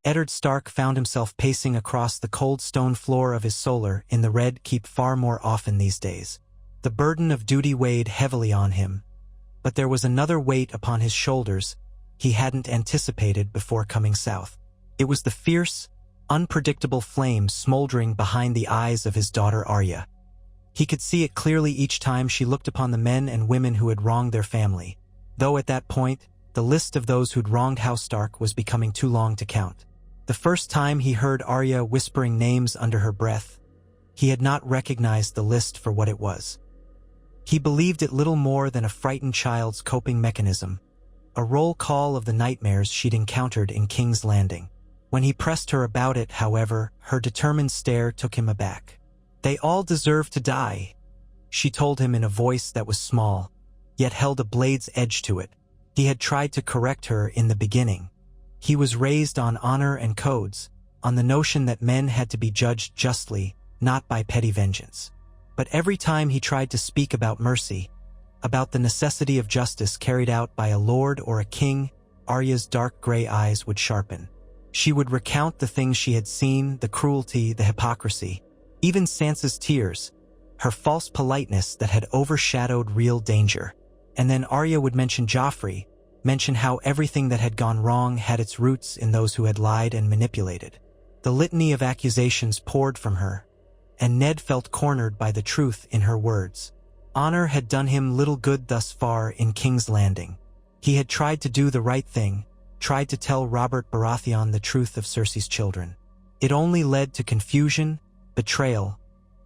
Eddard Stark found himself pacing across the cold stone floor of his solar in the Red Keep far more often these days. The burden of duty weighed heavily on him, but there was another weight upon his shoulders he hadn't anticipated before coming south. It was the fierce, unpredictable flame smoldering behind the eyes of his daughter Arya. He could see it clearly each time she looked upon the men and women who had wronged their family, though at that point, the list of those who'd wronged House Stark was becoming too long to count. The first time he heard Arya whispering names under her breath, he had not recognized the list for what it was. He believed it little more than a frightened child's coping mechanism, a roll call of the nightmares she'd encountered in King's Landing. When he pressed her about it, however, her determined stare took him aback. "They all deserve to die," she told him in a voice that was small, yet held a blade's edge to it. He had tried to correct her in the beginning. He was raised on honor and codes, on the notion that men had to be judged justly, not by petty vengeance. But every time he tried to speak about mercy, about the necessity of justice carried out by a lord or a king, Arya's dark gray eyes would sharpen. She would recount the things she had seen, the cruelty, the hypocrisy, even Sansa's tears, her false politeness that had overshadowed real danger. And then Arya would mention Joffrey, mention how everything that had gone wrong had its roots in those who had lied and manipulated. The litany of accusations poured from her, and Ned felt cornered by the truth in her words. Honor had done him little good thus far in King's Landing. He had tried to do the right thing, tried to tell Robert Baratheon the truth of Cersei's children. It only led to confusion, betrayal,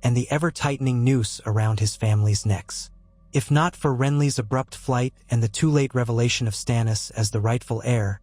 and the ever-tightening noose around his family's necks. If not for Renly's abrupt flight and the too-late revelation of Stannis as the rightful heir,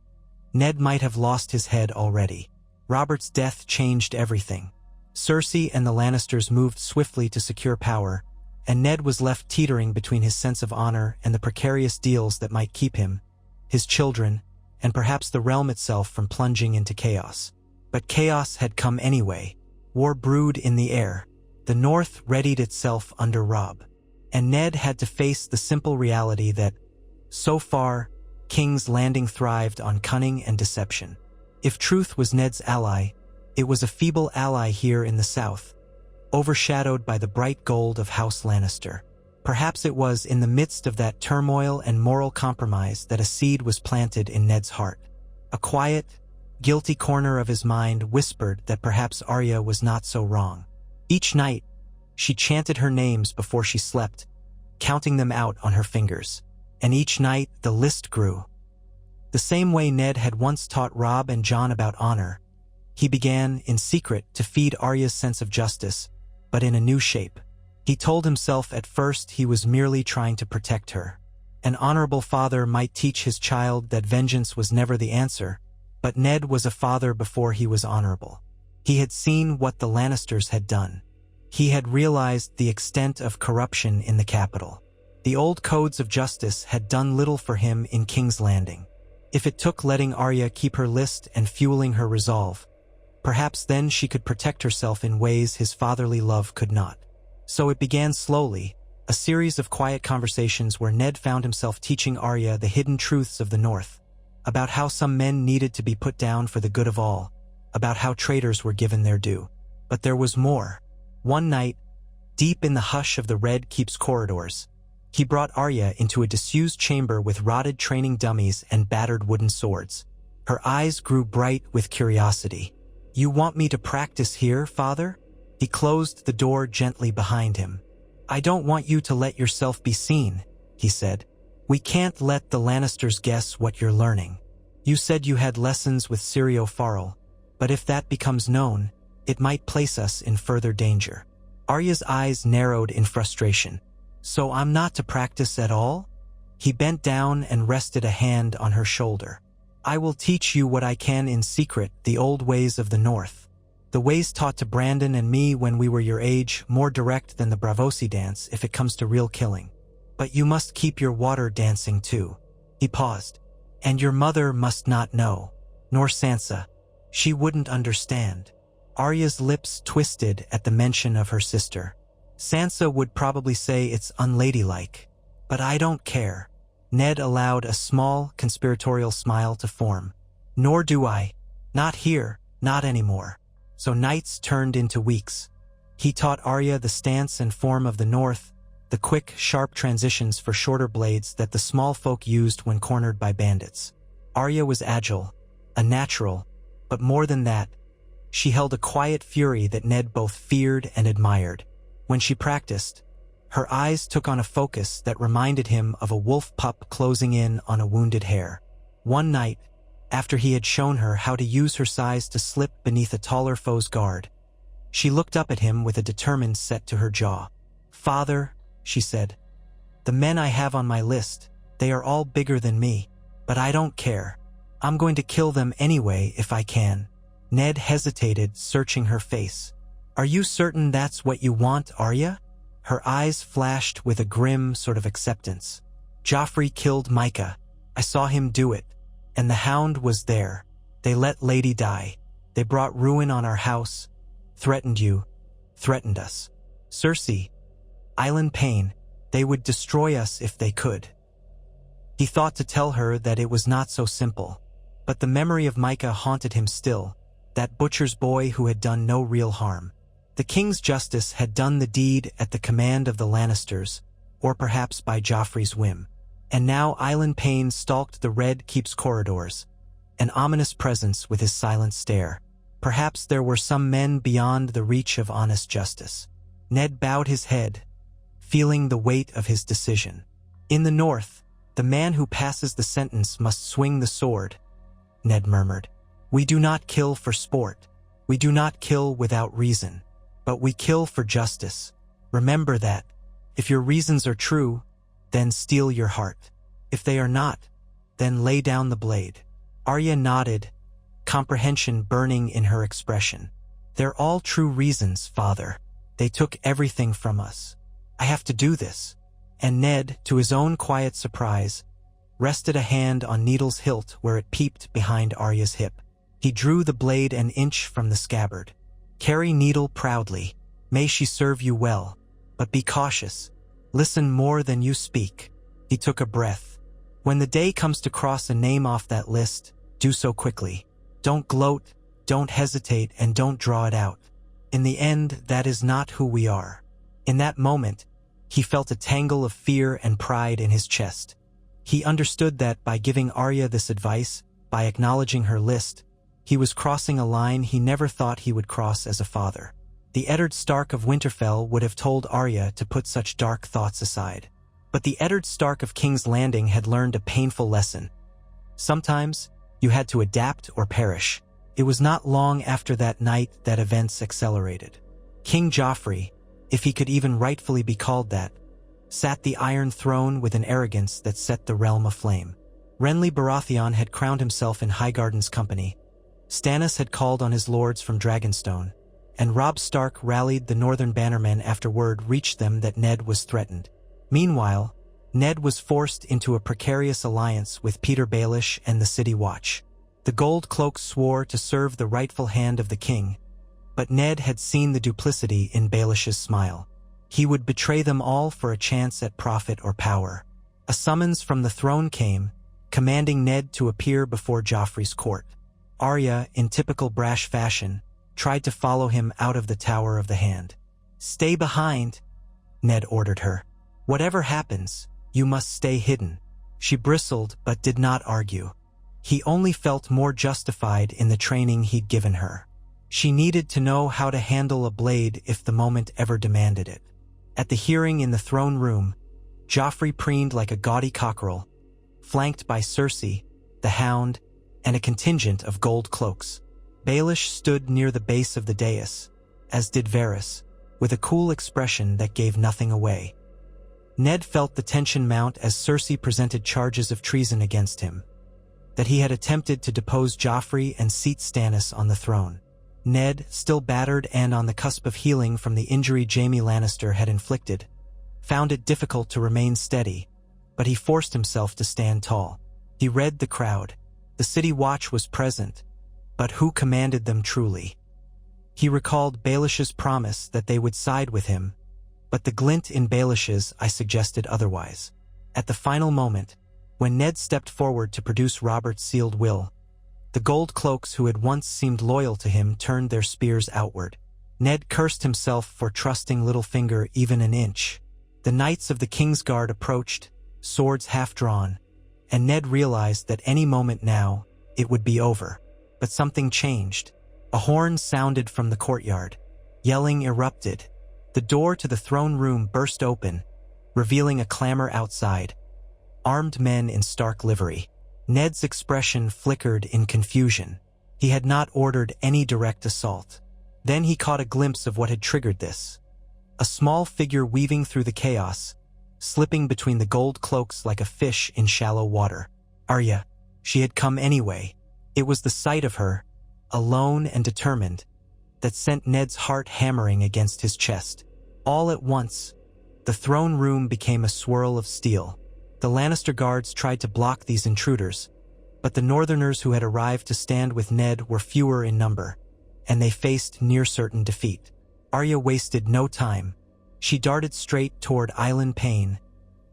Ned might have lost his head already. Robert's death changed everything. Cersei and the Lannisters moved swiftly to secure power, and Ned was left teetering between his sense of honor and the precarious deals that might keep him, his children, and perhaps the realm itself from plunging into chaos. But chaos had come anyway. War brewed in the air. The North readied itself under Robb. And Ned had to face the simple reality that, so far, King's Landing thrived on cunning and deception. If truth was Ned's ally, it was a feeble ally here in the South, overshadowed by the bright gold of House Lannister. Perhaps it was in the midst of that turmoil and moral compromise that a seed was planted in Ned's heart. A quiet, guilty corner of his mind whispered that perhaps Arya was not so wrong. Each night, she chanted her names before she slept, counting them out on her fingers. And each night, the list grew. The same way Ned had once taught Robb and Jon about honor, he began, in secret, to feed Arya's sense of justice, but in a new shape. He told himself at first he was merely trying to protect her. An honorable father might teach his child that vengeance was never the answer, but Ned was a father before he was honorable. He had seen what the Lannisters had done. He had realized the extent of corruption in the capital. The old codes of justice had done little for him in King's Landing. If it took letting Arya keep her list and fueling her resolve, perhaps then she could protect herself in ways his fatherly love could not. So it began slowly, a series of quiet conversations where Ned found himself teaching Arya the hidden truths of the North, about how some men needed to be put down for the good of all, about how traitors were given their due. But there was more. One night, deep in the hush of the Red Keep's corridors, he brought Arya into a disused chamber with rotted training dummies and battered wooden swords. Her eyes grew bright with curiosity. "You want me to practice here, father?" He closed the door gently behind him. "I don't want you to let yourself be seen," he said. "We can't let the Lannisters guess what you're learning. You said you had lessons with Syrio Farrell, but if that becomes known, it might place us in further danger." Arya's eyes narrowed in frustration. "So I'm not to practice at all?" He bent down and rested a hand on her shoulder. "I will teach you what I can in secret, the old ways of the North. The ways taught to Brandon and me when we were your age, more direct than the Braavosi dance if it comes to real killing. But you must keep your water dancing too." He paused. "And your mother must not know, nor Sansa. She wouldn't understand." Arya's lips twisted at the mention of her sister. "Sansa would probably say it's unladylike, but I don't care." Ned allowed a small, conspiratorial smile to form. "Nor do I. Not here, not anymore. So nights turned into weeks. He taught Arya the stance and form of the North, the quick, sharp transitions for shorter blades that the small folk used when cornered by bandits. Arya was agile, a natural, but more than that, she held a quiet fury that Ned both feared and admired. When she practiced, her eyes took on a focus that reminded him of a wolf pup closing in on a wounded hare. One night, after he had shown her how to use her size to slip beneath a taller foe's guard, she looked up at him with a determined set to her jaw. "Father," she said, "the men I have on my list, they are all bigger than me, but I don't care. I'm going to kill them anyway if I can." Ned hesitated, searching her face. "Are you certain that's what you want, Arya?" Her eyes flashed with a grim sort of acceptance. "Joffrey killed Micah. I saw him do it. And the Hound was there. They let Lady die. They brought ruin on our house. Threatened you. Threatened us. Cersei. Island Pain. They would destroy us if they could." He thought to tell her that it was not so simple. But the memory of Micah haunted him still, that butcher's boy who had done no real harm. The king's justice had done the deed at the command of the Lannisters, or perhaps by Joffrey's whim. And now Island Pain stalked the Red Keep's corridors, an ominous presence with his silent stare. Perhaps there were some men beyond the reach of honest justice. Ned bowed his head, feeling the weight of his decision. "In the North, the man who passes the sentence must swing the sword," Ned murmured. "We do not kill for sport. We do not kill without reason. But we kill for justice. Remember that. If your reasons are true, then steel your heart. If they are not, then lay down the blade." Arya nodded, comprehension burning in her expression. "They're all true reasons, Father. They took everything from us. I have to do this." And Ned, to his own quiet surprise, rested a hand on Needle's hilt where it peeped behind Arya's hip. He drew the blade an inch from the scabbard. "Carry Needle proudly. May she serve you well. But be cautious. Listen more than you speak." He took a breath. "When the day comes to cross a name off that list, do so quickly. Don't gloat, don't hesitate, and don't draw it out. In the end, that is not who we are." In that moment, he felt a tangle of fear and pride in his chest. He understood that by giving Arya this advice, by acknowledging her list, he was crossing a line he never thought he would cross as a father. The Eddard Stark of Winterfell would have told Arya to put such dark thoughts aside. But the Eddard Stark of King's Landing had learned a painful lesson. Sometimes, you had to adapt or perish. It was not long after that night that events accelerated. King Joffrey, if he could even rightfully be called that, sat the Iron Throne with an arrogance that set the realm aflame. Renly Baratheon had crowned himself in Highgarden's company. Stannis had called on his lords from Dragonstone, and Robb Stark rallied the Northern Bannermen after word reached them that Ned was threatened. Meanwhile, Ned was forced into a precarious alliance with Peter Baelish and the City Watch. The Gold Cloaks swore to serve the rightful hand of the king, but Ned had seen the duplicity in Baelish's smile. He would betray them all for a chance at profit or power. A summons from the throne came, commanding Ned to appear before Joffrey's court. Arya, in typical brash fashion, tried to follow him out of the Tower of the Hand. "Stay behind," Ned ordered her. "Whatever happens, you must stay hidden." She bristled but did not argue. He only felt more justified in the training he'd given her. She needed to know how to handle a blade if the moment ever demanded it. At the hearing in the throne room, Joffrey preened like a gaudy cockerel, flanked by Cersei, the Hound, and a contingent of gold cloaks. Baelish stood near the base of the dais, as did Varys, with a cool expression that gave nothing away. Ned felt the tension mount as Cersei presented charges of treason against him, that he had attempted to depose Joffrey and seat Stannis on the throne. Ned, still battered and on the cusp of healing from the injury Jaime Lannister had inflicted, found it difficult to remain steady, but he forced himself to stand tall. He read the crowd. The City Watch was present, but who commanded them truly? He recalled Baelish's promise that they would side with him, but the glint in Baelish's I suggested otherwise. At the final moment, when Ned stepped forward to produce Robert's sealed will, The gold cloaks who had once seemed loyal to him turned their spears outward. Ned cursed himself for trusting Littlefinger even an inch. The knights of the King's Guard approached, swords half drawn, and Ned realized that any moment now, it would be over. But something changed. A horn sounded from the courtyard. Yelling erupted. The door to the throne room burst open, revealing a clamor outside. Armed men in stark livery. Ned's expression flickered in confusion. He had not ordered any direct assault. Then he caught a glimpse of what had triggered this. A small figure weaving through the chaos, slipping between the gold cloaks like a fish in shallow water. Arya. She had come anyway. It was the sight of her, alone and determined, that sent Ned's heart hammering against his chest. All at once, the throne room became a swirl of steel. The Lannister guards tried to block these intruders, but the Northerners who had arrived to stand with Ned were fewer in number, and they faced near-certain defeat. Arya wasted no time. She darted straight toward Island Payne,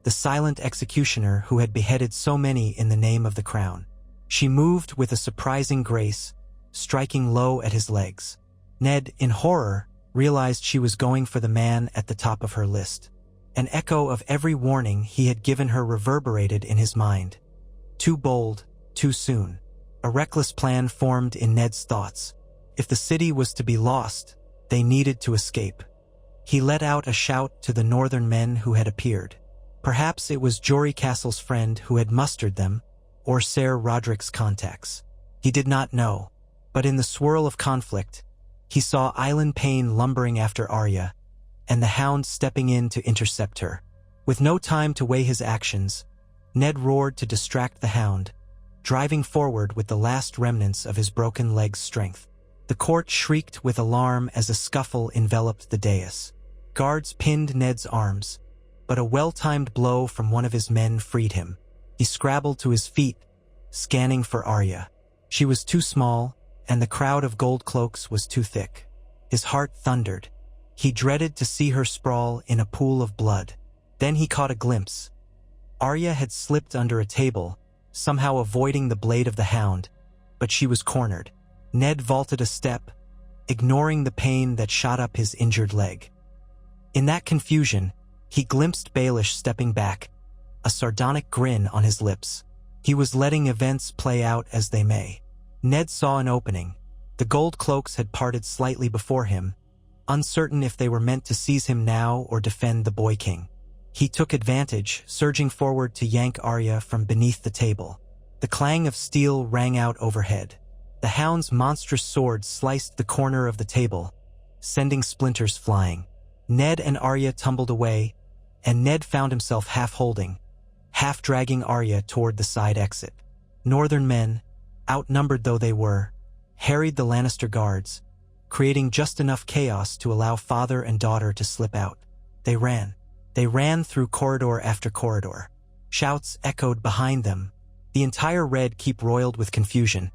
the silent executioner who had beheaded so many in the name of the crown. She moved with a surprising grace, striking low at his legs. Ned, in horror, realized she was going for the man at the top of her list. An echo of every warning he had given her reverberated in his mind. Too bold, too soon. A reckless plan formed in Ned's thoughts. If the city was to be lost, they needed to escape. He let out a shout to the northern men who had appeared. Perhaps it was Jory Castle's friend who had mustered them, or Ser Roderick's contacts. He did not know, but in the swirl of conflict, he saw Island Payne lumbering after Arya, and the Hound stepping in to intercept her. With no time to weigh his actions, Ned roared to distract the Hound, driving forward with the last remnants of his broken leg's strength. The court shrieked with alarm as a scuffle enveloped the dais. Guards pinned Ned's arms, but a well-timed blow from one of his men freed him. He scrabbled to his feet, scanning for Arya. She was too small, and the crowd of gold cloaks was too thick. His heart thundered. He dreaded to see her sprawl in a pool of blood. Then he caught a glimpse. Arya had slipped under a table, somehow avoiding the blade of the Hound, but she was cornered. Ned vaulted a step, ignoring the pain that shot up his injured leg. In that confusion, he glimpsed Baelish stepping back, a sardonic grin on his lips. He was letting events play out as they may. Ned saw an opening. The gold cloaks had parted slightly before him, uncertain if they were meant to seize him now or defend the Boy King. He took advantage, surging forward to yank Arya from beneath the table. The clang of steel rang out overhead. The Hound's monstrous sword sliced the corner of the table, sending splinters flying. Ned and Arya tumbled away, and Ned found himself half-holding, half-dragging Arya toward the side exit. Northern men, outnumbered though they were, harried the Lannister guards, creating just enough chaos to allow father and daughter to slip out. They ran. They ran through corridor after corridor. Shouts echoed behind them. The entire Red Keep roiled with confusion,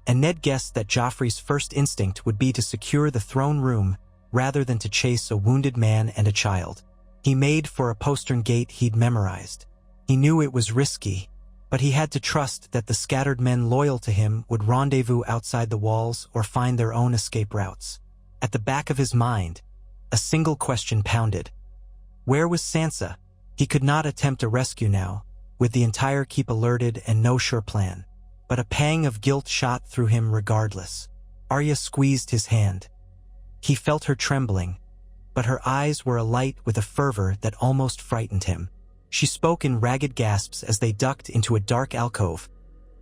and Ned guessed that Joffrey's first instinct would be to secure the throne room rather than to chase a wounded man and a child. He made for a postern gate he'd memorized. He knew it was risky, but he had to trust that the scattered men loyal to him would rendezvous outside the walls or find their own escape routes. At the back of his mind, a single question pounded. Where was Sansa? He could not attempt a rescue now, with the entire keep alerted and no sure plan. But a pang of guilt shot through him regardless. Arya squeezed his hand. He felt her trembling, but her eyes were alight with a fervor that almost frightened him. She spoke in ragged gasps as they ducked into a dark alcove,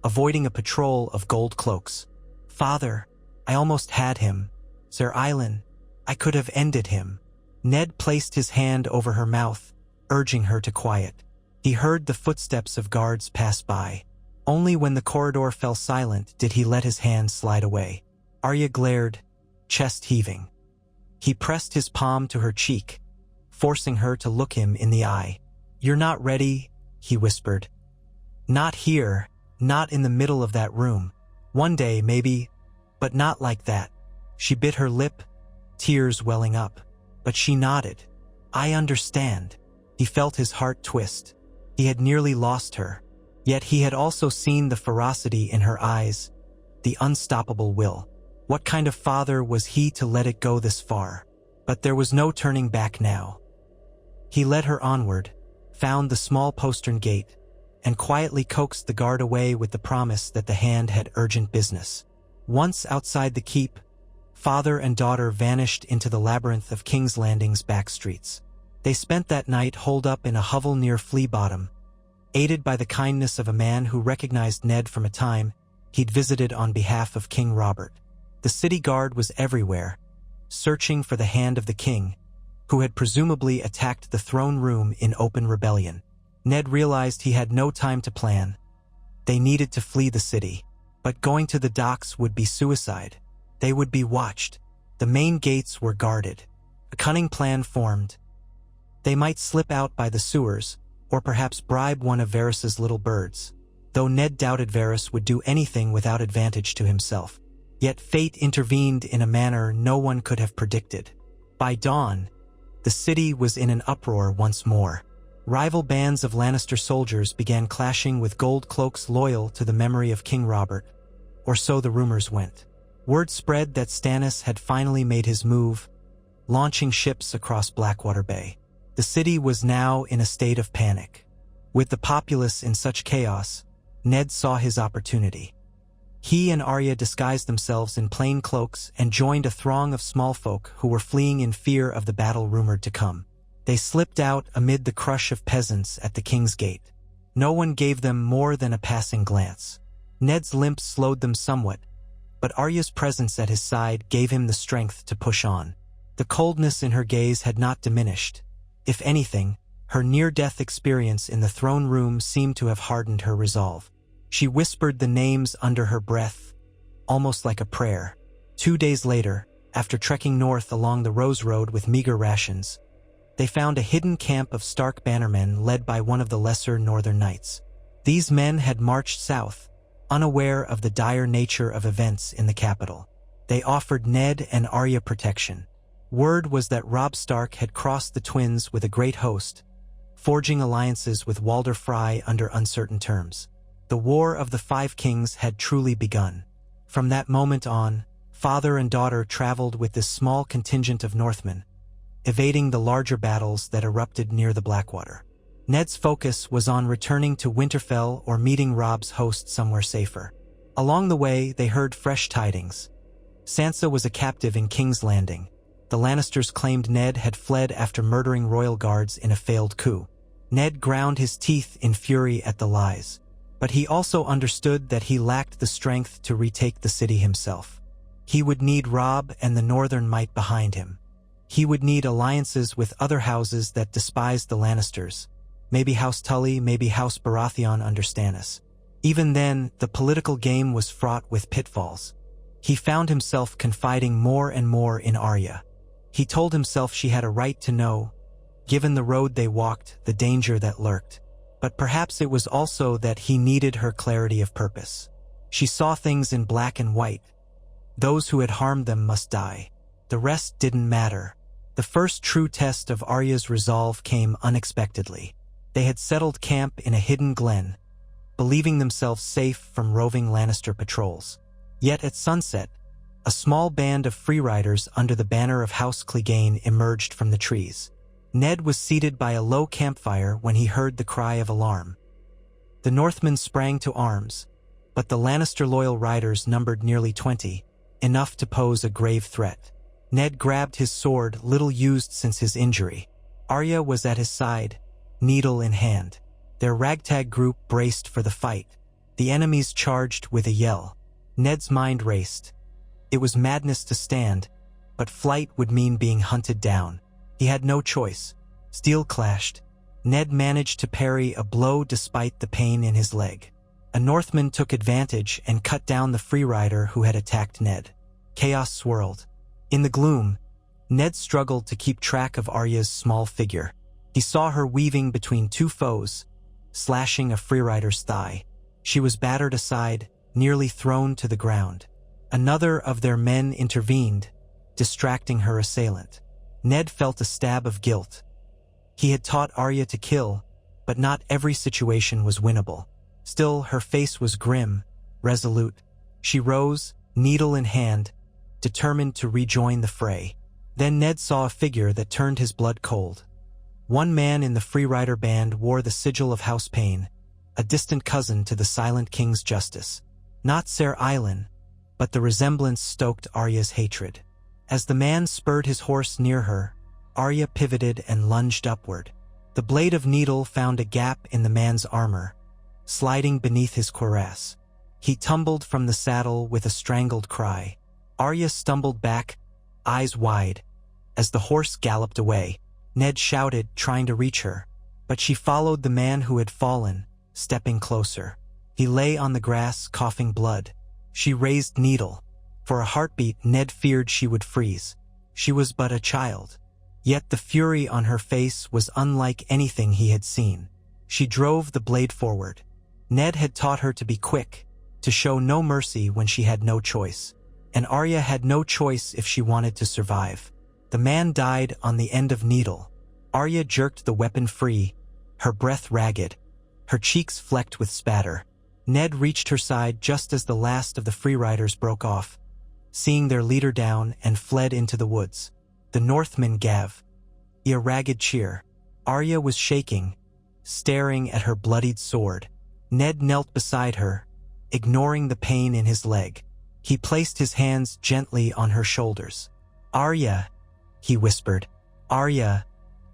avoiding a patrol of gold cloaks. Father, I almost had him. Sir Island, I could have ended him. Ned placed his hand over her mouth, urging her to quiet. He heard the footsteps of guards pass by. Only when the corridor fell silent did he let his hand slide away. Arya glared, chest heaving. He pressed his palm to her cheek, forcing her to look him in the eye. You're not ready, he whispered. Not here, not in the middle of that room. One day, maybe, but not like that. She bit her lip, tears welling up. But she nodded. I understand. He felt his heart twist. He had nearly lost her. Yet he had also seen the ferocity in her eyes, the unstoppable will. What kind of father was he to let it go this far? But there was no turning back now. He led her onward, found the small postern gate, and quietly coaxed the guard away with the promise that the hand had urgent business. Once outside the keep, father and daughter vanished into the labyrinth of King's Landing's back streets. They spent that night holed up in a hovel near Flea Bottom, aided by the kindness of a man who recognized Ned from a time he'd visited on behalf of King Robert. The city guard was everywhere, searching for the hand of the king, who had presumably attacked the throne room in open rebellion. Ned realized he had no time to plan. They needed to flee the city, but going to the docks would be suicide. They would be watched. The main gates were guarded. A cunning plan formed. They might slip out by the sewers, or perhaps bribe one of Varys's little birds, though Ned doubted Varys would do anything without advantage to himself. Yet fate intervened in a manner no one could have predicted. By dawn, the city was in an uproar once more. Rival bands of Lannister soldiers began clashing with gold cloaks loyal to the memory of King Robert, or so the rumors went. Word spread that Stannis had finally made his move, launching ships across Blackwater Bay. The city was now in a state of panic. With the populace in such chaos, Ned saw his opportunity. He and Arya disguised themselves in plain cloaks and joined a throng of small folk who were fleeing in fear of the battle rumored to come. They slipped out amid the crush of peasants at the King's Gate. No one gave them more than a passing glance. Ned's limp slowed them somewhat, but Arya's presence at his side gave him the strength to push on. The coldness in her gaze had not diminished. If anything, her near-death experience in the throne room seemed to have hardened her resolve. She whispered the names under her breath, almost like a prayer. 2 days later, after trekking north along the Rose Road with meager rations, they found a hidden camp of Stark bannermen led by one of the lesser northern knights. These men had marched south, unaware of the dire nature of events in the capital. They offered Ned and Arya protection. Word was that Robb Stark had crossed the Twins with a great host, forging alliances with Walder Frey under uncertain terms. The War of the Five Kings had truly begun. From that moment on, father and daughter traveled with this small contingent of Northmen, evading the larger battles that erupted near the Blackwater. Ned's focus was on returning to Winterfell or meeting Robb's host somewhere safer. Along the way, they heard fresh tidings. Sansa was a captive in King's Landing. The Lannisters claimed Ned had fled after murdering royal guards in a failed coup. Ned ground his teeth in fury at the lies, but he also understood that he lacked the strength to retake the city himself. He would need Robb and the northern might behind him. He would need alliances with other houses that despised the Lannisters. Maybe House Tully, maybe House Baratheon under Stannis. Even then, the political game was fraught with pitfalls. He found himself confiding more and more in Arya. He told himself she had a right to know, given the road they walked, the danger that lurked. But perhaps it was also that he needed her clarity of purpose. She saw things in black and white. Those who had harmed them must die. The rest didn't matter. The first true test of Arya's resolve came unexpectedly. They had settled camp in a hidden glen, believing themselves safe from roving Lannister patrols. Yet at sunset, a small band of freeriders under the banner of House Clegane emerged from the trees. Ned was seated by a low campfire when he heard the cry of alarm. The Northmen sprang to arms, but the Lannister-loyal riders numbered nearly 20, enough to pose a grave threat. Ned grabbed his sword, little used since his injury. Arya was at his side, needle in hand. Their ragtag group braced for the fight. The enemies charged with a yell. Ned's mind raced. It was madness to stand, but flight would mean being hunted down. He had no choice. Steel clashed. Ned managed to parry a blow despite the pain in his leg. A Northman took advantage and cut down the freerider who had attacked Ned. Chaos swirled. In the gloom, Ned struggled to keep track of Arya's small figure. He saw her weaving between two foes, slashing a freerider's thigh. She was battered aside, nearly thrown to the ground. Another of their men intervened, distracting her assailant. Ned felt a stab of guilt. He had taught Arya to kill, but not every situation was winnable. Still, her face was grim, resolute. She rose, needle in hand, determined to rejoin the fray. Then Ned saw a figure that turned his blood cold. One man in the Freerider band wore the sigil of House Payne, a distant cousin to the Silent King's Justice. Not Ser Island, but the resemblance stoked Arya's hatred. As the man spurred his horse near her, Arya pivoted and lunged upward. The blade of needle found a gap in the man's armor, sliding beneath his cuirass. He tumbled from the saddle with a strangled cry. Arya stumbled back, eyes wide. As the horse galloped away, Ned shouted, trying to reach her, but she followed the man who had fallen, stepping closer. He lay on the grass, coughing blood. She raised needle. For a heartbeat, Ned feared she would freeze. She was but a child. Yet the fury on her face was unlike anything he had seen. She drove the blade forward. Ned had taught her to be quick, to show no mercy when she had no choice. And Arya had no choice if she wanted to survive. The man died on the end of needle. Arya jerked the weapon free, her breath ragged, her cheeks flecked with spatter. Ned reached her side just as the last of the Freeriders broke off, seeing their leader down, and fled into the woods. The Northmen gave a ragged cheer. Arya was shaking, staring at her bloodied sword. Ned knelt beside her, ignoring the pain in his leg. He placed his hands gently on her shoulders. "Arya," he whispered. "Arya,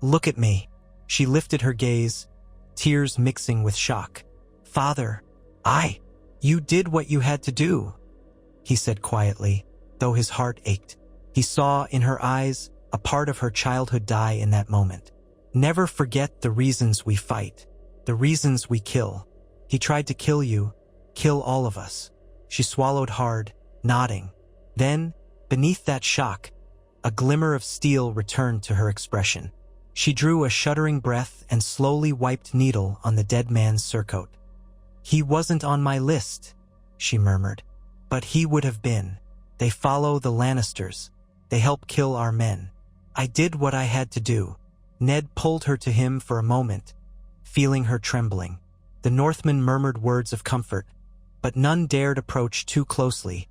look at me." She lifted her gaze, tears mixing with shock. "Father, you did what you had to do," he said quietly, though his heart ached. He saw in her eyes a part of her childhood die in that moment. "Never forget the reasons we fight, the reasons we kill. He tried to kill you, kill all of us." She swallowed hard, nodding. Then, beneath that shock, a glimmer of steel returned to her expression. She drew a shuddering breath and slowly wiped needle on the dead man's surcoat. "He wasn't on my list," she murmured. "But he would have been. They follow the Lannisters. They help kill our men. I did what I had to do." Ned pulled her to him for a moment, feeling her trembling. The Northmen murmured words of comfort, but none dared approach too closely,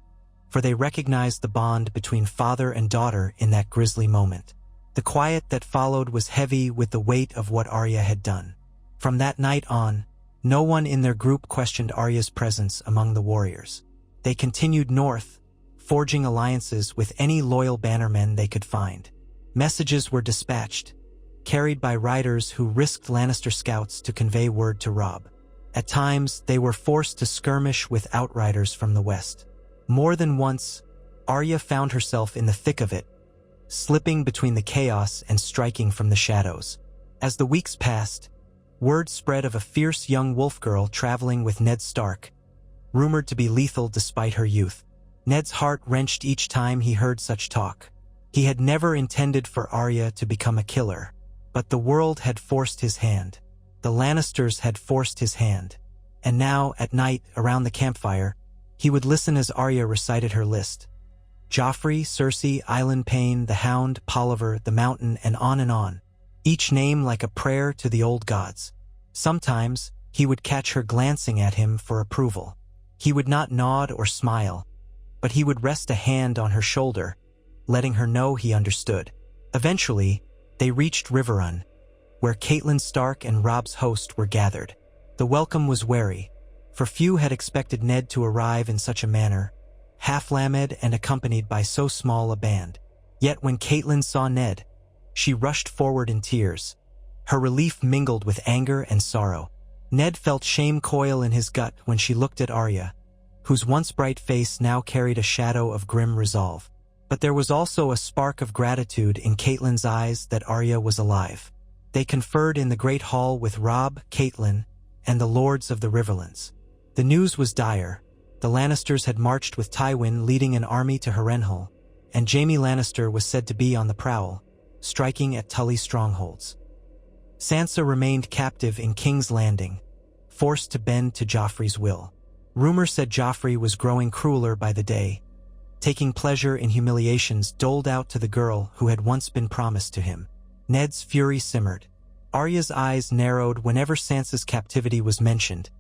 for they recognized the bond between father and daughter in that grisly moment. The quiet that followed was heavy with the weight of what Arya had done. From that night on, no one in their group questioned Arya's presence among the warriors. They continued north, forging alliances with any loyal bannermen they could find. Messages were dispatched, carried by riders who risked Lannister scouts to convey word to Robb. At times, they were forced to skirmish with outriders from the west. More than once, Arya found herself in the thick of it, slipping between the chaos and striking from the shadows. As the weeks passed, word spread of a fierce young wolf girl traveling with Ned Stark, rumored to be lethal despite her youth. Ned's heart wrenched each time he heard such talk. He had never intended for Arya to become a killer, but the world had forced his hand. The Lannisters had forced his hand. And now, at night, around the campfire, he would listen as Arya recited her list. Joffrey, Cersei, Island Payne, the Hound, Polliver, the Mountain, and on, each name like a prayer to the old gods. Sometimes, he would catch her glancing at him for approval. He would not nod or smile, but he would rest a hand on her shoulder, letting her know he understood. Eventually, they reached Riverrun, where Catelyn Stark and Robb's host were gathered. The welcome was wary, for few had expected Ned to arrive in such a manner, half-lamed and accompanied by so small a band. Yet when Catelyn saw Ned, she rushed forward in tears. Her relief mingled with anger and sorrow. Ned felt shame coil in his gut when she looked at Arya, whose once bright face now carried a shadow of grim resolve. But there was also a spark of gratitude in Catelyn's eyes that Arya was alive. They conferred in the Great Hall with Robb, Catelyn, and the Lords of the Riverlands. The news was dire. The Lannisters had marched with Tywin leading an army to Harrenhal, and Jaime Lannister was said to be on the prowl, striking at Tully's strongholds. Sansa remained captive in King's Landing, forced to bend to Joffrey's will. Rumor said Joffrey was growing crueler by the day, taking pleasure in humiliations doled out to the girl who had once been promised to him. Ned's fury simmered. Arya's eyes narrowed whenever Sansa's captivity was mentioned,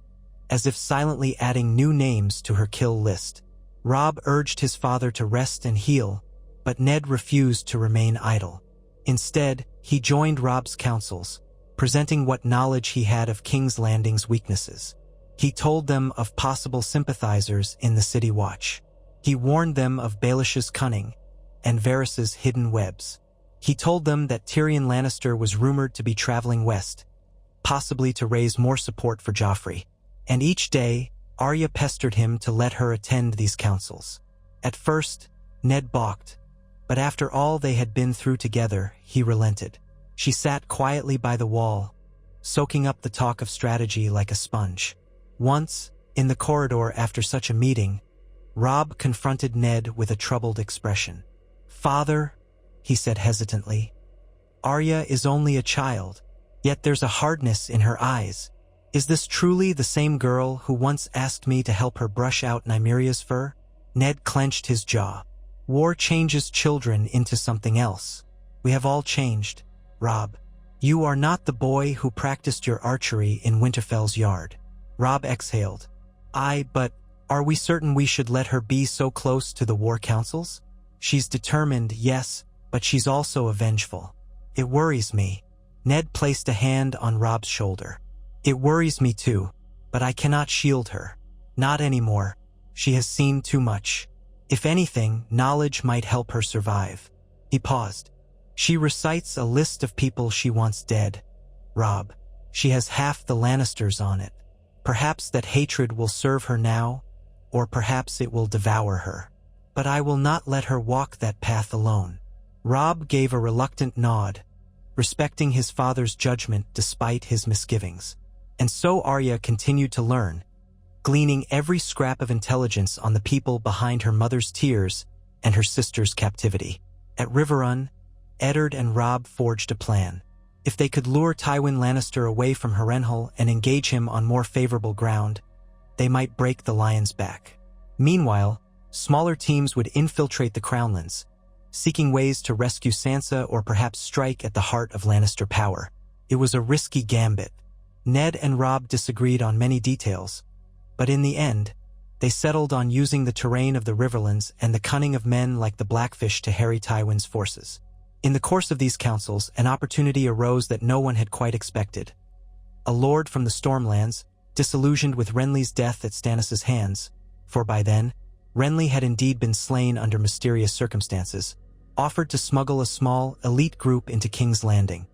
as if silently adding new names to her kill list. Robb urged his father to rest and heal, but Ned refused to remain idle. Instead, he joined Robb's councils, presenting what knowledge he had of King's Landing's weaknesses. He told them of possible sympathizers in the City Watch. He warned them of Baelish's cunning and Varys's hidden webs. He told them that Tyrion Lannister was rumored to be traveling west, possibly to raise more support for Joffrey. And each day, Arya pestered him to let her attend these councils. At first, Ned balked, but after all they had been through together, he relented. She sat quietly by the wall, soaking up the talk of strategy like a sponge. Once, in the corridor after such a meeting, Robb confronted Ned with a troubled expression. "Father," he said hesitantly, "Arya is only a child, yet there's a hardness in her eyes. Is this truly the same girl who once asked me to help her brush out Nymeria's fur?" Ned clenched his jaw. "War changes children into something else. We have all changed, Robb. You are not the boy who practiced your archery in Winterfell's yard." Robb exhaled. But are we certain we should let her be so close to the war councils? She's determined, yes, but she's also vengeful. It worries me." Ned placed a hand on Robb's shoulder. "It worries me too, but I cannot shield her. Not anymore. She has seen too much. If anything, knowledge might help her survive." He paused. "She recites a list of people she wants dead, Robb. She has half the Lannisters on it. Perhaps that hatred will serve her now, or perhaps it will devour her. But I will not let her walk that path alone." Robb gave a reluctant nod, respecting his father's judgment despite his misgivings. And so Arya continued to learn, gleaning every scrap of intelligence on the people behind her mother's tears and her sister's captivity. At Riverrun, Eddard and Robb forged a plan. If they could lure Tywin Lannister away from Harrenhal and engage him on more favorable ground, they might break the Lion's back. Meanwhile, smaller teams would infiltrate the Crownlands, seeking ways to rescue Sansa or perhaps strike at the heart of Lannister power. It was a risky gambit. Ned and Robb disagreed on many details, but in the end, they settled on using the terrain of the Riverlands and the cunning of men like the Blackfish to harry Tywin's forces. In the course of these councils, an opportunity arose that no one had quite expected. A lord from the Stormlands, disillusioned with Renly's death at Stannis' hands, for by then, Renly had indeed been slain under mysterious circumstances, offered to smuggle a small, elite group into King's Landing.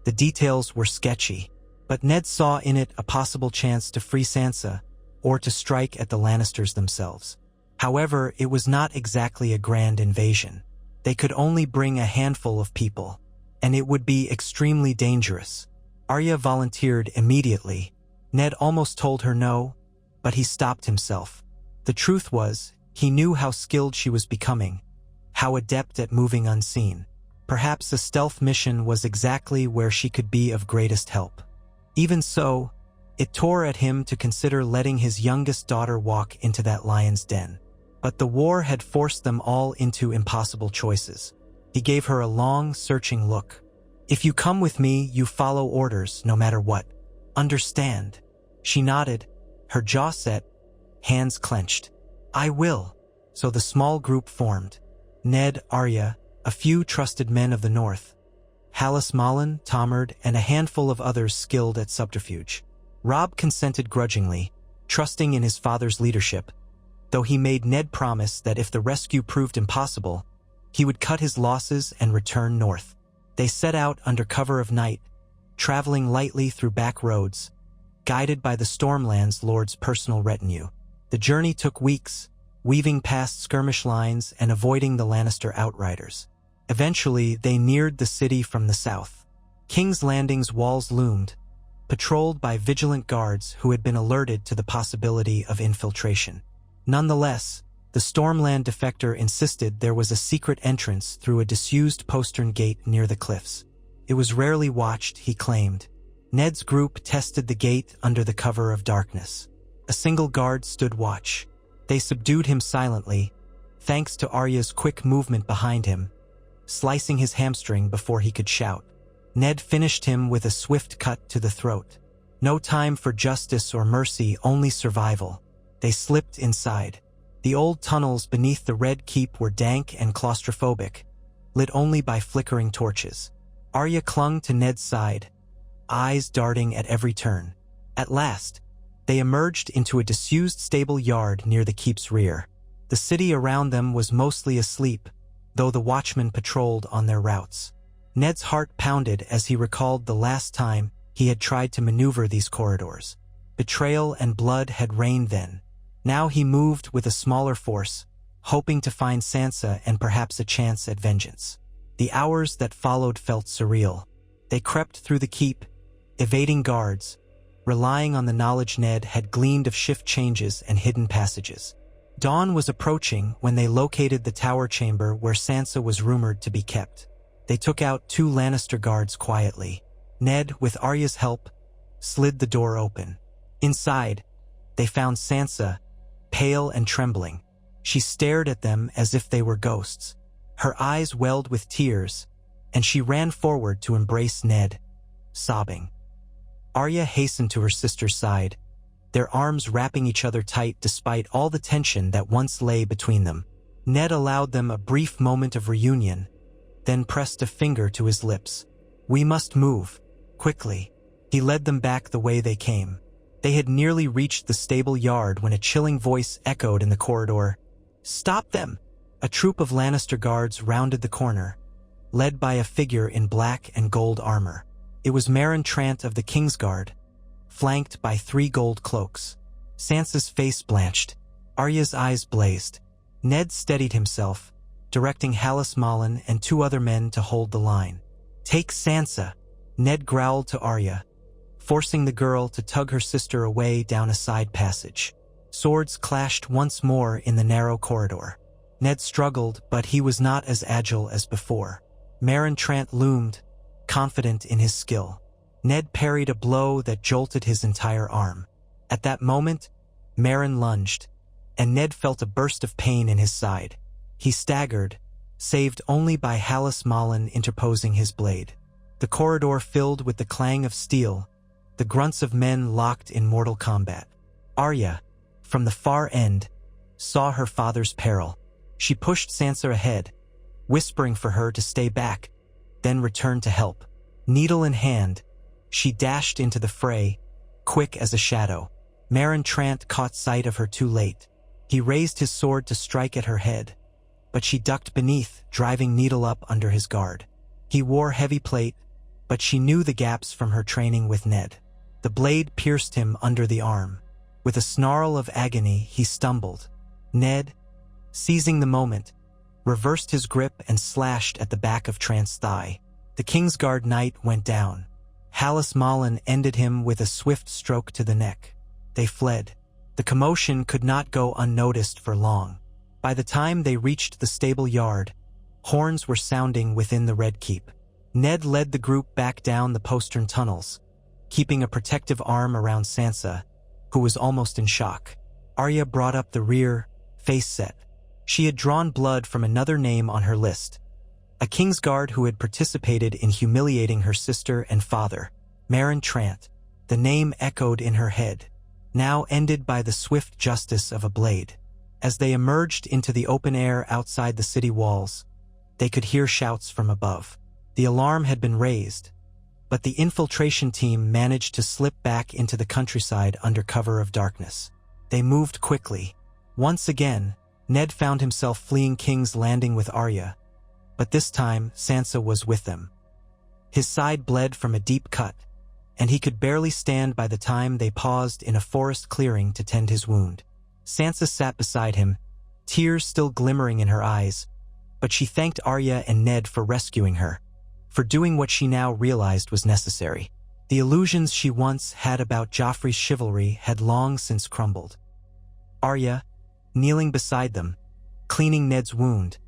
The details were sketchy, but Ned saw in it a possible chance to free Sansa, or to strike at the Lannisters themselves. However, it was not exactly a grand invasion. They could only bring a handful of people, and it would be extremely dangerous. Arya volunteered immediately. Ned almost told her no, but he stopped himself. The truth was, he knew how skilled she was becoming, how adept at moving unseen. Perhaps a stealth mission was exactly where she could be of greatest help. Even so, it tore at him to consider letting his youngest daughter walk into that lion's den. But the war had forced them all into impossible choices. He gave her a long, searching look. "If you come with me, you follow orders, no matter what. Understand?" She nodded, her jaw set, hands clenched. "I will." So the small group formed. Ned, Arya, a few trusted men of the north, Hallis Malin, Tomard, and a handful of others skilled at subterfuge. Robb consented grudgingly, trusting in his father's leadership, though he made Ned promise that if the rescue proved impossible, he would cut his losses and return north. They set out under cover of night, traveling lightly through back roads, guided by the Stormlands Lord's personal retinue. The journey took weeks, weaving past skirmish lines and avoiding the Lannister outriders. Eventually, they neared the city from the south. King's Landing's walls loomed, patrolled by vigilant guards who had been alerted to the possibility of infiltration. Nonetheless, the Stormland defector insisted there was a secret entrance through a disused postern gate near the cliffs. It was rarely watched, he claimed. Ned's group tested the gate under the cover of darkness. A single guard stood watch. They subdued him silently, thanks to Arya's quick movement behind him, slicing his hamstring before he could shout. Ned finished him with a swift cut to the throat. No time for justice or mercy, only survival. They slipped inside. The old tunnels beneath the Red Keep were dank and claustrophobic, lit only by flickering torches. Arya clung to Ned's side, eyes darting at every turn. At last, they emerged into a disused stable yard near the keep's rear. The city around them was mostly asleep, though the watchmen patrolled on their routes. Ned's heart pounded as he recalled the last time he had tried to maneuver these corridors. Betrayal and blood had reigned then. Now he moved with a smaller force, hoping to find Sansa and perhaps a chance at vengeance. The hours that followed felt surreal. They crept through the keep, evading guards, relying on the knowledge Ned had gleaned of shift changes and hidden passages. Dawn was approaching when they located the tower chamber where Sansa was rumored to be kept. They took out 2 Lannister guards quietly. Ned, with Arya's help, slid the door open. Inside, they found Sansa, pale and trembling. She stared at them as if they were ghosts. Her eyes welled with tears, and she ran forward to embrace Ned, sobbing. Arya hastened to her sister's side, their arms wrapping each other tight despite all the tension that once lay between them. Ned allowed them a brief moment of reunion, then pressed a finger to his lips. "We must move, quickly." He led them back the way they came. They had nearly reached the stable yard when a chilling voice echoed in the corridor. "Stop them!" A troop of Lannister guards rounded the corner, led by a figure in black and gold armor. It was Meryn Trant of the Kingsguard, flanked by 3 gold cloaks. Sansa's face blanched. Arya's eyes blazed. Ned steadied himself, directing Hallis Malin and 2 other men to hold the line. "Take Sansa," Ned growled to Arya, forcing the girl to tug her sister away down a side passage. Swords clashed once more in the narrow corridor. Ned struggled, but he was not as agile as before. Meryn Trant loomed, confident in his skill. Ned parried a blow that jolted his entire arm. At that moment, Meryn lunged, and Ned felt a burst of pain in his side. He staggered, saved only by Hallis Malin interposing his blade. The corridor filled with the clang of steel, the grunts of men locked in mortal combat. Arya, from the far end, saw her father's peril. She pushed Sansa ahead, whispering for her to stay back, then returned to help. Needle in hand, she dashed into the fray, quick as a shadow. Meryn Trant caught sight of her too late. He raised his sword to strike at her head, but she ducked beneath, driving Needle up under his guard. He wore heavy plate, but she knew the gaps from her training with Ned. The blade pierced him under the arm. With a snarl of agony, he stumbled. Ned, seizing the moment, reversed his grip and slashed at the back of Trant's thigh. The Kingsguard knight went down. Hallis Malin ended him with a swift stroke to the neck. They fled. The commotion could not go unnoticed for long. By the time they reached the stable yard, horns were sounding within the Red Keep. Ned led the group back down the postern tunnels, keeping a protective arm around Sansa, who was almost in shock. Arya brought up the rear, face set. She had drawn blood from another name on her list, a Kingsguard who had participated in humiliating her sister and father, Meryn Trant. The name echoed in her head, now ended by the swift justice of a blade. As they emerged into the open air outside the city walls, they could hear shouts from above. The alarm had been raised, but the infiltration team managed to slip back into the countryside under cover of darkness. They moved quickly. Once again, Ned found himself fleeing King's Landing with Arya, but this time Sansa was with them. His side bled from a deep cut, and he could barely stand by the time they paused in a forest clearing to tend his wound. Sansa sat beside him, tears still glimmering in her eyes, but she thanked Arya and Ned for rescuing her, for doing what she now realized was necessary. The illusions she once had about Joffrey's chivalry had long since crumbled. Arya, kneeling beside them, cleaning Ned's wound,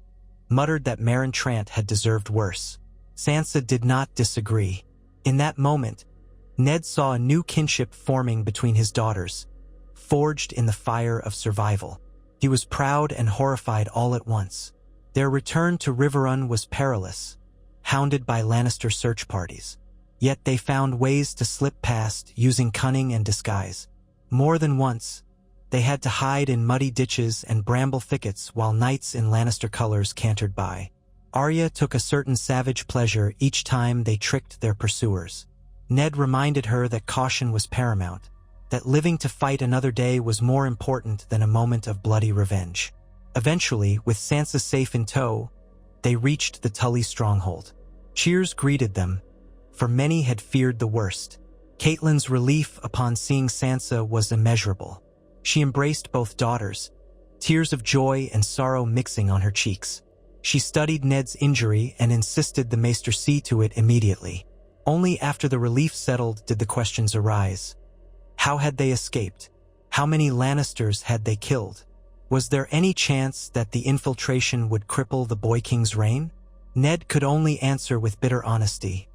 muttered that Meryn Trant had deserved worse. Sansa did not disagree. In that moment, Ned saw a new kinship forming between his daughters, forged in the fire of survival. He was proud and horrified all at once. Their return to Riverrun was perilous, hounded by Lannister search parties. Yet they found ways to slip past using cunning and disguise. More than once, They had to hide in muddy ditches and bramble thickets while knights in Lannister colors cantered by. Arya took a certain savage pleasure each time they tricked their pursuers. Ned reminded her that caution was paramount, that living to fight another day was more important than a moment of bloody revenge. Eventually, with Sansa safe in tow, they reached the Tully stronghold. Cheers greeted them, for many had feared the worst. Catelyn's relief upon seeing Sansa was immeasurable. She embraced both daughters, tears of joy and sorrow mixing on her cheeks. She studied Ned's injury and insisted the maester see to it immediately. Only after the relief settled did the questions arise. How had they escaped? How many Lannisters had they killed? Was there any chance that the infiltration would cripple the Boy King's reign? Ned could only answer with bitter honesty.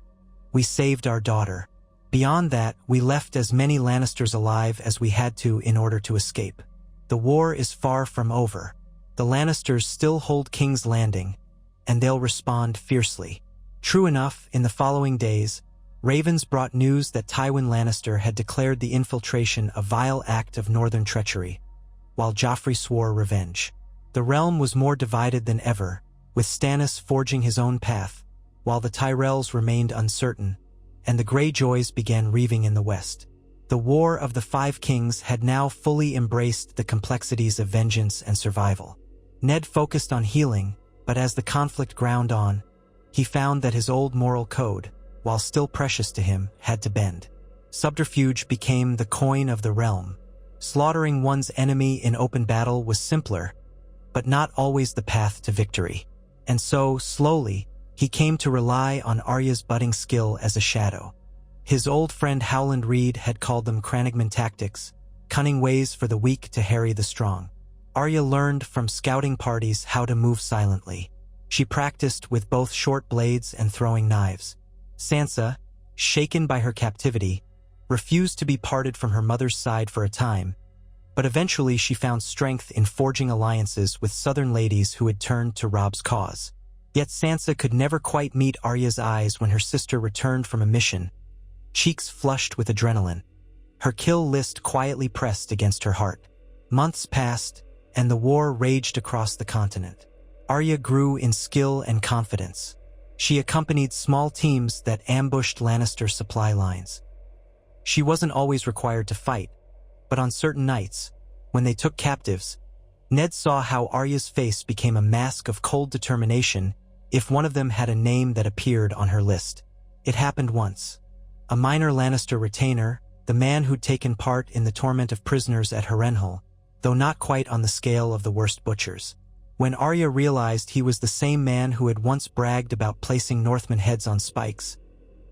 We saved our daughter. Beyond that, we left as many Lannisters alive as we had to in order to escape. The war is far from over. The Lannisters still hold King's Landing, and they'll respond fiercely. True enough, in the following days, ravens brought news that Tywin Lannister had declared the infiltration a vile act of northern treachery, while Joffrey swore revenge. The realm was more divided than ever, with Stannis forging his own path, while the Tyrells remained uncertain, and the Greyjoys began reaving in the west. The War of the Five Kings had now fully embraced the complexities of vengeance and survival. Ned focused on healing, but as the conflict ground on, he found that his old moral code, while still precious to him, had to bend. Subterfuge became the coin of the realm. Slaughtering one's enemy in open battle was simpler, but not always the path to victory. And so, slowly, he came to rely on Arya's budding skill as a shadow. His old friend Howland Reed had called them Crannogman tactics, cunning ways for the weak to harry the strong. Arya learned from scouting parties how to move silently. She practiced with both short blades and throwing knives. Sansa, shaken by her captivity, refused to be parted from her mother's side for a time, but eventually she found strength in forging alliances with southern ladies who had turned to Robb's cause. Yet Sansa could never quite meet Arya's eyes when her sister returned from a mission, cheeks flushed with adrenaline. Her kill list quietly pressed against her heart. Months passed, and the war raged across the continent. Arya grew in skill and confidence. She accompanied small teams that ambushed Lannister supply lines. She wasn't always required to fight, but on certain nights, when they took captives, Ned saw how Arya's face became a mask of cold determination if one of them had a name that appeared on her list. It happened once. A minor Lannister retainer, the man who'd taken part in the torment of prisoners at Harrenhal, though not quite on the scale of the worst butchers. When Arya realized he was the same man who had once bragged about placing Northmen heads on spikes,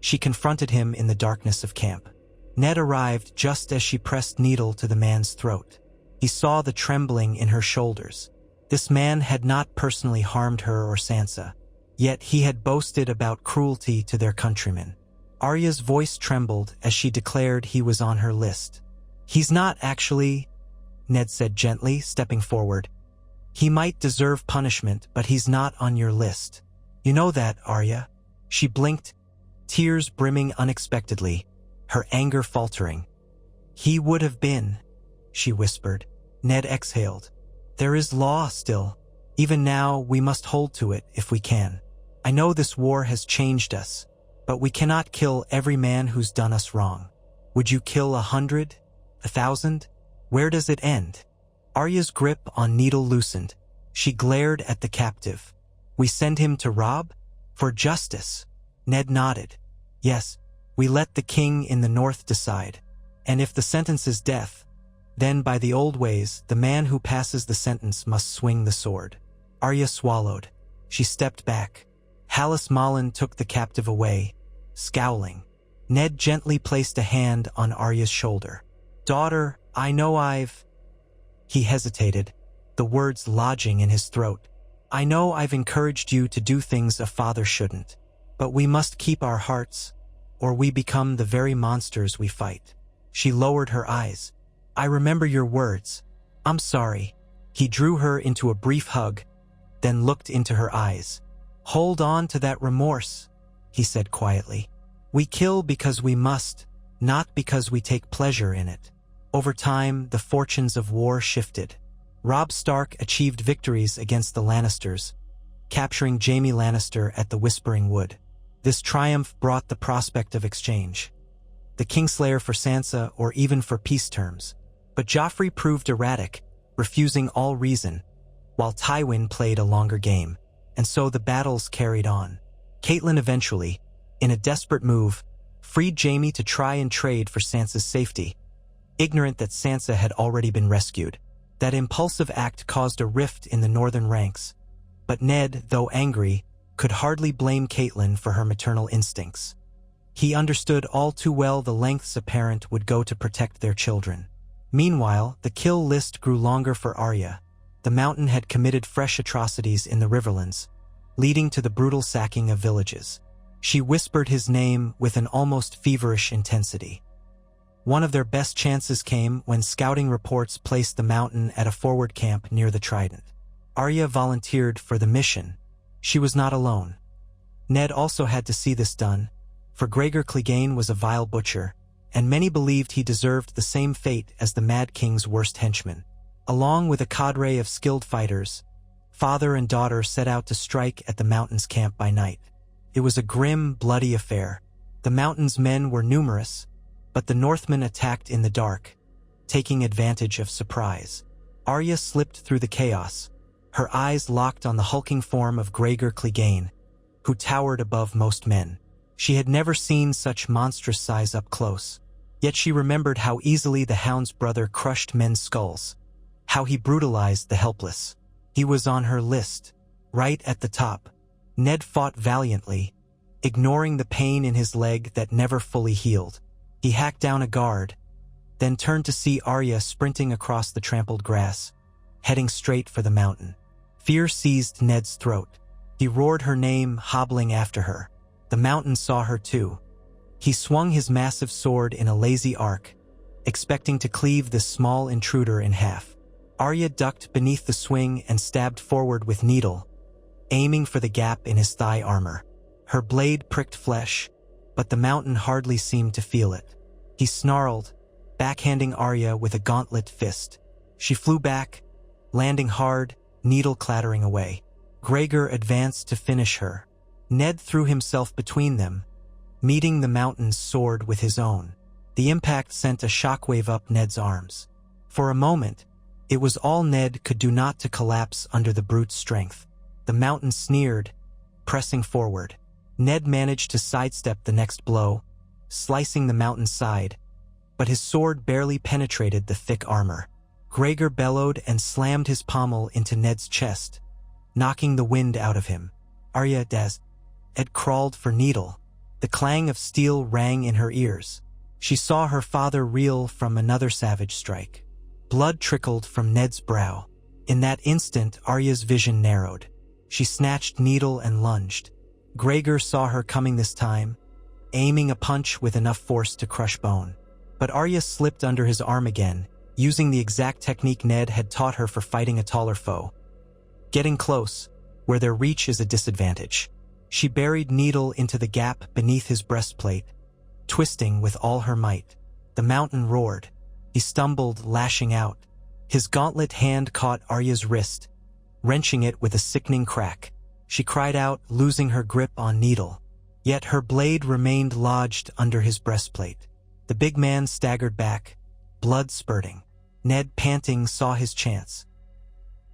she confronted him in the darkness of camp. Ned arrived just as she pressed needle to the man's throat. He saw the trembling in her shoulders. This man had not personally harmed her or Sansa, yet he had boasted about cruelty to their countrymen. Arya's voice trembled as she declared he was on her list. "He's not actually," Ned said gently, stepping forward. "He might deserve punishment, but he's not on your list. You know that, Arya." She blinked, tears brimming unexpectedly, her anger faltering. "He would have been," she whispered. Ned exhaled. "There is law still. Even now, we must hold to it if we can. I know this war has changed us, but we cannot kill every man who's done us wrong. Would you kill 100? 1,000? Where does it end?" Arya's grip on needle loosened. She glared at the captive. "We send him to Robb? For justice?" Ned nodded. "Yes, we let the king in the north decide. And if the sentence is death, then by the old ways, the man who passes the sentence must swing the sword." Arya swallowed. She stepped back. Hallis Malin took the captive away, scowling. Ned gently placed a hand on Arya's shoulder. "Daughter, I know I've—" He hesitated, the words lodging in his throat. "I know I've encouraged you to do things a father shouldn't, but we must keep our hearts, or we become the very monsters we fight." She lowered her eyes. "I remember your words. I'm sorry." He drew her into a brief hug, then looked into her eyes. "Hold on to that remorse," he said quietly. "We kill because we must, not because we take pleasure in it." Over time, the fortunes of war shifted. Robb Stark achieved victories against the Lannisters, capturing Jaime Lannister at the Whispering Wood. This triumph brought the prospect of exchange, the Kingslayer for Sansa or even for peace terms. But Joffrey proved erratic, refusing all reason, while Tywin played a longer game, and so the battles carried on. Catelyn eventually, in a desperate move, freed Jaime to try and trade for Sansa's safety, ignorant that Sansa had already been rescued. That impulsive act caused a rift in the northern ranks, but Ned, though angry, could hardly blame Catelyn for her maternal instincts. He understood all too well the lengths a parent would go to protect their children. Meanwhile, the kill list grew longer for Arya. The Mountain had committed fresh atrocities in the Riverlands, leading to the brutal sacking of villages. She whispered his name with an almost feverish intensity. One of their best chances came when scouting reports placed the Mountain at a forward camp near the Trident. Arya volunteered for the mission. She was not alone. Ned also had to see this done, for Gregor Clegane was a vile butcher, and many believed he deserved the same fate as the Mad King's worst henchman. Along with a cadre of skilled fighters, father and daughter set out to strike at the Mountain's camp by night. It was a grim, bloody affair. The Mountain's men were numerous, but the Northmen attacked in the dark, taking advantage of surprise. Arya slipped through the chaos, her eyes locked on the hulking form of Gregor Clegane, who towered above most men. She had never seen such monstrous size up close, yet she remembered how easily the Hound's brother crushed men's skulls, how he brutalized the helpless. He was on her list, right at the top. Ned fought valiantly, ignoring the pain in his leg that never fully healed. He hacked down a guard, then turned to see Arya sprinting across the trampled grass, heading straight for the Mountain. Fear seized Ned's throat. He roared her name, hobbling after her. The Mountain saw her too. He swung his massive sword in a lazy arc, expecting to cleave this small intruder in half. Arya ducked beneath the swing and stabbed forward with needle, aiming for the gap in his thigh armor. Her blade pricked flesh, but the Mountain hardly seemed to feel it. He snarled, backhanding Arya with a gauntlet fist. She flew back, landing hard, needle clattering away. Gregor advanced to finish her. Ned threw himself between them, meeting the Mountain's sword with his own. The impact sent a shockwave up Ned's arms. For a moment, it was all Ned could do not to collapse under the brute's strength. The Mountain sneered, pressing forward. Ned managed to sidestep the next blow, slicing the Mountain's side, but his sword barely penetrated the thick armor. Gregor bellowed and slammed his pommel into Ned's chest, knocking the wind out of him. Arya Ed crawled for needle. The clang of steel rang in her ears. She saw her father reel from another savage strike. Blood trickled from Ned's brow. In that instant, Arya's vision narrowed. She snatched needle and lunged. Gregor saw her coming this time, aiming a punch with enough force to crush bone. But Arya slipped under his arm again, using the exact technique Ned had taught her for fighting a taller foe. Getting close, where their reach is a disadvantage. She buried needle into the gap beneath his breastplate, twisting with all her might. The Mountain roared. He stumbled, lashing out. His gauntlet hand caught Arya's wrist, wrenching it with a sickening crack. She cried out, losing her grip on needle. Yet her blade remained lodged under his breastplate. The big man staggered back, blood spurting. Ned, panting, saw his chance.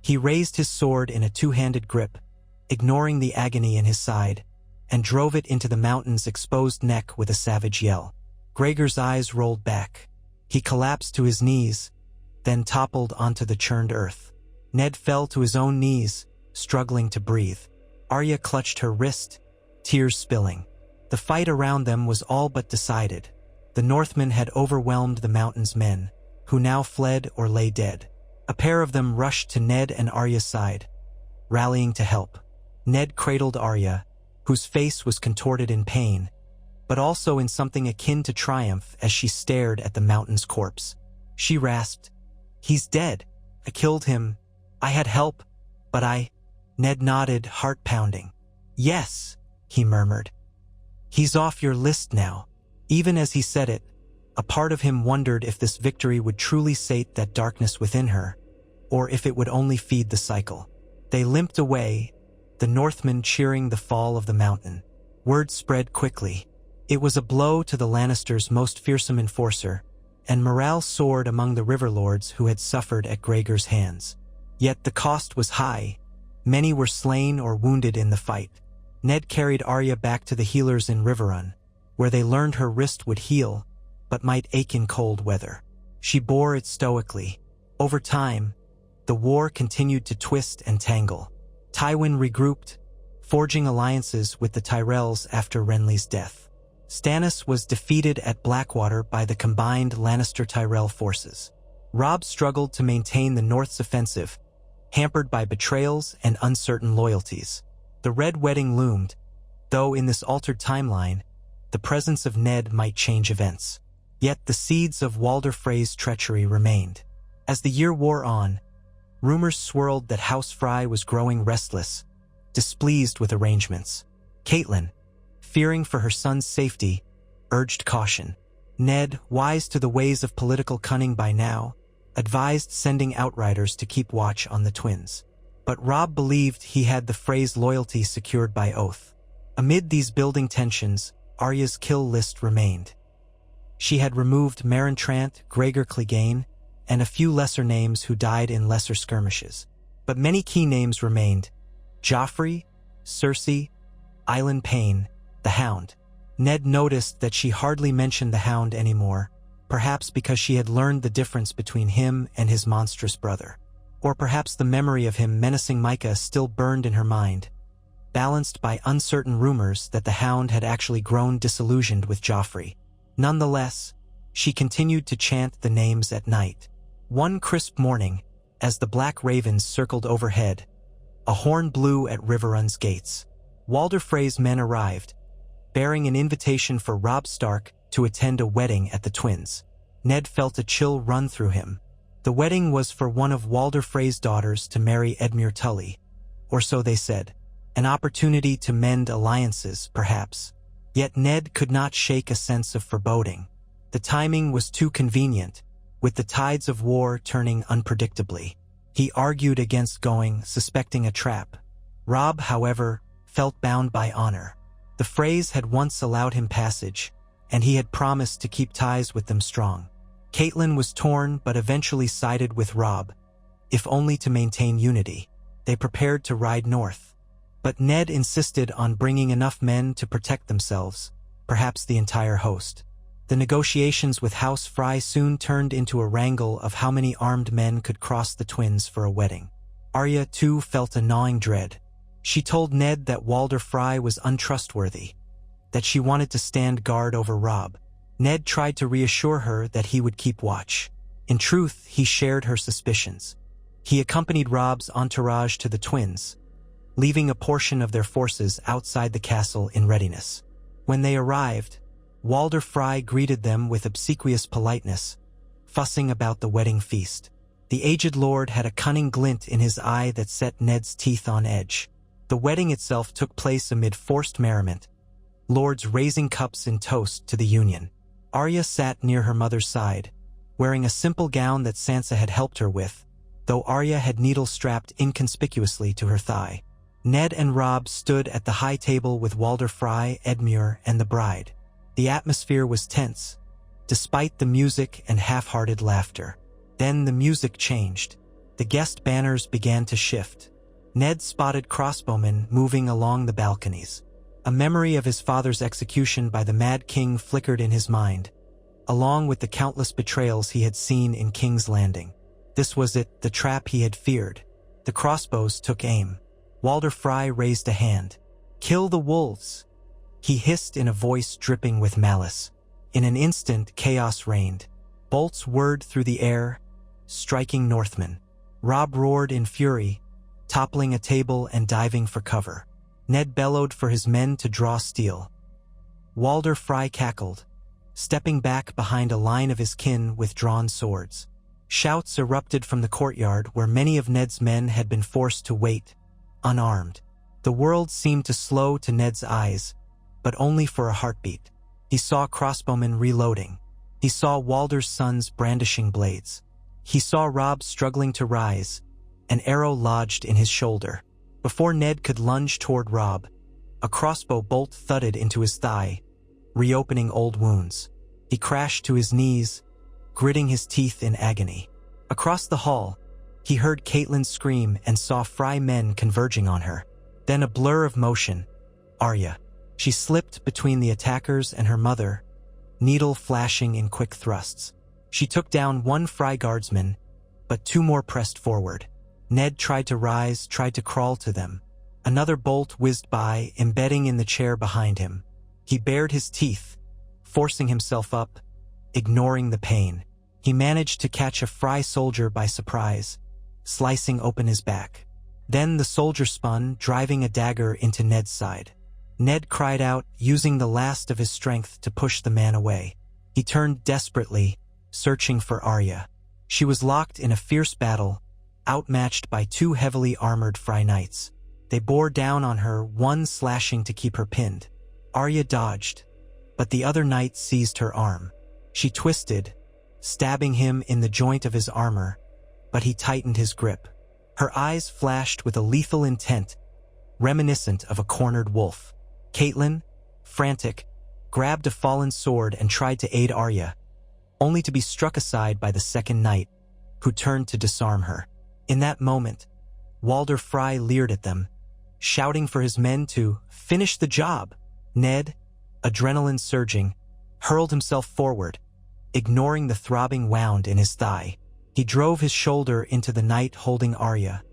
He raised his sword in a two-handed grip, ignoring the agony in his side, and drove it into the Mountain's exposed neck with a savage yell. Gregor's eyes rolled back. He collapsed to his knees, then toppled onto the churned earth. Ned fell to his own knees, struggling to breathe. Arya clutched her wrist, tears spilling. The fight around them was all but decided. The Northmen had overwhelmed the Mountain's men, who now fled or lay dead. A pair of them rushed to Ned and Arya's side, rallying to help. Ned cradled Arya, whose face was contorted in pain, but also in something akin to triumph as she stared at the Mountain's corpse. She rasped, "He's dead. I killed him. I had help, but I—" Ned nodded, heart pounding. "Yes," he murmured. "He's off your list now." Even as he said it, A part of him wondered if this victory would truly sate that darkness within her, or if it would only feed the cycle. They limped away, the Northmen cheering the fall of the mountain. Word spread quickly. It was a blow to the Lannisters' most fearsome enforcer, and morale soared among the river lords who had suffered at Gregor's hands. Yet the cost was high. Many were slain or wounded in the fight. Ned carried Arya back to the healers in Riverrun, where they learned her wrist would heal, but might ache in cold weather. She bore it stoically. Over time, the war continued to twist and tangle. Tywin regrouped, forging alliances with the Tyrells after Renly's death. Stannis was defeated at Blackwater by the combined Lannister-Tyrell forces. Robb struggled to maintain the North's offensive, hampered by betrayals and uncertain loyalties. The Red Wedding loomed, though in this altered timeline, the presence of Ned might change events. Yet the seeds of Walder Frey's treachery remained. As the year wore on, rumors swirled that House Frey was growing restless, displeased with arrangements. Catelyn, fearing for her son's safety, urged caution. Ned, wise to the ways of political cunning by now, advised sending outriders to keep watch on the twins. But Robb believed he had the Frey's loyalty secured by oath. Amid these building tensions, Arya's kill list remained. She had removed Meryn Trant, Gregor Clegane, and a few lesser names who died in lesser skirmishes. But many key names remained: Joffrey, Cersei, Island Payne, the Hound. Ned noticed that she hardly mentioned the Hound anymore, perhaps because she had learned the difference between him and his monstrous brother. Or perhaps the memory of him menacing Mycah still burned in her mind, balanced by uncertain rumors that the Hound had actually grown disillusioned with Joffrey. Nonetheless, she continued to chant the names at night. One crisp morning, as the black ravens circled overhead, a horn blew at Riverrun's gates. Walder Frey's men arrived, bearing an invitation for Robb Stark to attend a wedding at the Twins. Ned felt a chill run through him. The wedding was for one of Walder Frey's daughters to marry Edmure Tully, or so they said. An opportunity to mend alliances, perhaps. Yet Ned could not shake a sense of foreboding. The timing was too convenient, with the tides of war turning unpredictably. He argued against going, suspecting a trap. Robb, however, felt bound by honor. The Freys had once allowed him passage, and he had promised to keep ties with them strong. Catelyn was torn but eventually sided with Robb, if only to maintain unity. They prepared to ride north. But Ned insisted on bringing enough men to protect themselves, perhaps the entire host. The negotiations with House Frey soon turned into a wrangle of how many armed men could cross the Twins for a wedding. Arya, too, felt a gnawing dread. She told Ned that Walder Frey was untrustworthy, that she wanted to stand guard over Robb. Ned tried to reassure her that he would keep watch. In truth, he shared her suspicions. He accompanied Robb's entourage to the Twins, leaving a portion of their forces outside the castle in readiness. When they arrived, Walder Frey greeted them with obsequious politeness, fussing about the wedding feast. The aged lord had a cunning glint in his eye that set Ned's teeth on edge. The wedding itself took place amid forced merriment, lords raising cups in toast to the union. Arya sat near her mother's side, wearing a simple gown that Sansa had helped her with, though Arya had needles strapped inconspicuously to her thigh. Ned and Robb stood at the high table with Walder Frey, Edmure, and the bride. The atmosphere was tense, despite the music and half-hearted laughter. Then the music changed. The guest banners began to shift. Ned spotted crossbowmen moving along the balconies. A memory of his father's execution by the Mad King flickered in his mind, along with the countless betrayals he had seen in King's Landing. This was it, the trap he had feared. The crossbows took aim. Walder Frey raised a hand. "Kill the wolves," he hissed in a voice dripping with malice. In an instant, chaos reigned. Bolts whirred through the air, striking Northmen. Robb roared in fury, toppling a table and diving for cover. Ned bellowed for his men to draw steel. Walder Frey cackled, stepping back behind a line of his kin with drawn swords. Shouts erupted from the courtyard where many of Ned's men had been forced to wait, unarmed. The world seemed to slow to Ned's eyes, but only for a heartbeat. He saw crossbowmen reloading, He saw Walder's sons brandishing blades. He saw Robb struggling to rise, an arrow lodged in his shoulder. Before Ned could lunge toward Robb, a crossbow bolt thudded into his thigh, reopening old wounds. He crashed to his knees, gritting his teeth in agony. Across the hall, he heard Caitlin scream and saw Fry men converging on her. Then a blur of motion. Arya. She slipped between the attackers and her mother, needle flashing in quick thrusts. She took down one Fry guardsman, but two more pressed forward. Ned tried to rise, tried to crawl to them. Another bolt whizzed by, embedding in the chair behind him. He bared his teeth, forcing himself up, ignoring the pain. He managed to catch a Fry soldier by surprise, slicing open his back. Then the soldier spun, driving a dagger into Ned's side. Ned cried out, using the last of his strength to push the man away. He turned desperately, searching for Arya. She was locked in a fierce battle, outmatched by two heavily armored Fry knights. They bore down on her, one slashing to keep her pinned. Arya dodged, but the other knight seized her arm. She twisted, stabbing him in the joint of his armor, but he tightened his grip. Her eyes flashed with a lethal intent, reminiscent of a cornered wolf. Caitlin, frantic, grabbed a fallen sword and tried to aid Arya, only to be struck aside by the second knight, who turned to disarm her. In that moment, Walder Fry leered at them, shouting for his men to finish the job. Ned, adrenaline surging, hurled himself forward, ignoring the throbbing wound in his thigh. He drove his shoulder into the knight holding Arya,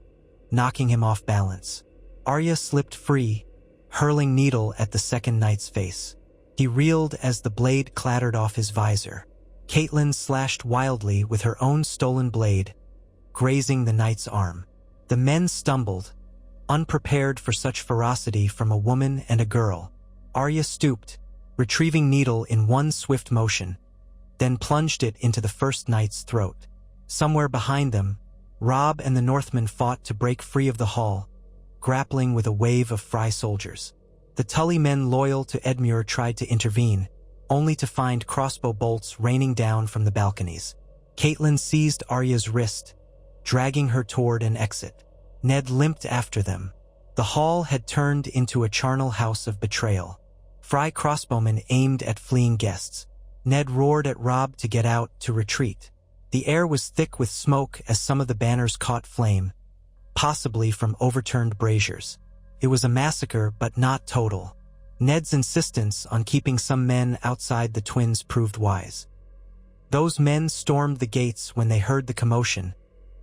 knocking him off balance. Arya slipped free, hurling needle at the second knight's face. He reeled as the blade clattered off his visor. Caitlin slashed wildly with her own stolen blade, grazing the knight's arm. The men stumbled, unprepared for such ferocity from a woman and a girl. Arya stooped, retrieving needle in one swift motion, then plunged it into the first knight's throat. Somewhere behind them, Robb and the Northmen fought to break free of the hall, grappling with a wave of Fry soldiers. The Tully men loyal to Edmure tried to intervene, only to find crossbow bolts raining down from the balconies. Caitlin seized Arya's wrist, dragging her toward an exit. Ned limped after them. The hall had turned into a charnel house of betrayal. Fry crossbowmen aimed at fleeing guests. Ned roared at Robb to get out, to retreat. The air was thick with smoke as some of the banners caught flame, possibly from overturned braziers. It was a massacre, but not total. Ned's insistence on keeping some men outside the twins proved wise. Those men stormed the gates when they heard the commotion,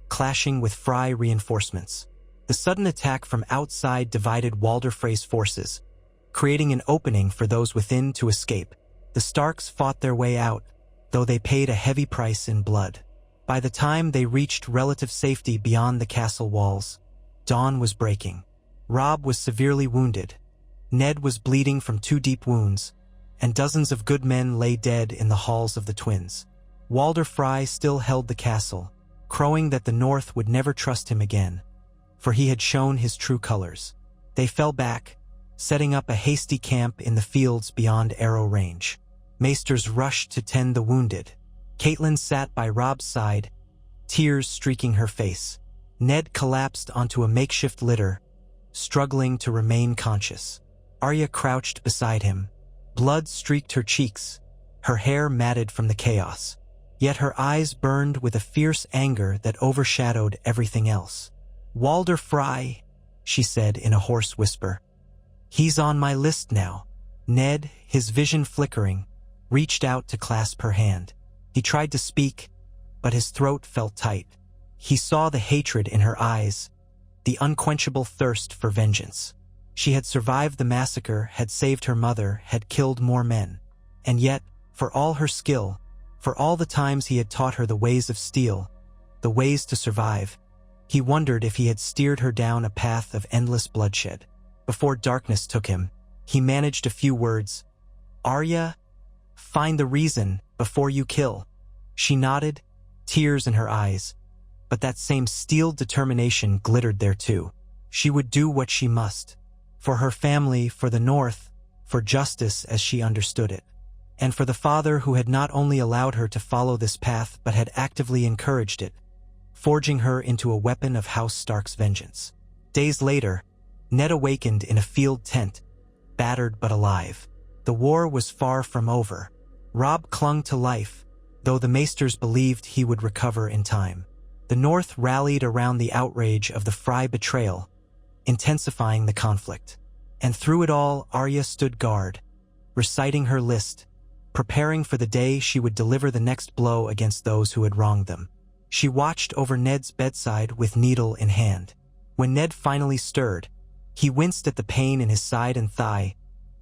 clashing with Fry reinforcements. The sudden attack from outside divided Walder Frey's forces, creating an opening for those within to escape. The Starks fought their way out, though they paid a heavy price in blood. By the time they reached relative safety beyond the castle walls, dawn was breaking. Robb was severely wounded. Ned was bleeding from 2 deep wounds, and dozens of good men lay dead in the halls of the twins. Walder Fry still held the castle, crowing that the North would never trust him again, for he had shown his true colors. They fell back, setting up a hasty camp in the fields beyond arrow range. Maesters rushed to tend the wounded. Caitlin sat by Robb's side, tears streaking her face. Ned collapsed onto a makeshift litter, struggling to remain conscious. Arya crouched beside him. Blood streaked her cheeks, her hair matted from the chaos. Yet her eyes burned with a fierce anger that overshadowed everything else. "Walder Fry," she said in a hoarse whisper. "He's on my list now." Ned, his vision flickering, reached out to clasp her hand. He tried to speak, but his throat felt tight. He saw the hatred in her eyes, the unquenchable thirst for vengeance. She had survived the massacre, had saved her mother, had killed more men. And yet, for all her skill, for all the times he had taught her the ways of steel, the ways to survive, he wondered if he had steered her down a path of endless bloodshed. Before darkness took him, he managed a few words. "Arya, find the reason before you kill." She nodded, tears in her eyes, but that same steeled determination glittered there too. She would do what she must, for her family, for the North, for justice as she understood it. and for the father who had not only allowed her to follow this path but had actively encouraged it, forging her into a weapon of House Stark's vengeance. Days later, Ned awakened in a field tent, battered but alive. The war was far from over. Robb clung to life, though the Maesters believed he would recover in time. The North rallied around the outrage of the Frey betrayal, intensifying the conflict. And through it all, Arya stood guard, reciting her list, preparing for the day she would deliver the next blow against those who had wronged them. She watched over Ned's bedside with needle in hand. When Ned finally stirred, he winced at the pain in his side and thigh,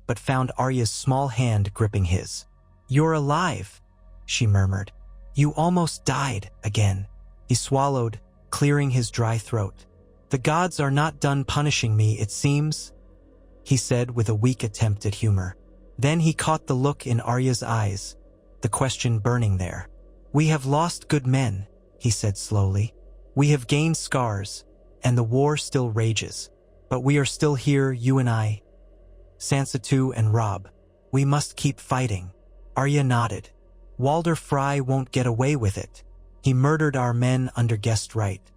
but found Arya's small hand gripping his. "You're alive," she murmured. "You almost died again." He swallowed, clearing his dry throat. "The gods are not done punishing me, it seems," he said with a weak attempt at humor. Then he caught the look in Arya's eyes, the question burning there. "We have lost good men," he said slowly. "We have gained scars, and the war still rages. But we are still here, you and I. Sansa too, and Robb. We must keep fighting." Arya nodded. "Walder Frey won't get away with it. He murdered our men under guest right.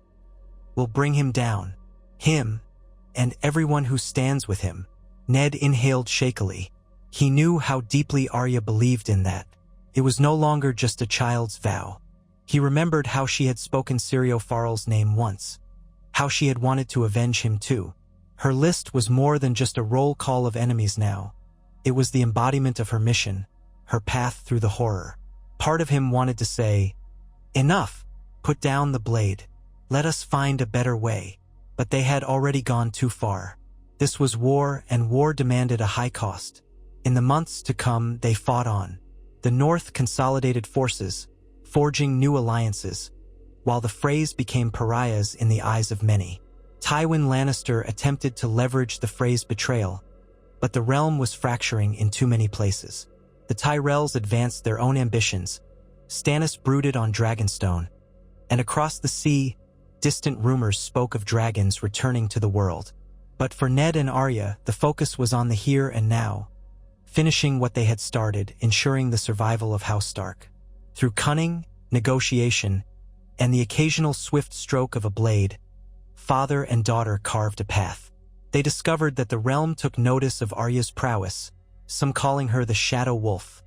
We'll bring him down. Him, and everyone who stands with him." Ned inhaled shakily. He knew how deeply Arya believed in that. It was no longer just a child's vow. He remembered how she had spoken Syrio Farrell's name once, how she had wanted to avenge him too. Her list was more than just a roll call of enemies now. It was the embodiment of her mission, her path through the horror. Part of him wanted to say, "Enough, put down the blade. Let us find a better way." But they had already gone too far. This was war, and war demanded a high cost. In the months to come, they fought on. The North consolidated forces, forging new alliances, while the Freys became pariahs in the eyes of many. Tywin Lannister attempted to leverage the Freys' betrayal, but the realm was fracturing in too many places. The Tyrells advanced their own ambitions. Stannis brooded on Dragonstone, and across the sea, distant rumors spoke of dragons returning to the world. But for Ned and Arya, the focus was on the here and now, finishing what they had started, ensuring the survival of House Stark. Through cunning, negotiation, and the occasional swift stroke of a blade, father and daughter carved a path. They discovered that the realm took notice of Arya's prowess, some calling her the Shadow Wolf,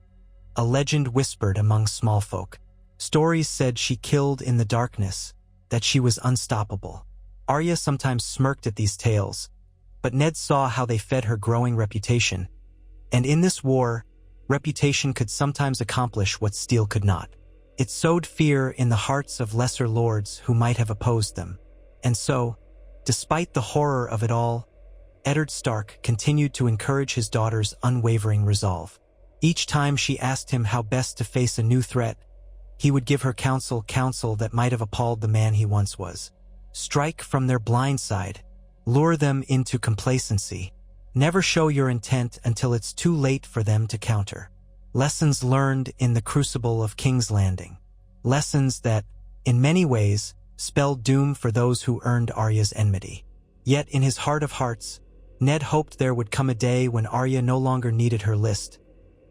a legend whispered among small folk. Stories said she killed in the darkness, that she was unstoppable. Arya sometimes smirked at these tales, but Ned saw how they fed her growing reputation. And in this war, reputation could sometimes accomplish what steel could not. It sowed fear in the hearts of lesser lords who might have opposed them. And so, despite the horror of it all, Eddard Stark continued to encourage his daughter's unwavering resolve. Each time she asked him how best to face a new threat, he would give her counsel that might have appalled the man he once was. Strike from their blind side, lure them into complacency. Never show your intent until it's too late for them to counter. Lessons learned in the crucible of King's Landing. Lessons that, in many ways, spelled doom for those who earned Arya's enmity. Yet in his heart of hearts, Ned hoped there would come a day when Arya no longer needed her list,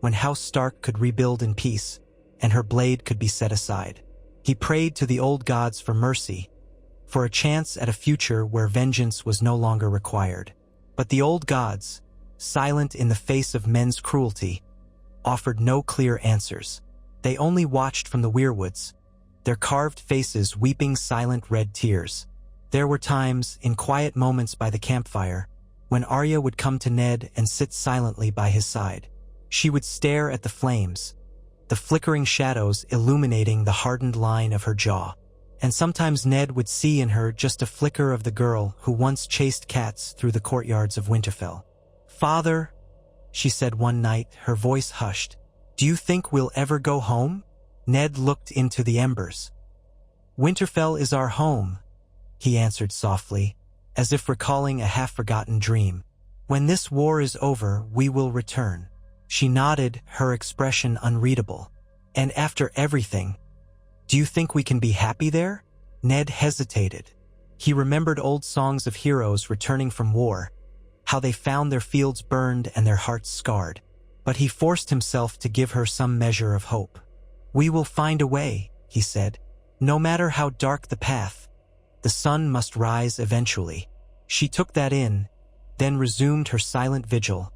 when House Stark could rebuild in peace, and her blade could be set aside. He prayed to the old gods for mercy, for a chance at a future where vengeance was no longer required. But the old gods, silent in the face of men's cruelty, offered no clear answers. They only watched from the weirwoods, their carved faces weeping silent red tears. There were times, in quiet moments by the campfire, when Arya would come to Ned and sit silently by his side. She would stare at the flames, the flickering shadows illuminating the hardened line of her jaw. And sometimes Ned would see in her just a flicker of the girl who once chased cats through the courtyards of Winterfell. "Father," she said one night, her voice hushed, "do you think we'll ever go home?" Ned looked into the embers. "Winterfell is our home," he answered softly, as if recalling a half-forgotten dream. "When this war is over, we will return." She nodded, her expression unreadable. "And after everything, do you think we can be happy there?" Ned hesitated. He remembered old songs of heroes returning from war, how they found their fields burned and their hearts scarred. but he forced himself to give her some measure of hope. "We will find a way," he said. "No matter how dark the path, the sun must rise eventually." She took that in, then resumed her silent vigil,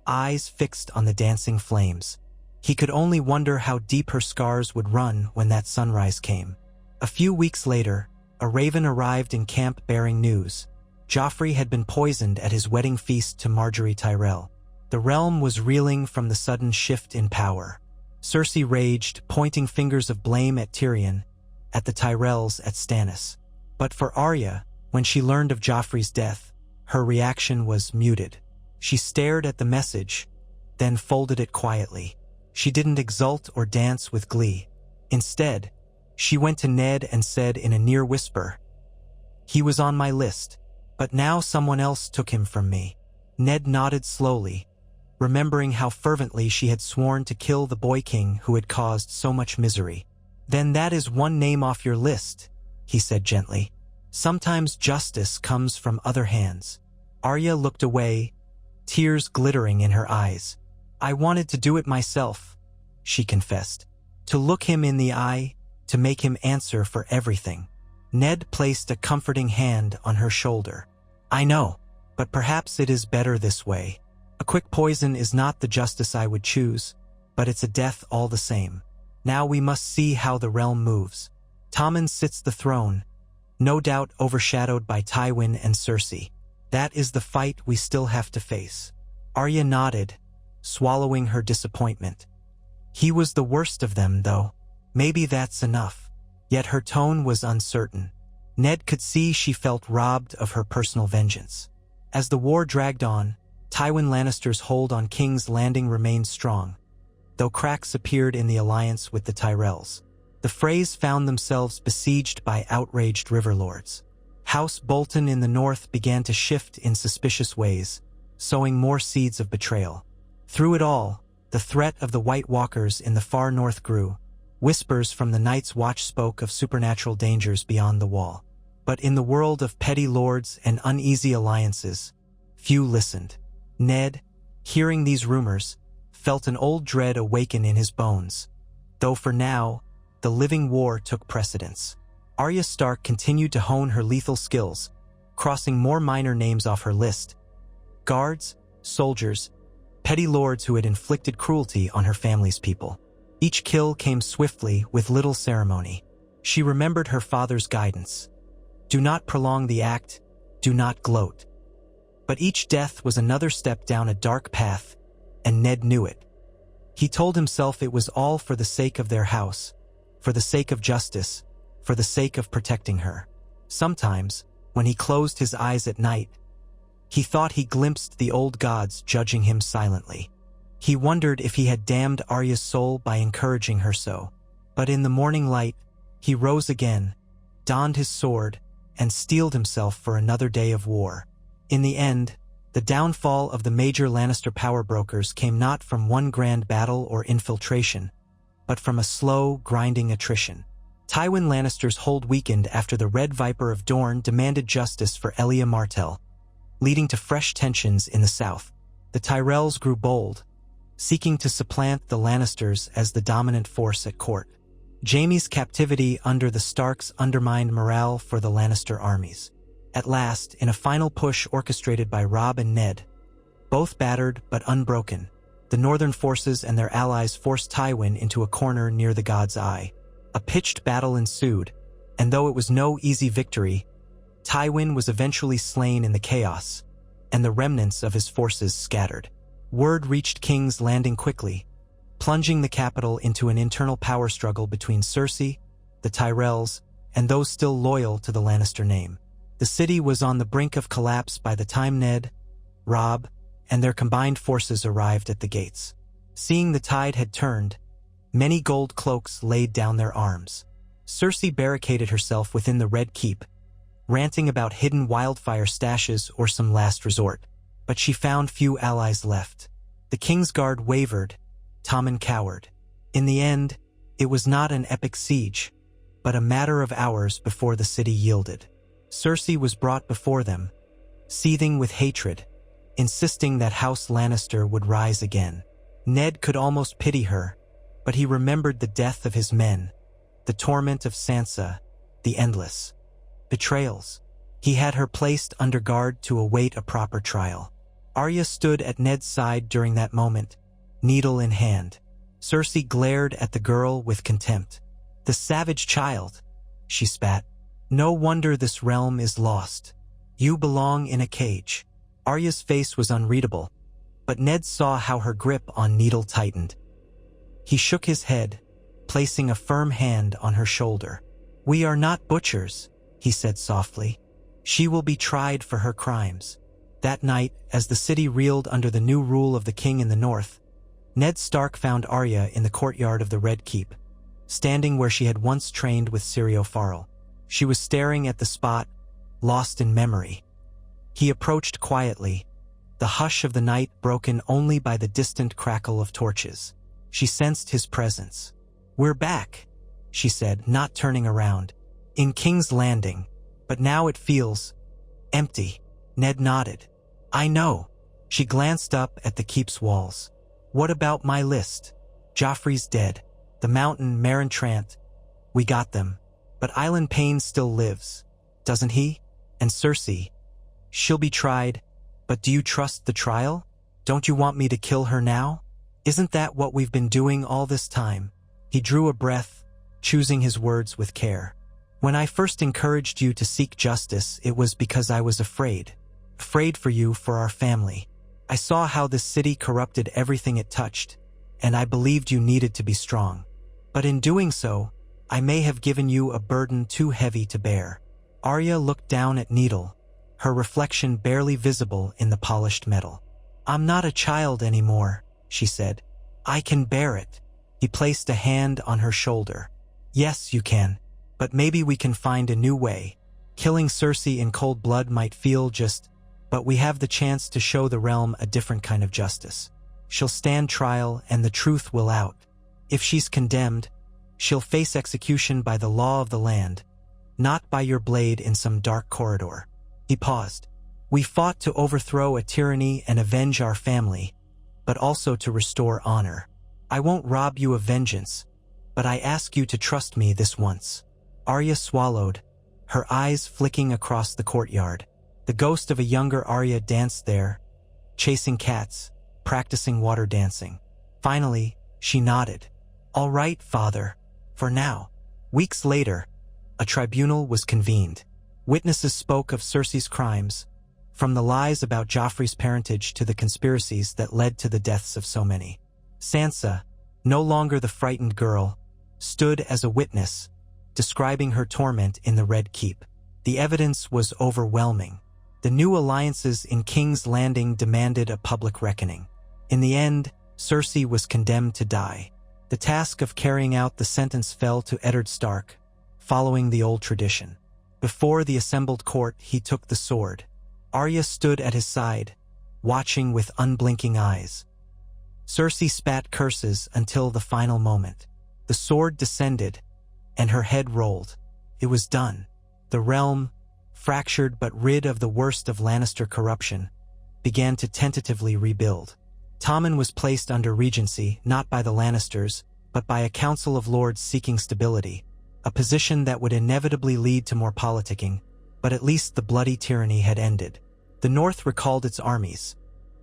eyes fixed on the dancing flames. He could only wonder how deep her scars would run when that sunrise came. A few weeks later, a raven arrived in camp bearing news. Joffrey had been poisoned at his wedding feast to Margaery Tyrell. The realm was reeling from the sudden shift in power. Cersei raged, pointing fingers of blame at Tyrion, at the Tyrells, at Stannis. But for Arya, when she learned of Joffrey's death, her reaction was muted. She stared at the message, then folded it quietly. She didn't exult or dance with glee. Instead, she went to Ned and said in a near whisper, "He was on my list, but now someone else took him from me." Ned nodded slowly, remembering how fervently she had sworn to kill the boy king who had caused so much misery. "Then that is one name off your list," he said gently. "Sometimes justice comes from other hands." Arya looked away, tears glittering in her eyes. "I wanted to do it myself," she confessed. "To look him in the eye, to make him answer for everything." Ned placed a comforting hand on her shoulder. "I know, but perhaps it is better this way. A quick poison is not the justice I would choose, but it's a death all the same. Now we must see how the realm moves. Tommen sits the throne, no doubt overshadowed by Tywin and Cersei. That is the fight we still have to face." Arya nodded, swallowing her disappointment. "He was the worst of them, though. Maybe that's enough." Yet her tone was uncertain. Ned could see she felt robbed of her personal vengeance. As the war dragged on, Tywin Lannister's hold on King's Landing remained strong, though cracks appeared in the alliance with the Tyrells. The Freys found themselves besieged by outraged riverlords. House Bolton in the north began to shift in suspicious ways, sowing more seeds of betrayal. Through it all, the threat of the White Walkers in the far north grew. Whispers from the Night's Watch spoke of supernatural dangers beyond the wall. But in the world of petty lords and uneasy alliances, few listened. Ned, hearing these rumors, felt an old dread awaken in his bones, though for now, the living war took precedence. Arya Stark continued to hone her lethal skills, crossing more minor names off her list: guards, soldiers, petty lords who had inflicted cruelty on her family's people. Each kill came swiftly, with little ceremony. She remembered her father's guidance: do not prolong the act, do not gloat. But each death was another step down a dark path, and Ned knew it. He told himself it was all for the sake of their house, for the sake of justice, for the sake of protecting her. Sometimes, when he closed his eyes at night, he thought he glimpsed the old gods judging him silently. He wondered if he had damned Arya's soul by encouraging her so. But in the morning light, he rose again, donned his sword, and steeled himself for another day of war. In the end, the downfall of the major Lannister power brokers came not from one grand battle or infiltration, but from a slow, grinding attrition. Tywin Lannister's hold weakened after the Red Viper of Dorne demanded justice for Elia Martell, leading to fresh tensions in the south. The Tyrells grew bold, seeking to supplant the Lannisters as the dominant force at court. Jaime's captivity under the Starks undermined morale for the Lannister armies. At last, in a final push orchestrated by Robb and Ned, both battered but unbroken, the northern forces and their allies forced Tywin into a corner near the God's Eye. A pitched battle ensued, and though it was no easy victory, Tywin was eventually slain in the chaos, and the remnants of his forces scattered. Word reached King's Landing quickly, plunging the capital into an internal power struggle between Cersei, the Tyrells, and those still loyal to the Lannister name. The city was on the brink of collapse by the time Ned, Robb, and their combined forces arrived at the gates. Seeing the tide had turned, many gold cloaks laid down their arms. Cersei barricaded herself within the Red Keep, ranting about hidden wildfire stashes or some last resort. But she found few allies left. The Kingsguard wavered, Tommen cowered. In the end, it was not an epic siege, but a matter of hours before the city yielded. Cersei was brought before them, seething with hatred, insisting that House Lannister would rise again. Ned could almost pity her, but he remembered the death of his men, the torment of Sansa, the endless betrayals. He had her placed under guard to await a proper trial. Arya stood at Ned's side during that moment, needle in hand. Cersei glared at the girl with contempt. "The savage child," she spat. "No wonder this realm is lost. You belong in a cage." Arya's face was unreadable, but Ned saw how her grip on Needle tightened. He shook his head, placing a firm hand on her shoulder. "We are not butchers," he said softly. "She will be tried for her crimes." That night, as the city reeled under the new rule of the king in the north, Ned Stark found Arya in the courtyard of the Red Keep, standing where she had once trained with Syrio Farrell. She was staring at the spot, lost in memory. He approached quietly, the hush of the night broken only by the distant crackle of torches. She sensed his presence. "We're back," she said, not turning around. "In King's Landing, but now it feels empty." Ned nodded. "I know." She glanced up at the keep's walls. "What about my list? Joffrey's dead. The Mountain, Meryn Trant. We got them. But Island Payne still lives, doesn't he? And Cersei. She'll be tried, but do you trust the trial? Don't you want me to kill her now? Isn't that what we've been doing all this time?" He drew a breath, choosing his words with care. "When I first encouraged you to seek justice, it was because I was afraid. Afraid for you, for our family. I saw how this city corrupted everything it touched, and I believed you needed to be strong. But in doing so, I may have given you a burden too heavy to bear." Arya looked down at Needle, her reflection barely visible in the polished metal. "I'm not a child anymore," she said. "I can bear it." He placed a hand on her shoulder. "Yes, you can. But maybe we can find a new way. Killing Cersei in cold blood might feel just, but we have the chance to show the realm a different kind of justice. She'll stand trial and the truth will out. If she's condemned, she'll face execution by the law of the land, not by your blade in some dark corridor." He paused. "We fought to overthrow a tyranny and avenge our family, but also to restore honor. I won't rob you of vengeance, but I ask you to trust me this once." Arya swallowed, her eyes flicking across the courtyard. The ghost of a younger Arya danced there, chasing cats, practicing water dancing. Finally, she nodded. "All right, father, for now." Weeks later, a tribunal was convened. Witnesses spoke of Cersei's crimes, from the lies about Joffrey's parentage to the conspiracies that led to the deaths of so many. Sansa, no longer the frightened girl, stood as a witness, describing her torment in the Red Keep. The evidence was overwhelming. The new alliances in King's Landing demanded a public reckoning. In the end, Cersei was condemned to die. The task of carrying out the sentence fell to Eddard Stark, following the old tradition. Before the assembled court, he took the sword. Arya stood at his side, watching with unblinking eyes. Cersei spat curses until the final moment. The sword descended, and her head rolled. It was done. The realm, fractured but rid of the worst of Lannister corruption, began to tentatively rebuild. Tommen was placed under regency, not by the Lannisters, but by a council of lords seeking stability, a position that would inevitably lead to more politicking, but at least the bloody tyranny had ended. The North recalled its armies,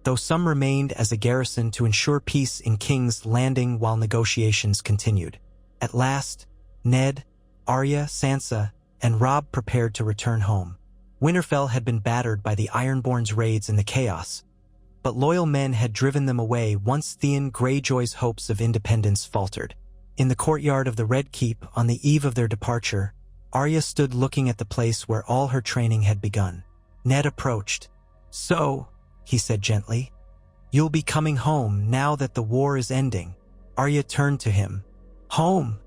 though some remained as a garrison to ensure peace in King's Landing while negotiations continued. At last, Ned, Arya, Sansa, and Robb prepared to return home. Winterfell had been battered by the Ironborn's raids and the chaos, but loyal men had driven them away once Theon Greyjoy's hopes of independence faltered. In the courtyard of the Red Keep, on the eve of their departure, Arya stood looking at the place where all her training had begun. Ned approached. "So," he said gently, "you'll be coming home now that the war is ending." Arya turned to him. "Home,"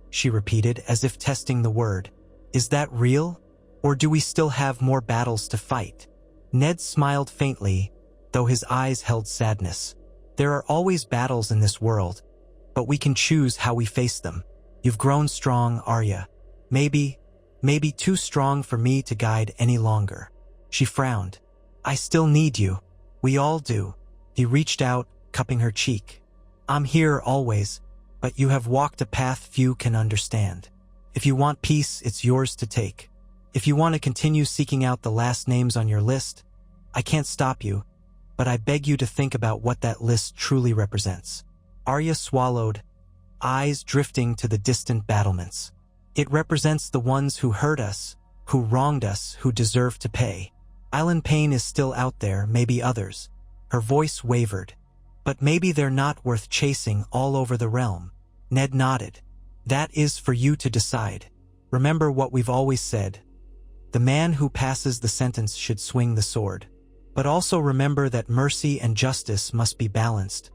she repeated as if testing the word. "Is that real? Or do we still have more battles to fight?" Ned smiled faintly, though his eyes held sadness. "There are always battles in this world, but we can choose how we face them. You've grown strong, Arya. Maybe too strong for me to guide any longer." She frowned. "I still need you. We all do." He reached out, cupping her cheek. I'm here always, but you have walked a path few can understand. If you want peace, it's yours to take. If you want to continue seeking out the last names on your list, I can't stop you, but I beg you to think about what that list truly represents. Arya swallowed, eyes drifting to the distant battlements. It represents the ones who hurt us, who wronged us, who deserve to pay. Island Pain is still out there, maybe others. Her voice wavered. But maybe they're not worth chasing all over the realm. Ned nodded. That is for you to decide. Remember what we've always said. The man who passes the sentence should swing the sword. But also remember that mercy and justice must be balanced,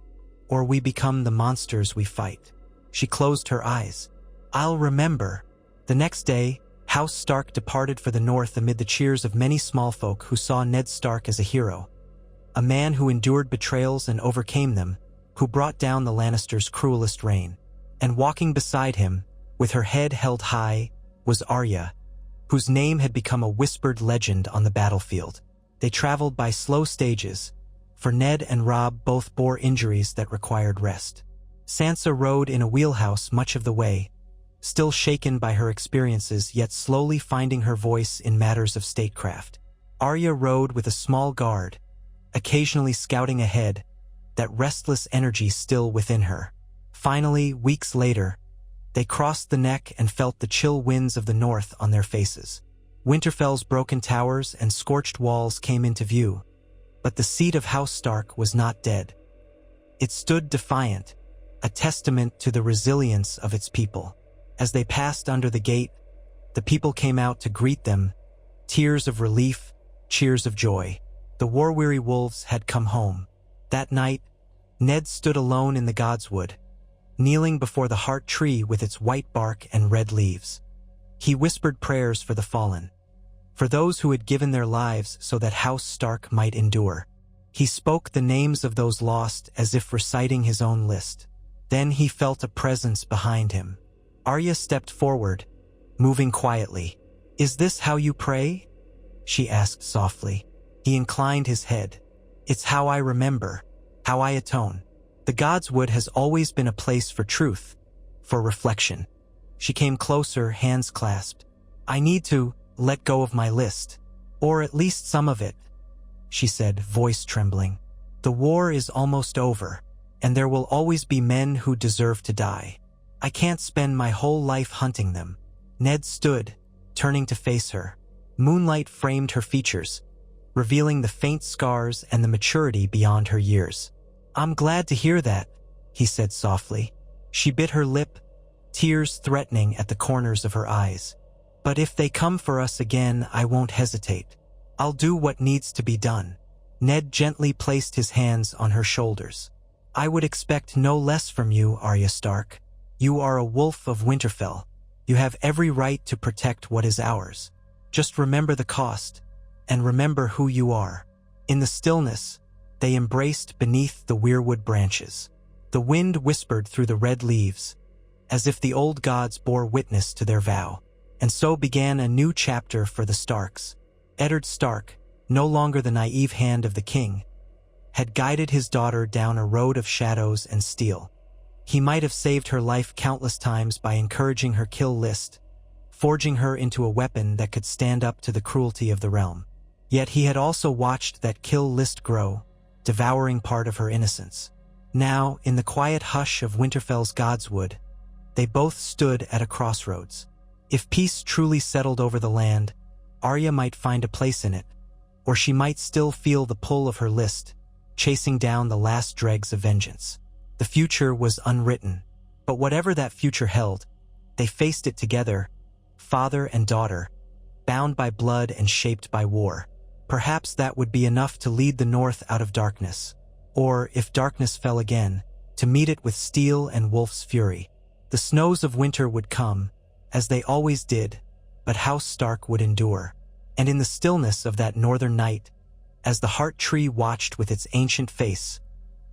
or we become the monsters we fight. She closed her eyes. I'll remember. The next day, House Stark departed for the north amid the cheers of many small folk who saw Ned Stark as a hero. A man who endured betrayals and overcame them, who brought down the Lannisters' cruelest reign. And walking beside him, with her head held high, was Arya, whose name had become a whispered legend on the battlefield. They traveled by slow stages, for Ned and Robb both bore injuries that required rest. Sansa rode in a wheelhouse much of the way, still shaken by her experiences yet slowly finding her voice in matters of statecraft. Arya rode with a small guard, occasionally scouting ahead, that restless energy still within her. Finally, weeks later, they crossed the neck and felt the chill winds of the north on their faces. Winterfell's broken towers and scorched walls came into view, but the seat of House Stark was not dead. It stood defiant, a testament to the resilience of its people. As they passed under the gate, the people came out to greet them, tears of relief, cheers of joy. The war-weary wolves had come home. That night, Ned stood alone in the Godswood, kneeling before the heart tree with its white bark and red leaves. He whispered prayers for the fallen, for those who had given their lives so that House Stark might endure. He spoke the names of those lost as if reciting his own list. Then he felt a presence behind him. Arya stepped forward, moving quietly. "Is this how you pray?" she asked softly. He inclined his head. "It's how I remember, how I atone. The Godswood has always been a place for truth, for reflection." She came closer, hands clasped. "I need to let go of my list, or at least some of it," she said, voice trembling. "The war is almost over, and there will always be men who deserve to die. I can't spend my whole life hunting them." Ned stood, turning to face her. Moonlight framed her features, revealing the faint scars and the maturity beyond her years. "I'm glad to hear that," he said softly. She bit her lip, tears threatening at the corners of her eyes. "But if they come for us again, I won't hesitate. I'll do what needs to be done." Ned gently placed his hands on her shoulders. "I would expect no less from you, Arya Stark. You are a wolf of Winterfell. You have every right to protect what is ours. Just remember the cost, and remember who you are." In the stillness, they embraced beneath the weirwood branches. The wind whispered through the red leaves, as if the old gods bore witness to their vow. And so began a new chapter for the Starks. Eddard Stark, no longer the naive hand of the king, had guided his daughter down a road of shadows and steel. He might have saved her life countless times by encouraging her kill list, forging her into a weapon that could stand up to the cruelty of the realm. Yet he had also watched that kill list grow, devouring part of her innocence. Now, in the quiet hush of Winterfell's Godswood, they both stood at a crossroads. If peace truly settled over the land, Arya might find a place in it, or she might still feel the pull of her list, chasing down the last dregs of vengeance. The future was unwritten, but whatever that future held, they faced it together, father and daughter, bound by blood and shaped by war. Perhaps that would be enough to lead the North out of darkness, or, if darkness fell again, to meet it with steel and wolf's fury. The snows of winter would come, as they always did, but House Stark would endure. And in the stillness of that northern night, as the heart tree watched with its ancient face,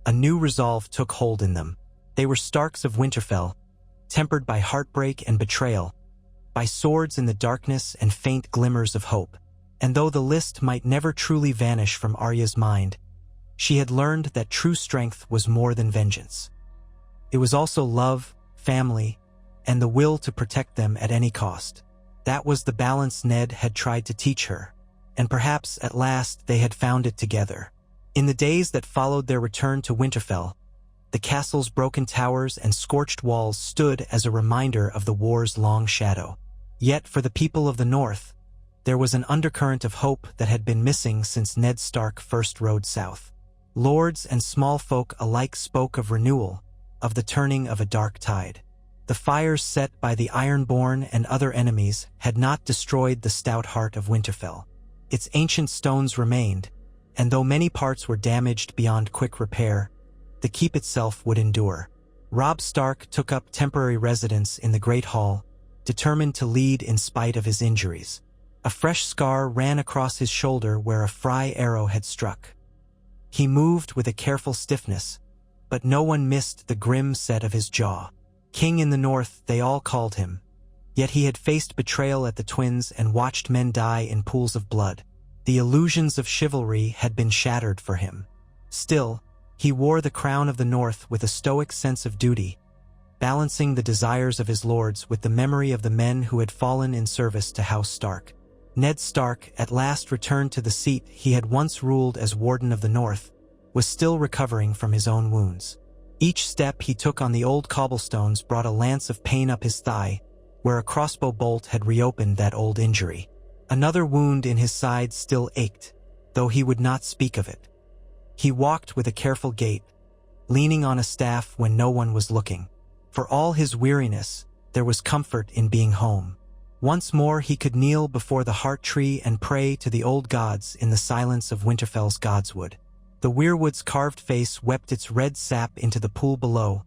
a new resolve took hold in them. They were Starks of Winterfell, tempered by heartbreak and betrayal, by swords in the darkness and faint glimmers of hope. And though the list might never truly vanish from Arya's mind, she had learned that true strength was more than vengeance. It was also love, family, and the will to protect them at any cost. That was the balance Ned had tried to teach her, and perhaps at last they had found it together. In the days that followed their return to Winterfell, the castle's broken towers and scorched walls stood as a reminder of the war's long shadow. Yet for the people of the North, there was an undercurrent of hope that had been missing since Ned Stark first rode south. Lords and small folk alike spoke of renewal, of the turning of a dark tide. The fires set by the Ironborn and other enemies had not destroyed the stout heart of Winterfell. Its ancient stones remained, and though many parts were damaged beyond quick repair, the keep itself would endure. Robb Stark took up temporary residence in the Great Hall, determined to lead in spite of his injuries. A fresh scar ran across his shoulder where a Frey arrow had struck. He moved with a careful stiffness, but no one missed the grim set of his jaw. King in the North, they all called him. Yet he had faced betrayal at the Twins and watched men die in pools of blood. The illusions of chivalry had been shattered for him. Still, he wore the crown of the North with a stoic sense of duty, balancing the desires of his lords with the memory of the men who had fallen in service to House Stark. Ned Stark, at last returned to the seat he had once ruled as Warden of the North, was still recovering from his own wounds. Each step he took on the old cobblestones brought a lance of pain up his thigh, where a crossbow bolt had reopened that old injury. Another wound in his side still ached, though he would not speak of it. He walked with a careful gait, leaning on a staff when no one was looking. For all his weariness, there was comfort in being home. Once more he could kneel before the heart tree and pray to the old gods in the silence of Winterfell's godswood. The weirwood's carved face wept its red sap into the pool below,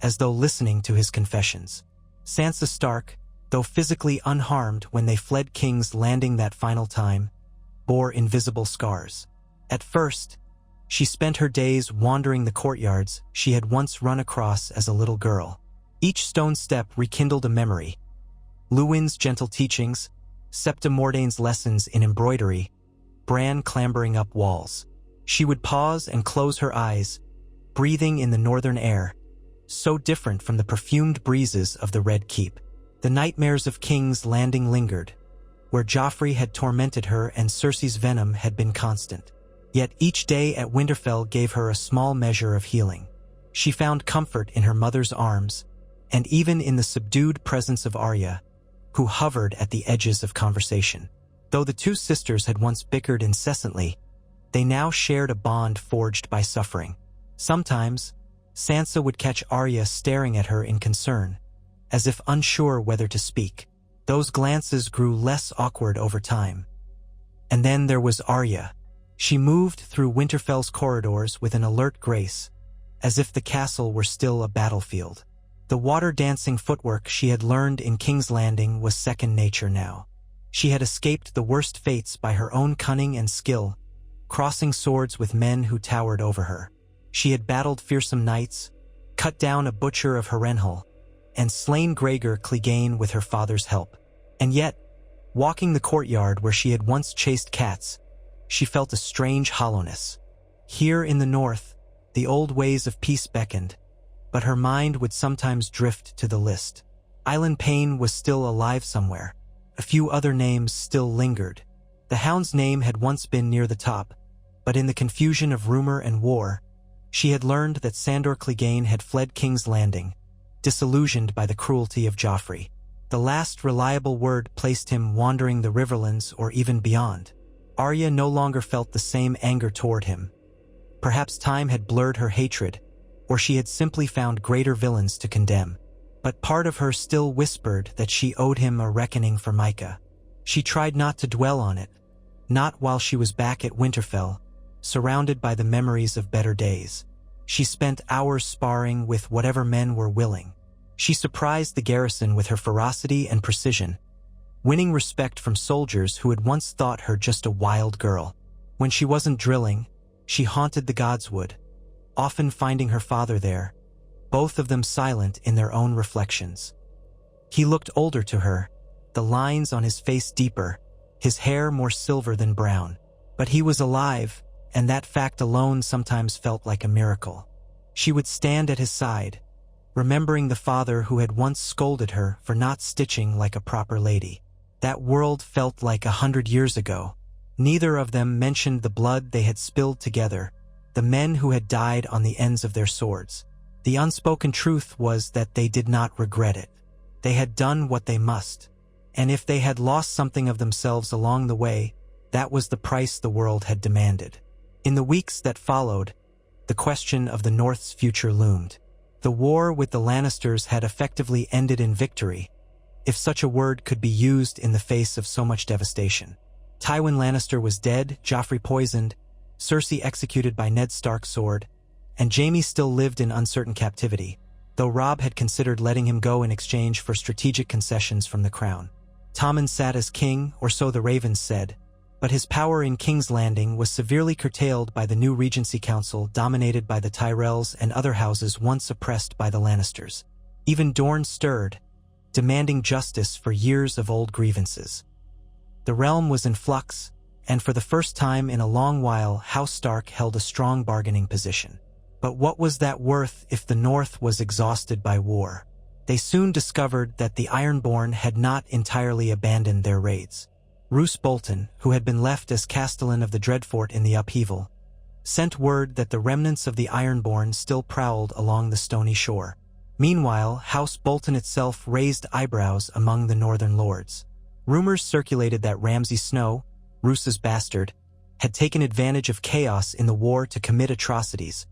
as though listening to his confessions. Sansa Stark, though physically unharmed when they fled King's Landing that final time, bore invisible scars. At first, she spent her days wandering the courtyards she had once run across as a little girl. Each stone step rekindled a memory. Luwin's gentle teachings, Septa Mordane's lessons in embroidery, Bran clambering up walls. She would pause and close her eyes, breathing in the northern air, so different from the perfumed breezes of the Red Keep. The nightmares of King's Landing lingered, where Joffrey had tormented her and Cersei's venom had been constant. Yet each day at Winterfell gave her a small measure of healing. She found comfort in her mother's arms, and even in the subdued presence of Arya, who hovered at the edges of conversation. Though the two sisters had once bickered incessantly, they now shared a bond forged by suffering. Sometimes, Sansa would catch Arya staring at her in concern, as if unsure whether to speak. Those glances grew less awkward over time. And then there was Arya. She moved through Winterfell's corridors with an alert grace, as if the castle were still a battlefield. The water-dancing footwork she had learned in King's Landing was second nature now. She had escaped the worst fates by her own cunning and skill, crossing swords with men who towered over her. She had battled fearsome knights, cut down a butcher of Harrenhal, and slain Gregor Clegane with her father's help. And yet, walking the courtyard where she had once chased cats, she felt a strange hollowness. Here in the North, the old ways of peace beckoned, but her mind would sometimes drift to the list. Island Payne was still alive somewhere. A few other names still lingered. The Hound's name had once been near the top, but in the confusion of rumor and war, she had learned that Sandor Clegane had fled King's Landing, disillusioned by the cruelty of Joffrey. The last reliable word placed him wandering the Riverlands or even beyond. Arya no longer felt the same anger toward him. Perhaps time had blurred her hatred, or she had simply found greater villains to condemn. But part of her still whispered that she owed him a reckoning for Micah. She tried not to dwell on it, not while she was back at Winterfell, surrounded by the memories of better days. She spent hours sparring with whatever men were willing. She surprised the garrison with her ferocity and precision, winning respect from soldiers who had once thought her just a wild girl. When she wasn't drilling, she haunted the godswood, often finding her father there, both of them silent in their own reflections. He looked older to her, the lines on his face deeper, his hair more silver than brown. But he was alive, and that fact alone sometimes felt like a miracle. She would stand at his side, remembering the father who had once scolded her for not stitching like a proper lady. That world felt like 100 years ago. Neither of them mentioned the blood they had spilled together, the men who had died on the ends of their swords. The unspoken truth was that they did not regret it. They had done what they must, and if they had lost something of themselves along the way, that was the price the world had demanded. In the weeks that followed, the question of the North's future loomed. The war with the Lannisters had effectively ended in victory, if such a word could be used in the face of so much devastation. Tywin Lannister was dead, Joffrey poisoned, Cersei executed by Ned Stark's sword, and Jaime still lived in uncertain captivity, though Robb had considered letting him go in exchange for strategic concessions from the crown. Tommen sat as king, or so the Ravens said, but his power in King's Landing was severely curtailed by the new Regency Council dominated by the Tyrells and other houses once oppressed by the Lannisters. Even Dorne stirred, demanding justice for years of old grievances. The realm was in flux, and for the first time in a long while House Stark held a strong bargaining position. But what was that worth if the North was exhausted by war? They soon discovered that the Ironborn had not entirely abandoned their raids. Roose Bolton, who had been left as Castellan of the Dreadfort in the upheaval, sent word that the remnants of the Ironborn still prowled along the stony shore. Meanwhile, House Bolton itself raised eyebrows among the northern lords. Rumors circulated that Ramsay Snow, Roose's bastard, had taken advantage of chaos in the war to commit atrocities,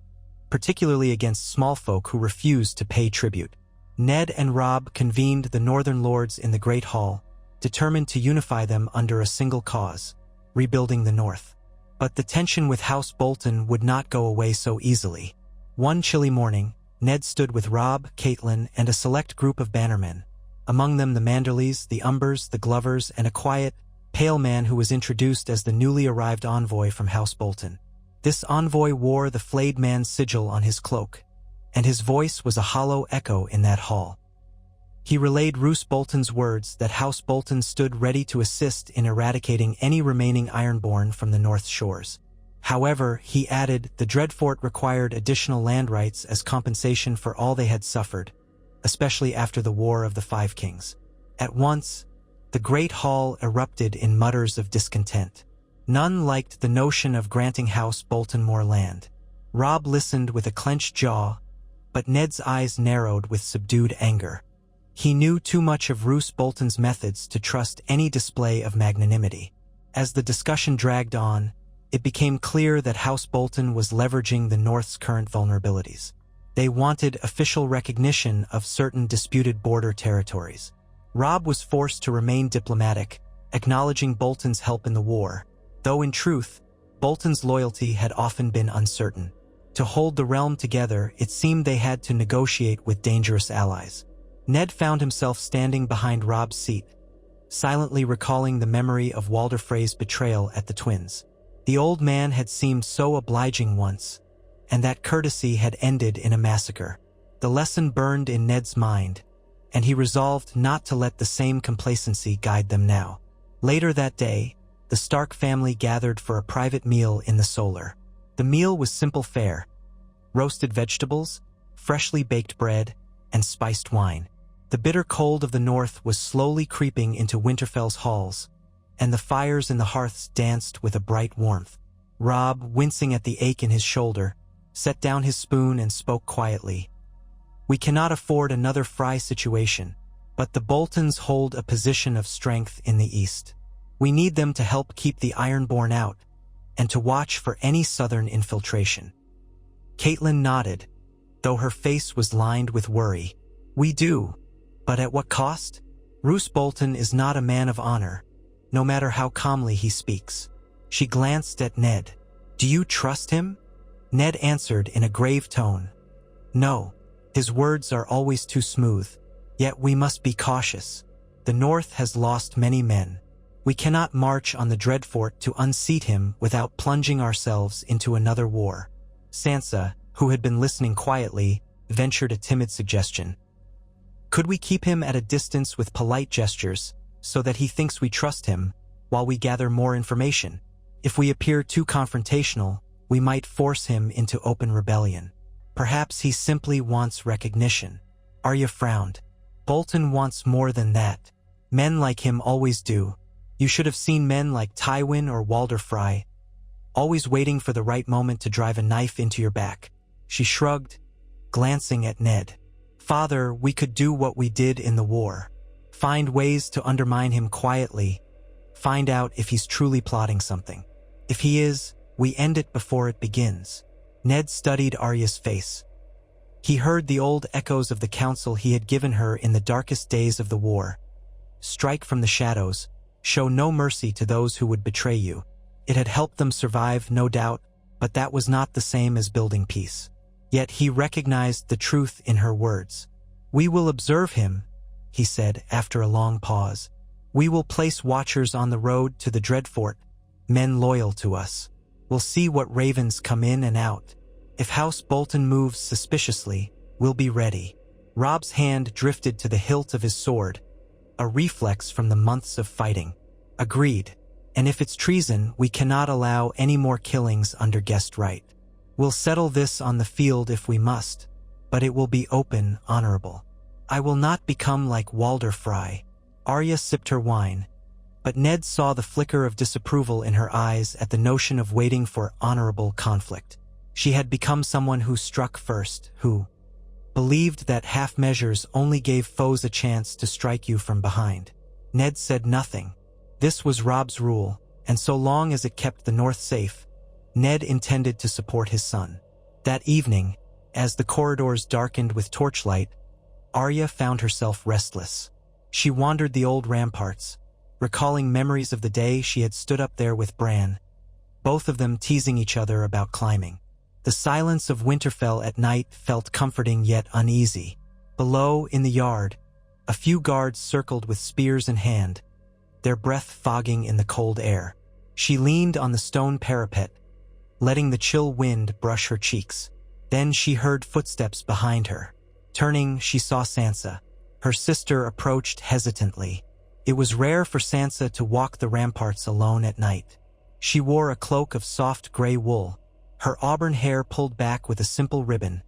particularly against small folk who refused to pay tribute. Ned and Robb convened the northern lords in the Great Hall, determined to unify them under a single cause, rebuilding the North. But the tension with House Bolton would not go away so easily. One chilly morning, Ned stood with Robb, Catelyn, and a select group of bannermen, among them the Manderleys, the Umbers, the Glovers, and a quiet, pale man who was introduced as the newly arrived envoy from House Bolton. This envoy wore the flayed man's sigil on his cloak, and his voice was a hollow echo in that hall. He relayed Roose Bolton's words that House Bolton stood ready to assist in eradicating any remaining Ironborn from the North Shores. However, he added, the Dreadfort required additional land rights as compensation for all they had suffered, especially after the War of the Five Kings. At once, the Great Hall erupted in mutters of discontent. None liked the notion of granting House Bolton more land. Robb listened with a clenched jaw, but Ned's eyes narrowed with subdued anger. He knew too much of Roose Bolton's methods to trust any display of magnanimity. As the discussion dragged on, it became clear that House Bolton was leveraging the North's current vulnerabilities. They wanted official recognition of certain disputed border territories. Robb was forced to remain diplomatic, acknowledging Bolton's help in the war, though in truth, Bolton's loyalty had often been uncertain. To hold the realm together, it seemed they had to negotiate with dangerous allies. Ned found himself standing behind Robb's seat, silently recalling the memory of Walder Frey's betrayal at the Twins. The old man had seemed so obliging once, and that courtesy had ended in a massacre. The lesson burned in Ned's mind, and he resolved not to let the same complacency guide them now. Later that day, the Stark family gathered for a private meal in the Solar. The meal was simple fare: roasted vegetables, freshly baked bread, and spiced wine. The bitter cold of the North was slowly creeping into Winterfell's halls, and the fires in the hearths danced with a bright warmth. Robb, wincing at the ache in his shoulder, set down his spoon and spoke quietly. We cannot afford another Fry situation, but the Boltons hold a position of strength in the east. We need them to help keep the Ironborn out, and to watch for any southern infiltration. Catelyn nodded, though her face was lined with worry. We do, but at what cost? Roose Bolton is not a man of honor, no matter how calmly he speaks. She glanced at Ned. Do you trust him? Ned answered in a grave tone. No, his words are always too smooth. Yet we must be cautious. The North has lost many men. We cannot march on the Dreadfort to unseat him without plunging ourselves into another war. Sansa, who had been listening quietly, ventured a timid suggestion. Could we keep him at a distance with polite gestures, so that he thinks we trust him, while we gather more information? If we appear too confrontational, we might force him into open rebellion. Perhaps he simply wants recognition. Arya frowned. Bolton wants more than that. Men like him always do. You should have seen men like Tywin or Walder Frey, always waiting for the right moment to drive a knife into your back. She shrugged, glancing at Ned. Father, we could do what we did in the war. Find ways to undermine him quietly. Find out if he's truly plotting something. If he is, we end it before it begins. Ned studied Arya's face. He heard the old echoes of the counsel he had given her in the darkest days of the war. Strike from the shadows. Show no mercy to those who would betray you. It had helped them survive, no doubt, but that was not the same as building peace. Yet he recognized the truth in her words. We will observe him, he said after a long pause. We will place watchers on the road to the Dreadfort, men loyal to us. We'll see what ravens come in and out. If House Bolton moves suspiciously, we'll be ready. Robb's hand drifted to the hilt of his sword, a reflex from the months of fighting. Agreed. And if it's treason, we cannot allow any more killings under guest right. We'll settle this on the field if we must, but it will be open, honorable. I will not become like Walder Frey. Arya sipped her wine, but Ned saw the flicker of disapproval in her eyes at the notion of waiting for honorable conflict. She had become someone who struck first, who believed that half measures only gave foes a chance to strike you from behind. Ned said nothing. This was Robb's rule, and so long as it kept the North safe, Ned intended to support his son. That evening, as the corridors darkened with torchlight, Arya found herself restless. She wandered the old ramparts, recalling memories of the day she had stood up there with Bran, both of them teasing each other about climbing. The silence of Winterfell at night felt comforting yet uneasy. Below, in the yard, a few guards circled with spears in hand, their breath fogging in the cold air. She leaned on the stone parapet, letting the chill wind brush her cheeks. Then she heard footsteps behind her. Turning, she saw Sansa. Her sister approached hesitantly. It was rare for Sansa to walk the ramparts alone at night. She wore a cloak of soft gray wool, her auburn hair pulled back with a simple ribbon,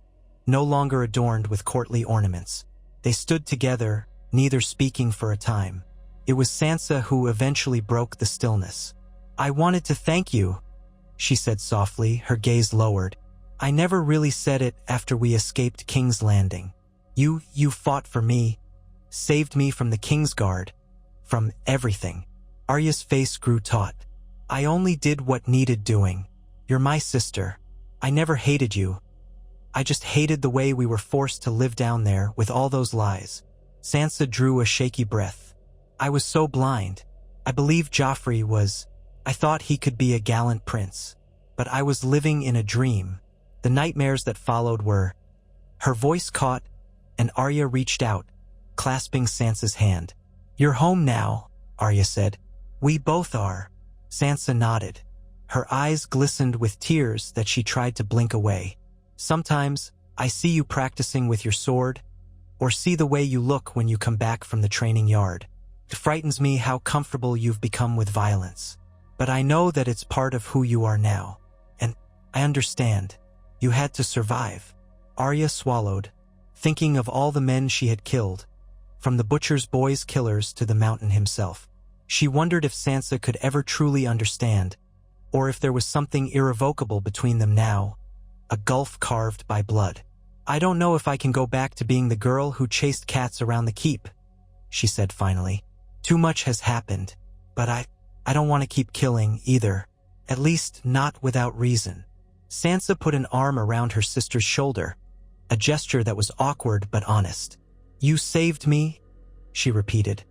no longer adorned with courtly ornaments. They stood together, neither speaking for a time. It was Sansa who eventually broke the stillness. I wanted to thank you, she said softly, her gaze lowered. I never really said it after we escaped King's Landing. You fought for me, saved me from the Kingsguard, from everything. Arya's face grew taut. I only did what needed doing. You're my sister. I never hated you. I just hated the way we were forced to live down there with all those lies. Sansa drew a shaky breath. I was so blind. I believed Joffrey was... I thought he could be a gallant prince. But I was living in a dream. The nightmares that followed were... Her voice caught, and Arya reached out, clasping Sansa's hand. You're home now, Arya said. We both are. Sansa nodded. Her eyes glistened with tears that she tried to blink away. Sometimes, I see you practicing with your sword, or see the way you look when you come back from the training yard. It frightens me how comfortable you've become with violence. But I know that it's part of who you are now. And I understand. You had to survive. Arya swallowed, thinking of all the men she had killed, from the butcher's boy's killers to the Mountain himself. She wondered if Sansa could ever truly understand, or if there was something irrevocable between them now, a gulf carved by blood. I don't know if I can go back to being the girl who chased cats around the keep, she said finally. Too much has happened, but I don't want to keep killing either, at least not without reason. Sansa put an arm around her sister's shoulder, a gesture that was awkward but honest. You saved me, she repeated,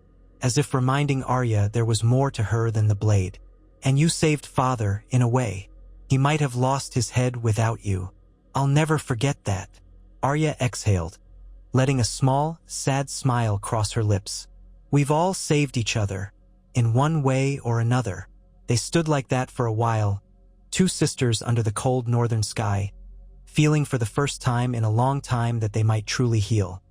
as if reminding Arya there was more to her than the blade. And you saved Father, in a way. He might have lost his head without you. I'll never forget that. Arya exhaled, letting a small, sad smile cross her lips. We've all saved each other, in one way or another. They stood like that for a while, two sisters under the cold northern sky, feeling for the first time in a long time that they might truly heal.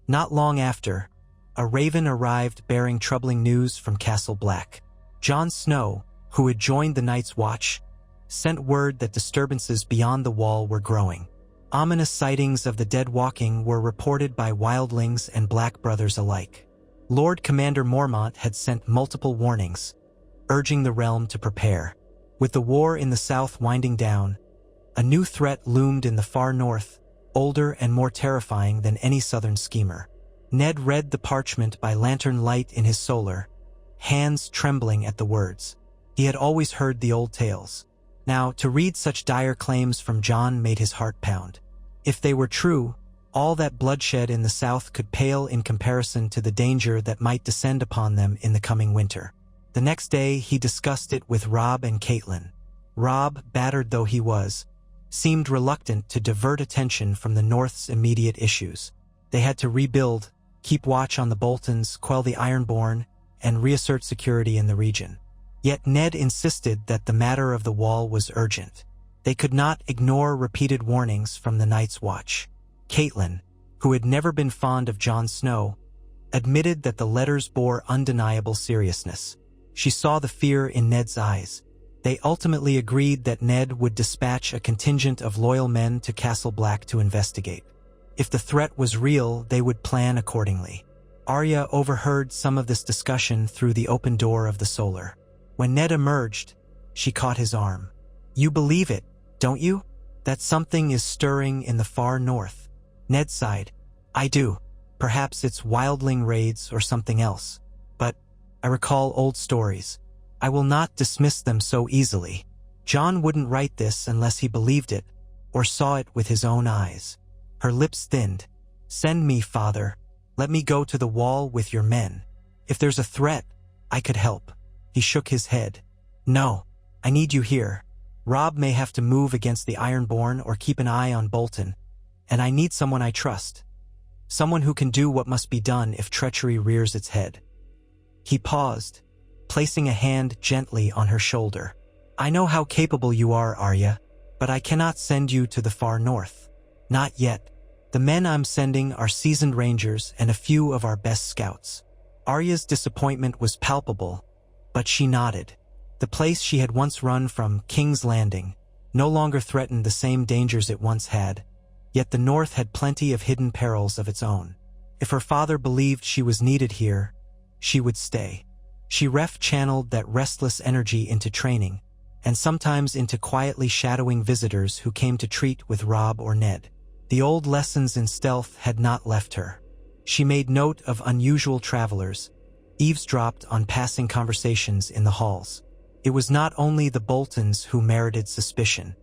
Not long after, a raven arrived bearing troubling news from Castle Black. Jon Snow, who had joined the Night's Watch, sent word that disturbances beyond the wall were growing. Ominous sightings of the dead walking were reported by wildlings and black brothers alike. Lord Commander Mormont had sent multiple warnings, urging the realm to prepare. With the war in the south winding down, a new threat loomed in the far north, older and more terrifying than any southern schemer. Ned read the parchment by lantern light in his solar, hands trembling at the words. He had always heard the old tales. Now, to read such dire claims from Jon made his heart pound. If they were true, all that bloodshed in the south could pale in comparison to the danger that might descend upon them in the coming winter. The next day, he discussed it with Robb and Catelyn. Robb, battered though he was, seemed reluctant to divert attention from the North's immediate issues. They had to rebuild, keep watch on the Boltons, quell the Ironborn, and reassert security in the region. Yet Ned insisted that the matter of the wall was urgent. They could not ignore repeated warnings from the Night's Watch. Catelyn, who had never been fond of Jon Snow, admitted that the letters bore undeniable seriousness. She saw the fear in Ned's eyes. They ultimately agreed that Ned would dispatch a contingent of loyal men to Castle Black to investigate. If the threat was real, they would plan accordingly. Arya overheard some of this discussion through the open door of the solar. When Ned emerged, she caught his arm. "You believe it, don't you? That something is stirring in the far north." Ned sighed. "I do. Perhaps it's wildling raids or something else. But I recall old stories. I will not dismiss them so easily. Jon wouldn't write this unless he believed it, or saw it with his own eyes." Her lips thinned. "Send me, father. Let me go to the wall with your men. If there's a threat, I could help." He shook his head. "No, I need you here. Robb may have to move against the Ironborn or keep an eye on Bolton, and I need someone I trust. Someone who can do what must be done if treachery rears its head." He paused, placing a hand gently on her shoulder. "I know how capable you are, Arya, but I cannot send you to the far north. Not yet. The men I'm sending are seasoned rangers and a few of our best scouts." Arya's disappointment was palpable, but she nodded. The place she had once run from, King's Landing, no longer threatened the same dangers it once had, yet the North had plenty of hidden perils of its own. If her father believed she was needed here, she would stay. She channeled that restless energy into training, and sometimes into quietly shadowing visitors who came to treat with Robb or Ned. The old lessons in stealth had not left her. She made note of unusual travelers, eavesdropped on passing conversations in the halls. It was not only the Boltons who merited suspicion.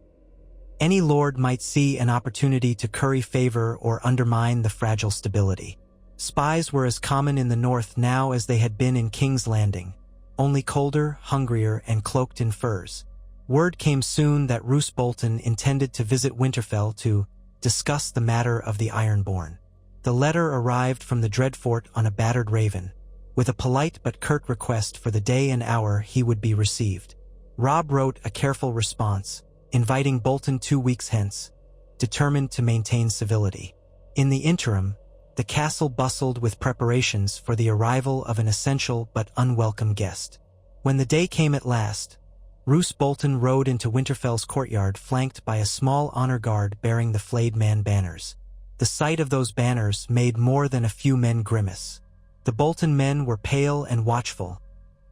Any lord might see an opportunity to curry favor or undermine the fragile stability. Spies were as common in the north now as they had been in King's Landing, only colder, hungrier, and cloaked in furs. Word came soon that Roose Bolton intended to visit Winterfell to discuss the matter of the Ironborn. The letter arrived from the Dreadfort on a battered raven, with a polite but curt request for the day and hour he would be received. Robb wrote a careful response, inviting Bolton 2 weeks hence, determined to maintain civility. In the interim, the castle bustled with preparations for the arrival of an essential but unwelcome guest. When the day came at last, Roose Bolton rode into Winterfell's courtyard flanked by a small honor guard bearing the flayed man banners. The sight of those banners made more than a few men grimace. The Bolton men were pale and watchful,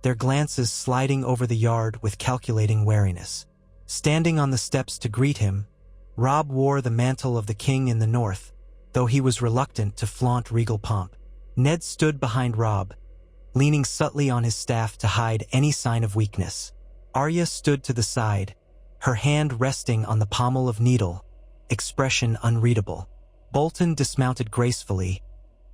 their glances sliding over the yard with calculating wariness. Standing on the steps to greet him, Robb wore the mantle of the king in the north, though he was reluctant to flaunt regal pomp. Ned stood behind Robb, leaning subtly on his staff to hide any sign of weakness. Arya stood to the side, her hand resting on the pommel of needle, expression unreadable. Bolton dismounted gracefully,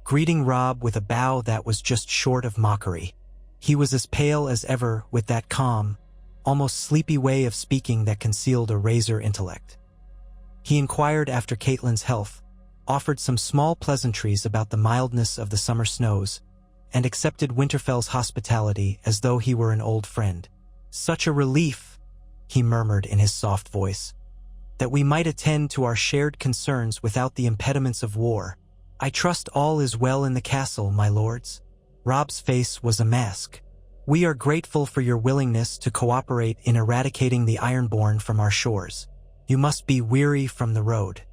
greeting Robb with a bow that was just short of mockery. He was as pale as ever, with that calm, almost sleepy way of speaking that concealed a razor intellect. He inquired after Catelyn's health, offered some small pleasantries about the mildness of the summer snows, and accepted Winterfell's hospitality as though he were an old friend. "Such a relief," he murmured in his soft voice, "that we might attend to our shared concerns without the impediments of war. I trust all is well in the castle, my lords." Robb's face was a mask. "We are grateful for your willingness to cooperate in eradicating the Ironborn from our shores. You must be weary from the road."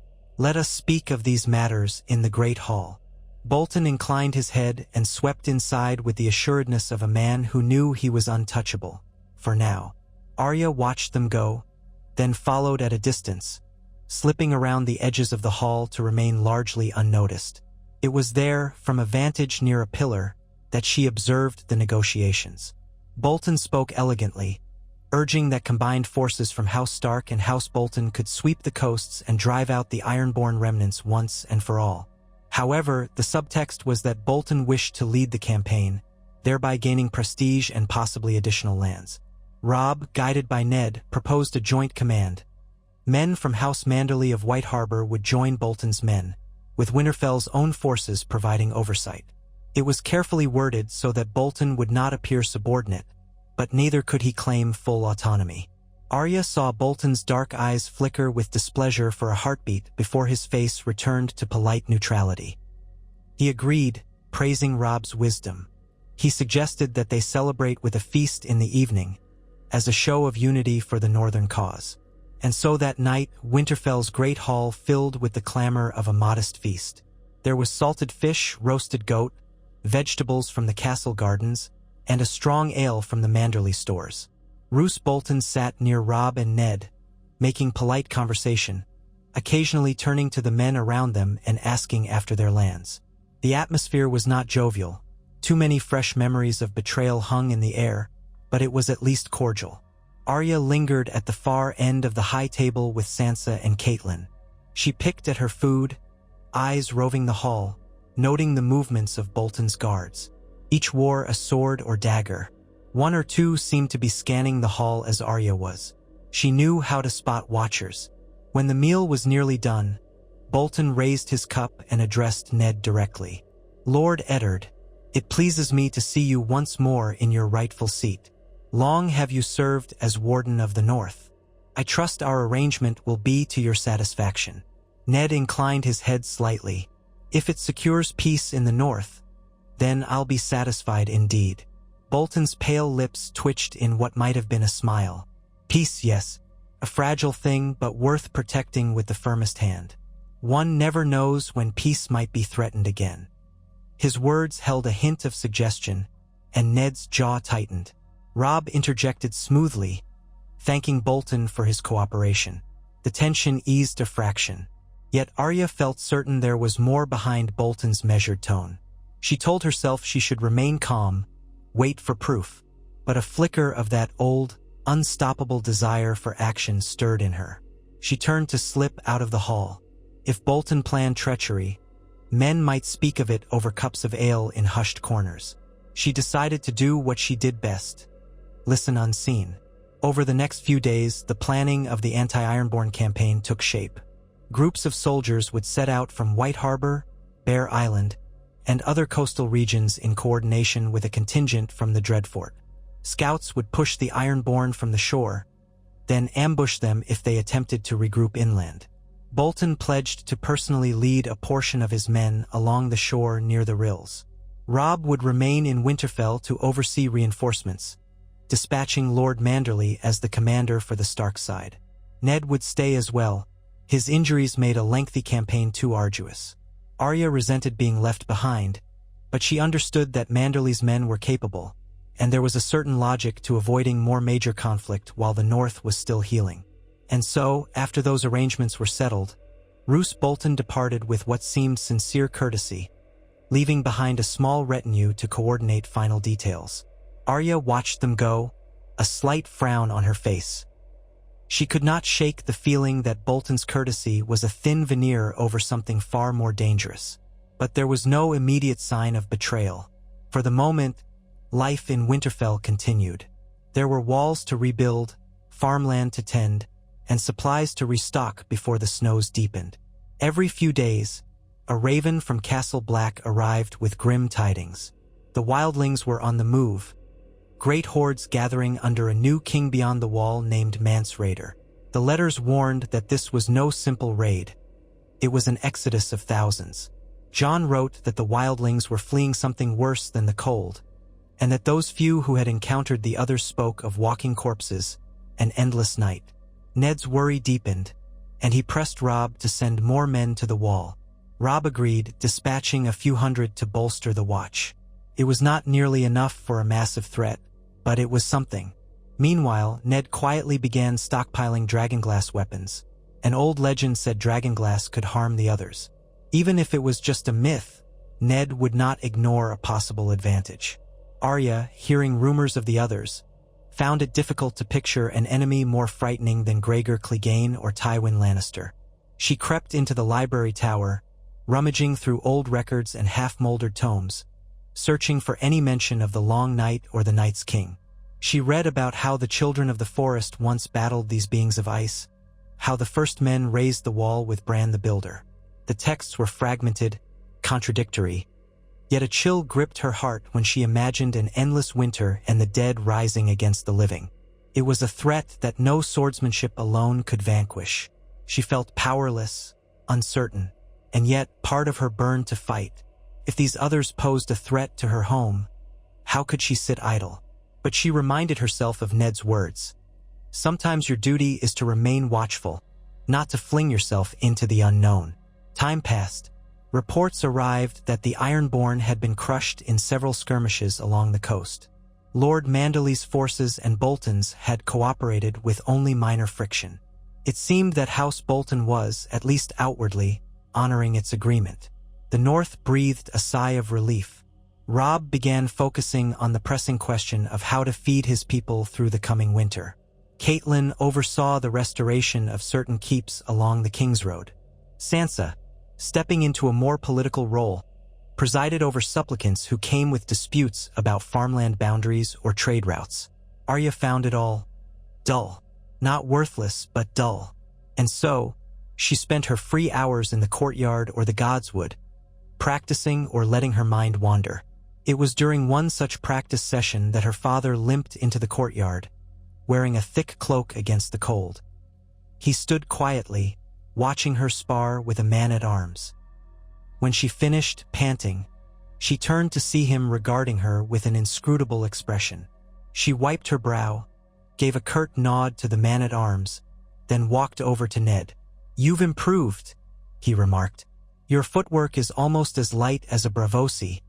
Let us speak of these matters in the great hall." Bolton inclined his head and swept inside with the assuredness of a man who knew he was untouchable, for now. Arya watched them go, then followed at a distance, slipping around the edges of the hall to remain largely unnoticed. It was there, from a vantage near a pillar, that she observed the negotiations. Bolton spoke elegantly, urging that combined forces from House Stark and House Bolton could sweep the coasts and drive out the Ironborn remnants once and for all. However, the subtext was that Bolton wished to lead the campaign, thereby gaining prestige and possibly additional lands. Robb, guided by Ned, proposed a joint command. Men from House Manderley of White Harbor would join Bolton's men, with Winterfell's own forces providing oversight. It was carefully worded so that Bolton would not appear subordinate, but neither could he claim full autonomy. Arya saw Bolton's dark eyes flicker with displeasure for a heartbeat before his face returned to polite neutrality. He agreed, praising Robb's wisdom. He suggested that they celebrate with a feast in the evening, as a show of unity for the northern cause. And so that night, Winterfell's great hall filled with the clamor of a modest feast. There was salted fish, roasted goat, vegetables from the castle gardens, and a strong ale from the Manderley stores. Roose Bolton sat near Robb and Ned, making polite conversation, occasionally turning to the men around them and asking after their lands. The atmosphere was not jovial. Too many fresh memories of betrayal hung in the air, but it was at least cordial. Arya lingered at the far end of the high table with Sansa and Catelyn. She picked at her food, eyes roving the hall, noting the movements of Bolton's guards. Each wore a sword or dagger. One or two seemed to be scanning the hall as Arya was. She knew how to spot watchers. When the meal was nearly done, Bolton raised his cup and addressed Ned directly. "Lord Eddard, it pleases me to see you once more in your rightful seat. Long have you served as Warden of the North. I trust our arrangement will be to your satisfaction." Ned inclined his head slightly. "If it secures peace in the North, then I'll be satisfied indeed." Bolton's pale lips twitched in what might have been a smile. "Peace, yes. A fragile thing, but worth protecting with the firmest hand. One never knows when peace might be threatened again." His words held a hint of suggestion, and Ned's jaw tightened. Robb interjected smoothly, thanking Bolton for his cooperation. The tension eased a fraction. Yet Arya felt certain there was more behind Bolton's measured tone. She told herself she should remain calm, wait for proof, but a flicker of that old, unstoppable desire for action stirred in her. She turned to slip out of the hall. If Bolton planned treachery, men might speak of it over cups of ale in hushed corners. She decided to do what she did best: listen unseen. Over the next few days, the planning of the anti-Ironborn campaign took shape. Groups of soldiers would set out from White Harbor, Bear Island, and other coastal regions in coordination with a contingent from the Dreadfort. Scouts would push the Ironborn from the shore, then ambush them if they attempted to regroup inland. Bolton pledged to personally lead a portion of his men along the shore near the rills. Robb would remain in Winterfell to oversee reinforcements, dispatching Lord Manderley as the commander for the Stark side. Ned would stay as well. His injuries made a lengthy campaign too arduous. Arya resented being left behind, but she understood that Manderley's men were capable, and there was a certain logic to avoiding more major conflict while the North was still healing. And so, after those arrangements were settled, Roose Bolton departed with what seemed sincere courtesy, leaving behind a small retinue to coordinate final details. Arya watched them go, a slight frown on her face. She could not shake the feeling that Bolton's courtesy was a thin veneer over something far more dangerous. But there was no immediate sign of betrayal. For the moment, life in Winterfell continued. There were walls to rebuild, farmland to tend, and supplies to restock before the snows deepened. Every few days, a raven from Castle Black arrived with grim tidings. The wildlings were on the move, great hordes gathering under a new king beyond the wall named Mance Rayder. The letters warned that this was no simple raid. It was an exodus of thousands. Jon wrote that the wildlings were fleeing something worse than the cold, and that those few who had encountered the others spoke of walking corpses, an endless night. Ned's worry deepened, and he pressed Robb to send more men to the wall. Robb agreed, dispatching a few hundred to bolster the watch. It was not nearly enough for a massive threat, but it was something. Meanwhile, Ned quietly began stockpiling dragonglass weapons. An old legend said dragonglass could harm the others. Even if it was just a myth, Ned would not ignore a possible advantage. Arya, hearing rumors of the others, found it difficult to picture an enemy more frightening than Gregor Clegane or Tywin Lannister. She crept into the library tower, rummaging through old records and half-molded tomes, searching for any mention of the Long Night or the Night's King. She read about how the children of the forest once battled these beings of ice, how the first men raised the wall with Bran the Builder. The texts were fragmented, contradictory, yet a chill gripped her heart when she imagined an endless winter and the dead rising against the living. It was a threat that no swordsmanship alone could vanquish. She felt powerless, uncertain, and yet part of her burned to fight. If these others posed a threat to her home, how could she sit idle? But she reminded herself of Ned's words. Sometimes your duty is to remain watchful, not to fling yourself into the unknown. Time passed. Reports arrived that the Ironborn had been crushed in several skirmishes along the coast. Lord Manderly's forces and Bolton's had cooperated with only minor friction. It seemed that House Bolton was, at least outwardly, honoring its agreement. The North breathed a sigh of relief. Robb began focusing on the pressing question of how to feed his people through the coming winter. Catelyn oversaw the restoration of certain keeps along the King's Road. Sansa, stepping into a more political role, presided over supplicants who came with disputes about farmland boundaries or trade routes. Arya found it all dull. Not worthless, but dull. And so, she spent her free hours in the courtyard or the Godswood, practicing or letting her mind wander. It was during one such practice session that her father limped into the courtyard, wearing a thick cloak against the cold. He stood quietly, watching her spar with a man-at-arms. When she finished, panting, she turned to see him regarding her with an inscrutable expression. She wiped her brow, gave a curt nod to the man-at-arms, then walked over to Ned. "You've improved," he remarked. "Your footwork is almost as light as a Bravosi,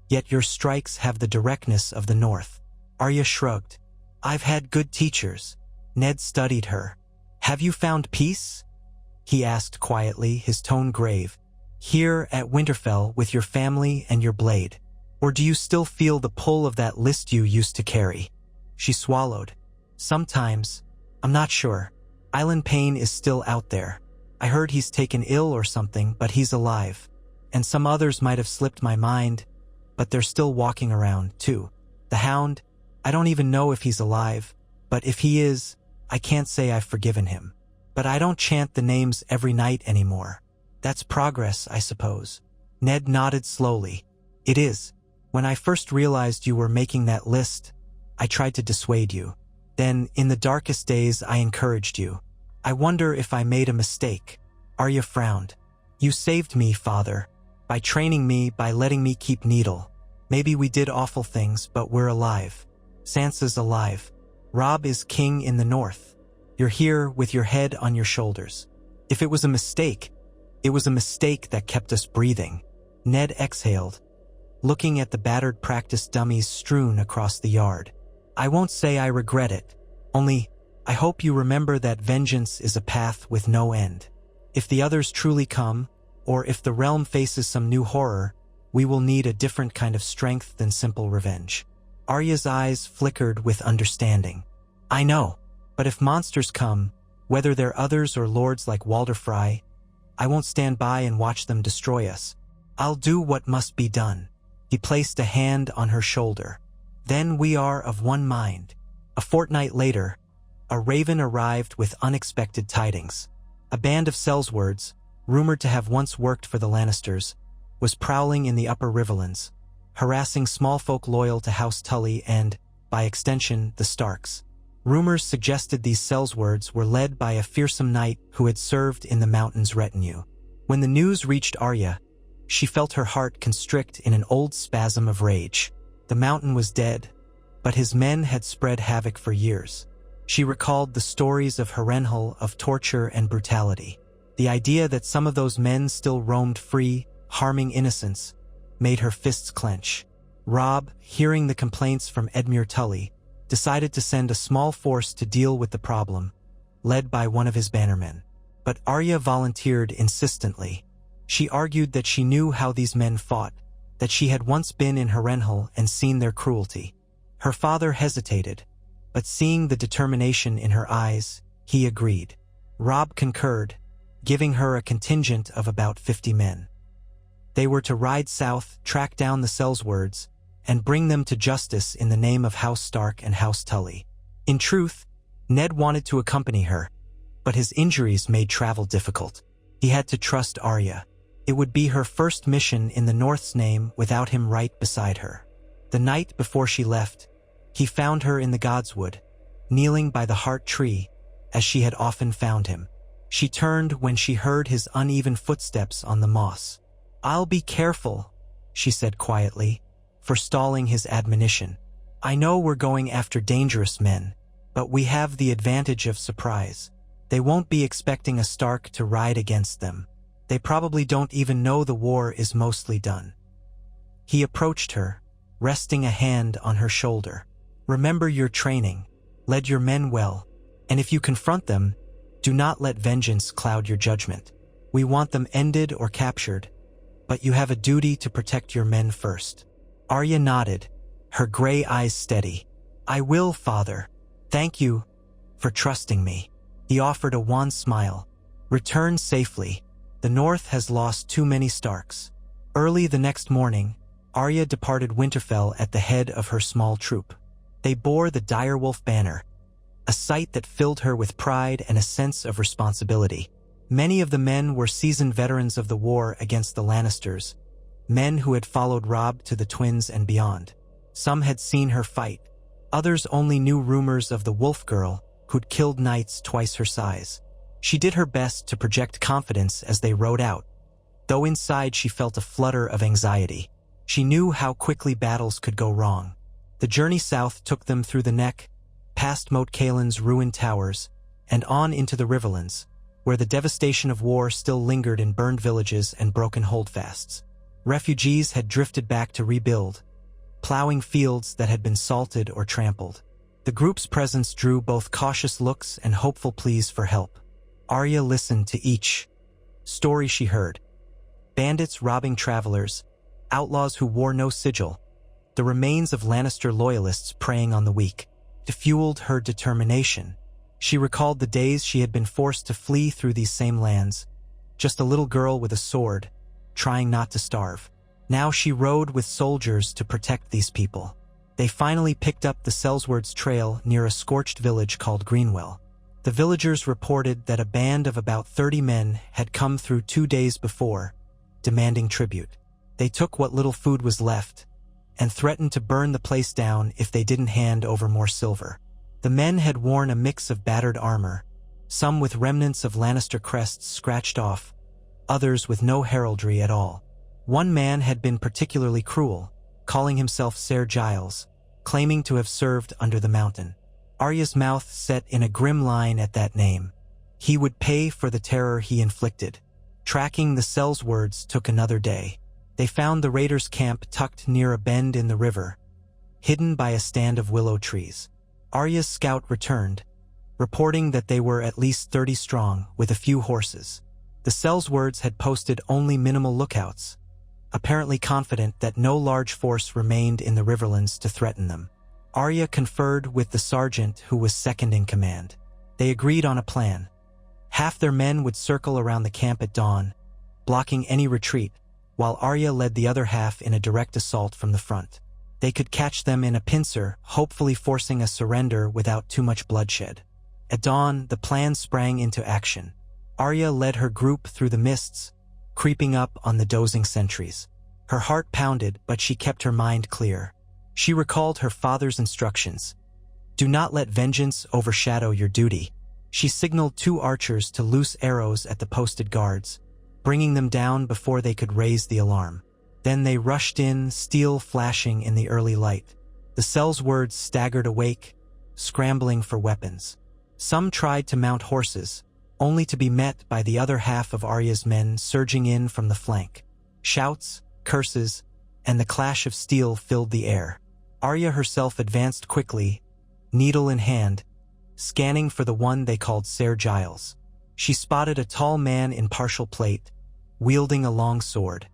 yet your strikes have the directness of the North." Arya shrugged. "I've had good teachers." Ned studied her. "Have you found peace?" he asked quietly, his tone grave. "Here at Winterfell with your family and your blade? Or do you still feel the pull of that list you used to carry?" She swallowed. "Sometimes. I'm not sure. Island Payne is still out there. I heard he's taken ill or something, but he's alive. And some others might have slipped my mind, but they're still walking around, too. The Hound, I don't even know if he's alive, but if he is, I can't say I've forgiven him. But I don't chant the names every night anymore. That's progress, I suppose." Ned nodded slowly. "It is. When I first realized you were making that list, I tried to dissuade you. Then, in the darkest days, I encouraged you. I wonder if I made a mistake." Arya frowned. "You saved me, Father. By training me, by letting me keep Needle. Maybe we did awful things, but we're alive. Sansa's alive. Robb is king in the North. You're here with your head on your shoulders. If it was a mistake, it was a mistake that kept us breathing." Ned exhaled, looking at the battered practice dummies strewn across the yard. "I won't say I regret it. Only, I hope you remember that vengeance is a path with no end. If the others truly come, or if the realm faces some new horror, we will need a different kind of strength than simple revenge." Arya's eyes flickered with understanding. "I know. But if monsters come, whether they're others or lords like Walder Frey, I won't stand by and watch them destroy us. I'll do what must be done." He placed a hand on her shoulder. "Then we are of one mind." A fortnight later, a raven arrived with unexpected tidings. A band of Sellswords, rumored to have once worked for the Lannisters, was prowling in the upper Riverlands, harassing small folk loyal to House Tully and, by extension, the Starks. Rumors suggested these Sellswords were led by a fearsome knight who had served in the Mountain's retinue. When the news reached Arya, she felt her heart constrict in an old spasm of rage. The Mountain was dead, but his men had spread havoc for years. She recalled the stories of Harrenhal of torture and brutality. The idea that some of those men still roamed free, harming innocents, made her fists clench. Robb, hearing the complaints from Edmure Tully, decided to send a small force to deal with the problem, led by one of his bannermen. But Arya volunteered insistently. She argued that she knew how these men fought, that she had once been in Harrenhal and seen their cruelty. Her father hesitated, but seeing the determination in her eyes, he agreed. Robb concurred, giving her a contingent of about 50 men. They were to ride south, track down the Sellswords, and bring them to justice in the name of House Stark and House Tully. In truth, Ned wanted to accompany her, but his injuries made travel difficult. He had to trust Arya. It would be her first mission in the North's name without him right beside her. The night before she left, he found her in the Godswood, kneeling by the heart tree, as she had often found him. She turned when she heard his uneven footsteps on the moss. "I'll be careful," she said quietly, forestalling his admonition. "I know we're going after dangerous men, but we have the advantage of surprise. They won't be expecting a Stark to ride against them. They probably don't even know the war is mostly done." He approached her, resting a hand on her shoulder. "Remember your training, lead your men well, and if you confront them, do not let vengeance cloud your judgment. We want them ended or captured, but you have a duty to protect your men first." Arya nodded, her gray eyes steady. "I will, father. Thank you for trusting me." He offered a wan smile. "Return safely. The North has lost too many Starks." Early the next morning, Arya departed Winterfell at the head of her small troop. They bore the direwolf banner, a sight that filled her with pride and a sense of responsibility. Many of the men were seasoned veterans of the war against the Lannisters, men who had followed Robb to the Twins and beyond. Some had seen her fight. Others only knew rumors of the Wolf Girl, who'd killed knights twice her size. She did her best to project confidence as they rode out, though inside she felt a flutter of anxiety. She knew how quickly battles could go wrong. The journey south took them through the Neck, past Moat Caelin's ruined towers, and on into the Riverlands, where the devastation of war still lingered in burned villages and broken holdfasts. Refugees had drifted back to rebuild, plowing fields that had been salted or trampled. The group's presence drew both cautious looks and hopeful pleas for help. Arya listened to each story she heard. Bandits robbing travelers, outlaws who wore no sigil, the remains of Lannister loyalists preying on the weak. It fueled her determination. She recalled the days she had been forced to flee through these same lands, just a little girl with a sword, trying not to starve. Now she rode with soldiers to protect these people. They finally picked up the Sellswords trail near a scorched village called Greenwell. The villagers reported that a band of about 30 men had come through 2 days before, demanding tribute. They took what little food was left, and threatened to burn the place down if they didn't hand over more silver. The men had worn a mix of battered armor, some with remnants of Lannister crests scratched off, others with no heraldry at all. One man had been particularly cruel, calling himself Ser Giles, claiming to have served under the mountain. Arya's mouth set in a grim line at that name. He would pay for the terror he inflicted. Tracking the Sellswords took another day. They found the raiders' camp tucked near a bend in the river, hidden by a stand of willow trees. Arya's scout returned, reporting that they were at least 30 strong, with a few horses. The Sellswords had posted only minimal lookouts, apparently confident that no large force remained in the Riverlands to threaten them. Arya conferred with the sergeant who was second in command. They agreed on a plan. Half their men would circle around the camp at dawn, blocking any retreat, while Arya led the other half in a direct assault from the front. They could catch them in a pincer, hopefully forcing a surrender without too much bloodshed. At dawn, the plan sprang into action. Arya led her group through the mists, creeping up on the dozing sentries. Her heart pounded, but she kept her mind clear. She recalled her father's instructions. Do not let vengeance overshadow your duty. She signaled 2 archers to loose arrows at the posted guards, bringing them down before they could raise the alarm. Then they rushed in, steel flashing in the early light. The Sellswords staggered awake, scrambling for weapons. Some tried to mount horses, only to be met by the other half of Arya's men surging in from the flank. Shouts, curses, and the clash of steel filled the air. Arya herself advanced quickly, needle in hand, scanning for the one they called Ser Giles. She spotted a tall man in partial plate, wielding a long sword.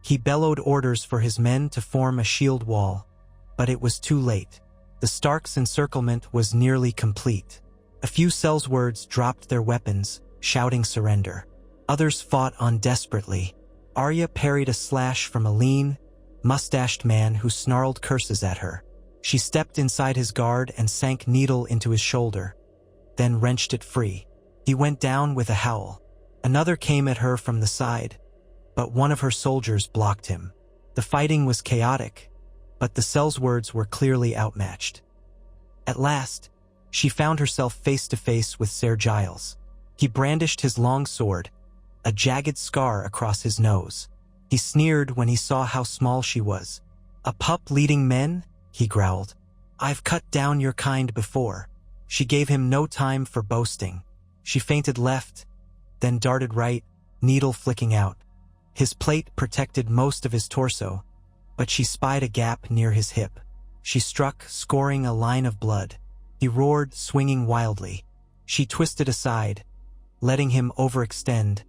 He bellowed orders for his men to form a shield wall, but it was too late. The Stark's encirclement was nearly complete. A few Sellswords dropped their weapons, shouting surrender. Others fought on desperately. Arya parried a slash from a lean, mustached man who snarled curses at her. She stepped inside his guard and sank needle into his shoulder, then wrenched it free. He went down with a howl. Another came at her from the side, but one of her soldiers blocked him. The fighting was chaotic, but the Sellswords were clearly outmatched. At last, she found herself face to face with Ser Giles. He brandished his long sword, a jagged scar across his nose. He sneered when he saw how small she was. "A pup leading men?" he growled. "I've cut down your kind before." She gave him no time for boasting. She feinted left, then darted right, needle flicking out. His plate protected most of his torso, but she spied a gap near his hip. She struck, scoring a line of blood. He roared, swinging wildly. She twisted aside, letting him overextend,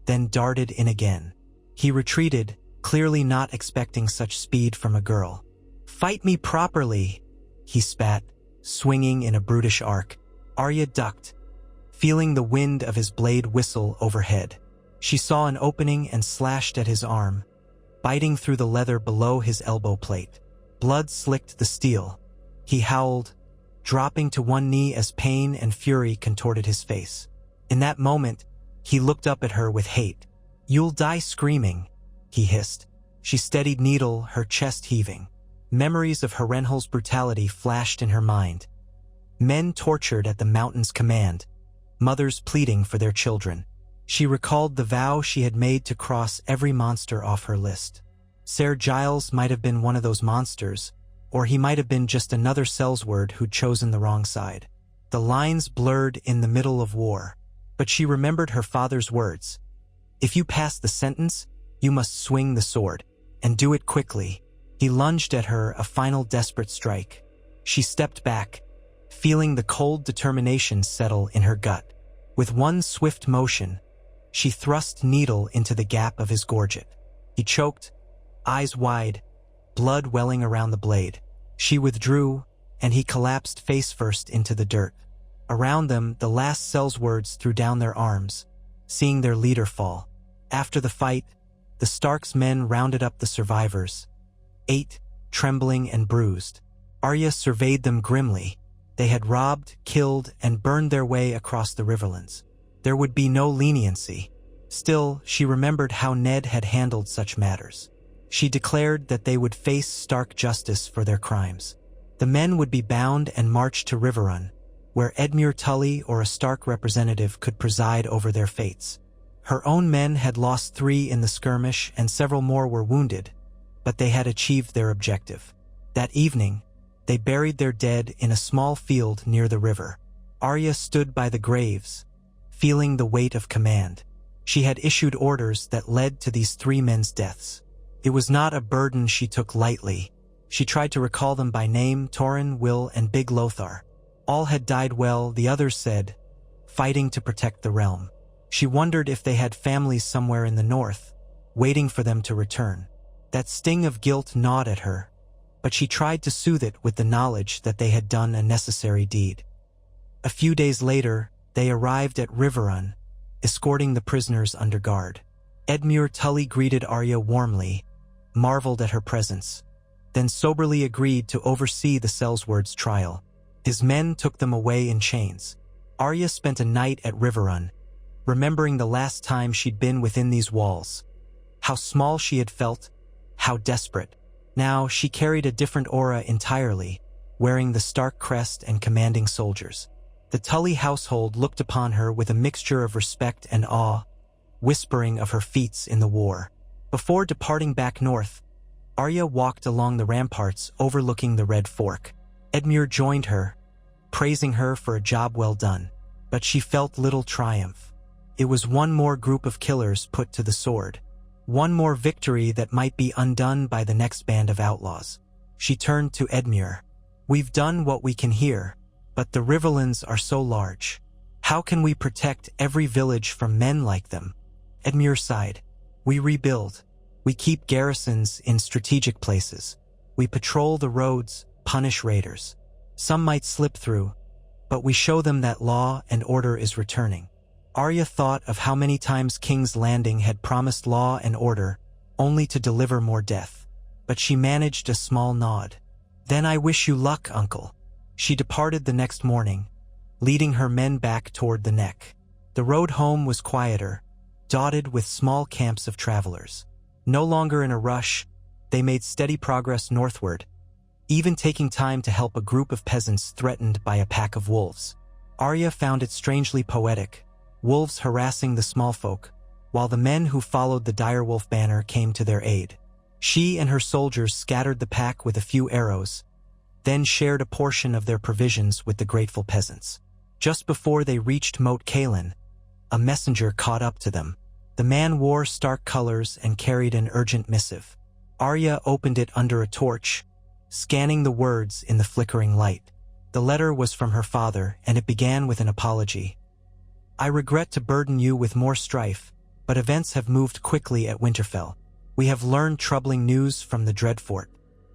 then darted in again. He retreated, clearly not expecting such speed from a girl. "Fight me properly," he spat, swinging in a brutish arc. Arya ducked, feeling the wind of his blade whistle overhead. She saw an opening and slashed at his arm, biting through the leather below his elbow plate. Blood slicked the steel. He howled, dropping to one knee as pain and fury contorted his face. In that moment, he looked up at her with hate. "You'll die screaming," he hissed. She steadied needle, her chest heaving. Memories of Harrenhal's brutality flashed in her mind. Men tortured at the mountain's command, mothers pleading for their children. She recalled the vow she had made to cross every monster off her list. Ser Giles might have been one of those monsters, or he might have been just another Sellsword who'd chosen the wrong side. The lines blurred in the middle of war, but she remembered her father's words. "If you pass the sentence, you must swing the sword, and do it quickly." He lunged at her, a final desperate strike. She stepped back, feeling the cold determination settle in her gut. With one swift motion, she thrust needle into the gap of his gorget. He choked, eyes wide, blood welling around the blade. She withdrew, and he collapsed face first into the dirt. Around them, the last Sellswords threw down their arms, seeing their leader fall. After the fight, the Stark's men rounded up the survivors, 8, trembling and bruised. Arya surveyed them grimly. They had robbed, killed, and burned their way across the riverlands. There would be no leniency. Still, she remembered how Ned had handled such matters. She declared that they would face Stark justice for their crimes. The men would be bound and marched to Riverrun, where Edmure Tully or a Stark representative could preside over their fates. Her own men had lost 3 in the skirmish and several more were wounded, but they had achieved their objective. That evening, they buried their dead in a small field near the river. Arya stood by the graves, feeling the weight of command. She had issued orders that led to these 3 men's deaths. It was not a burden she took lightly. She tried to recall them by name: Torrin, Will, and Big Lothar. All had died well, the others said, fighting to protect the realm. She wondered if they had families somewhere in the north, waiting for them to return. That sting of guilt gnawed at her, but she tried to soothe it with the knowledge that they had done a necessary deed. A few days later, they arrived at Riverrun, escorting the prisoners under guard. Edmure Tully greeted Arya warmly, marveled at her presence, then soberly agreed to oversee the Sellsword's trial. His men took them away in chains. Arya spent a night at Riverrun, remembering the last time she'd been within these walls. How small she had felt, how desperate. Now she carried a different aura entirely, wearing the Stark crest and commanding soldiers. The Tully household looked upon her with a mixture of respect and awe, whispering of her feats in the war. Before departing back north, Arya walked along the ramparts overlooking the Red Fork. Edmure joined her, praising her for a job well done. But she felt little triumph. It was one more group of killers put to the sword. One more victory that might be undone by the next band of outlaws. She turned to Edmure. We've done what we can here, but the Riverlands are so large. How can we protect every village from men like them? Edmure sighed. We rebuild. We keep garrisons in strategic places. We patrol the roads, punish raiders. Some might slip through, but we show them that law and order is returning. Arya thought of how many times King's Landing had promised law and order, only to deliver more death. But she managed a small nod. Then I wish you luck, uncle. She departed the next morning, leading her men back toward the neck. The road home was quieter, dotted with small camps of travelers. No longer in a rush, they made steady progress northward, even taking time to help a group of peasants threatened by a pack of wolves. Arya found it strangely poetic, wolves harassing the small folk, while the men who followed the direwolf banner came to their aid. She and her soldiers scattered the pack with a few arrows, then shared a portion of their provisions with the grateful peasants. Just before they reached Moat Cailin, a messenger caught up to them. The man wore stark colors and carried an urgent missive. Arya opened it under a torch, scanning the words in the flickering light. The letter was from her father, and it began with an apology. I regret to burden you with more strife, but events have moved quickly at Winterfell. We have learned troubling news from the Dreadfort.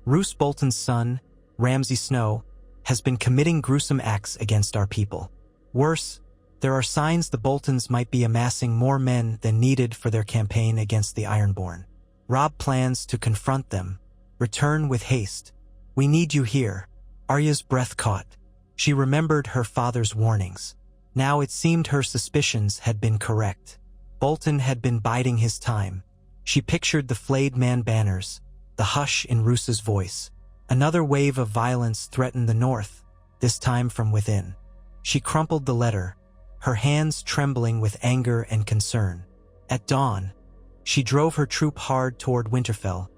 Roose Bolton's son, Ramsay Snow, has been committing gruesome acts against our people. Worse, there are signs the Boltons might be amassing more men than needed for their campaign against the Ironborn. Robb plans to confront them. Return with haste. We need you here. Arya's breath caught. She remembered her father's warnings. Now it seemed her suspicions had been correct. Bolton had been biding his time. She pictured the flayed man banners, the hush in Roose's voice. Another wave of violence threatened the north, this time from within. She crumpled the letter, her hands trembling with anger and concern. At dawn, she drove her troop hard toward Winterfell,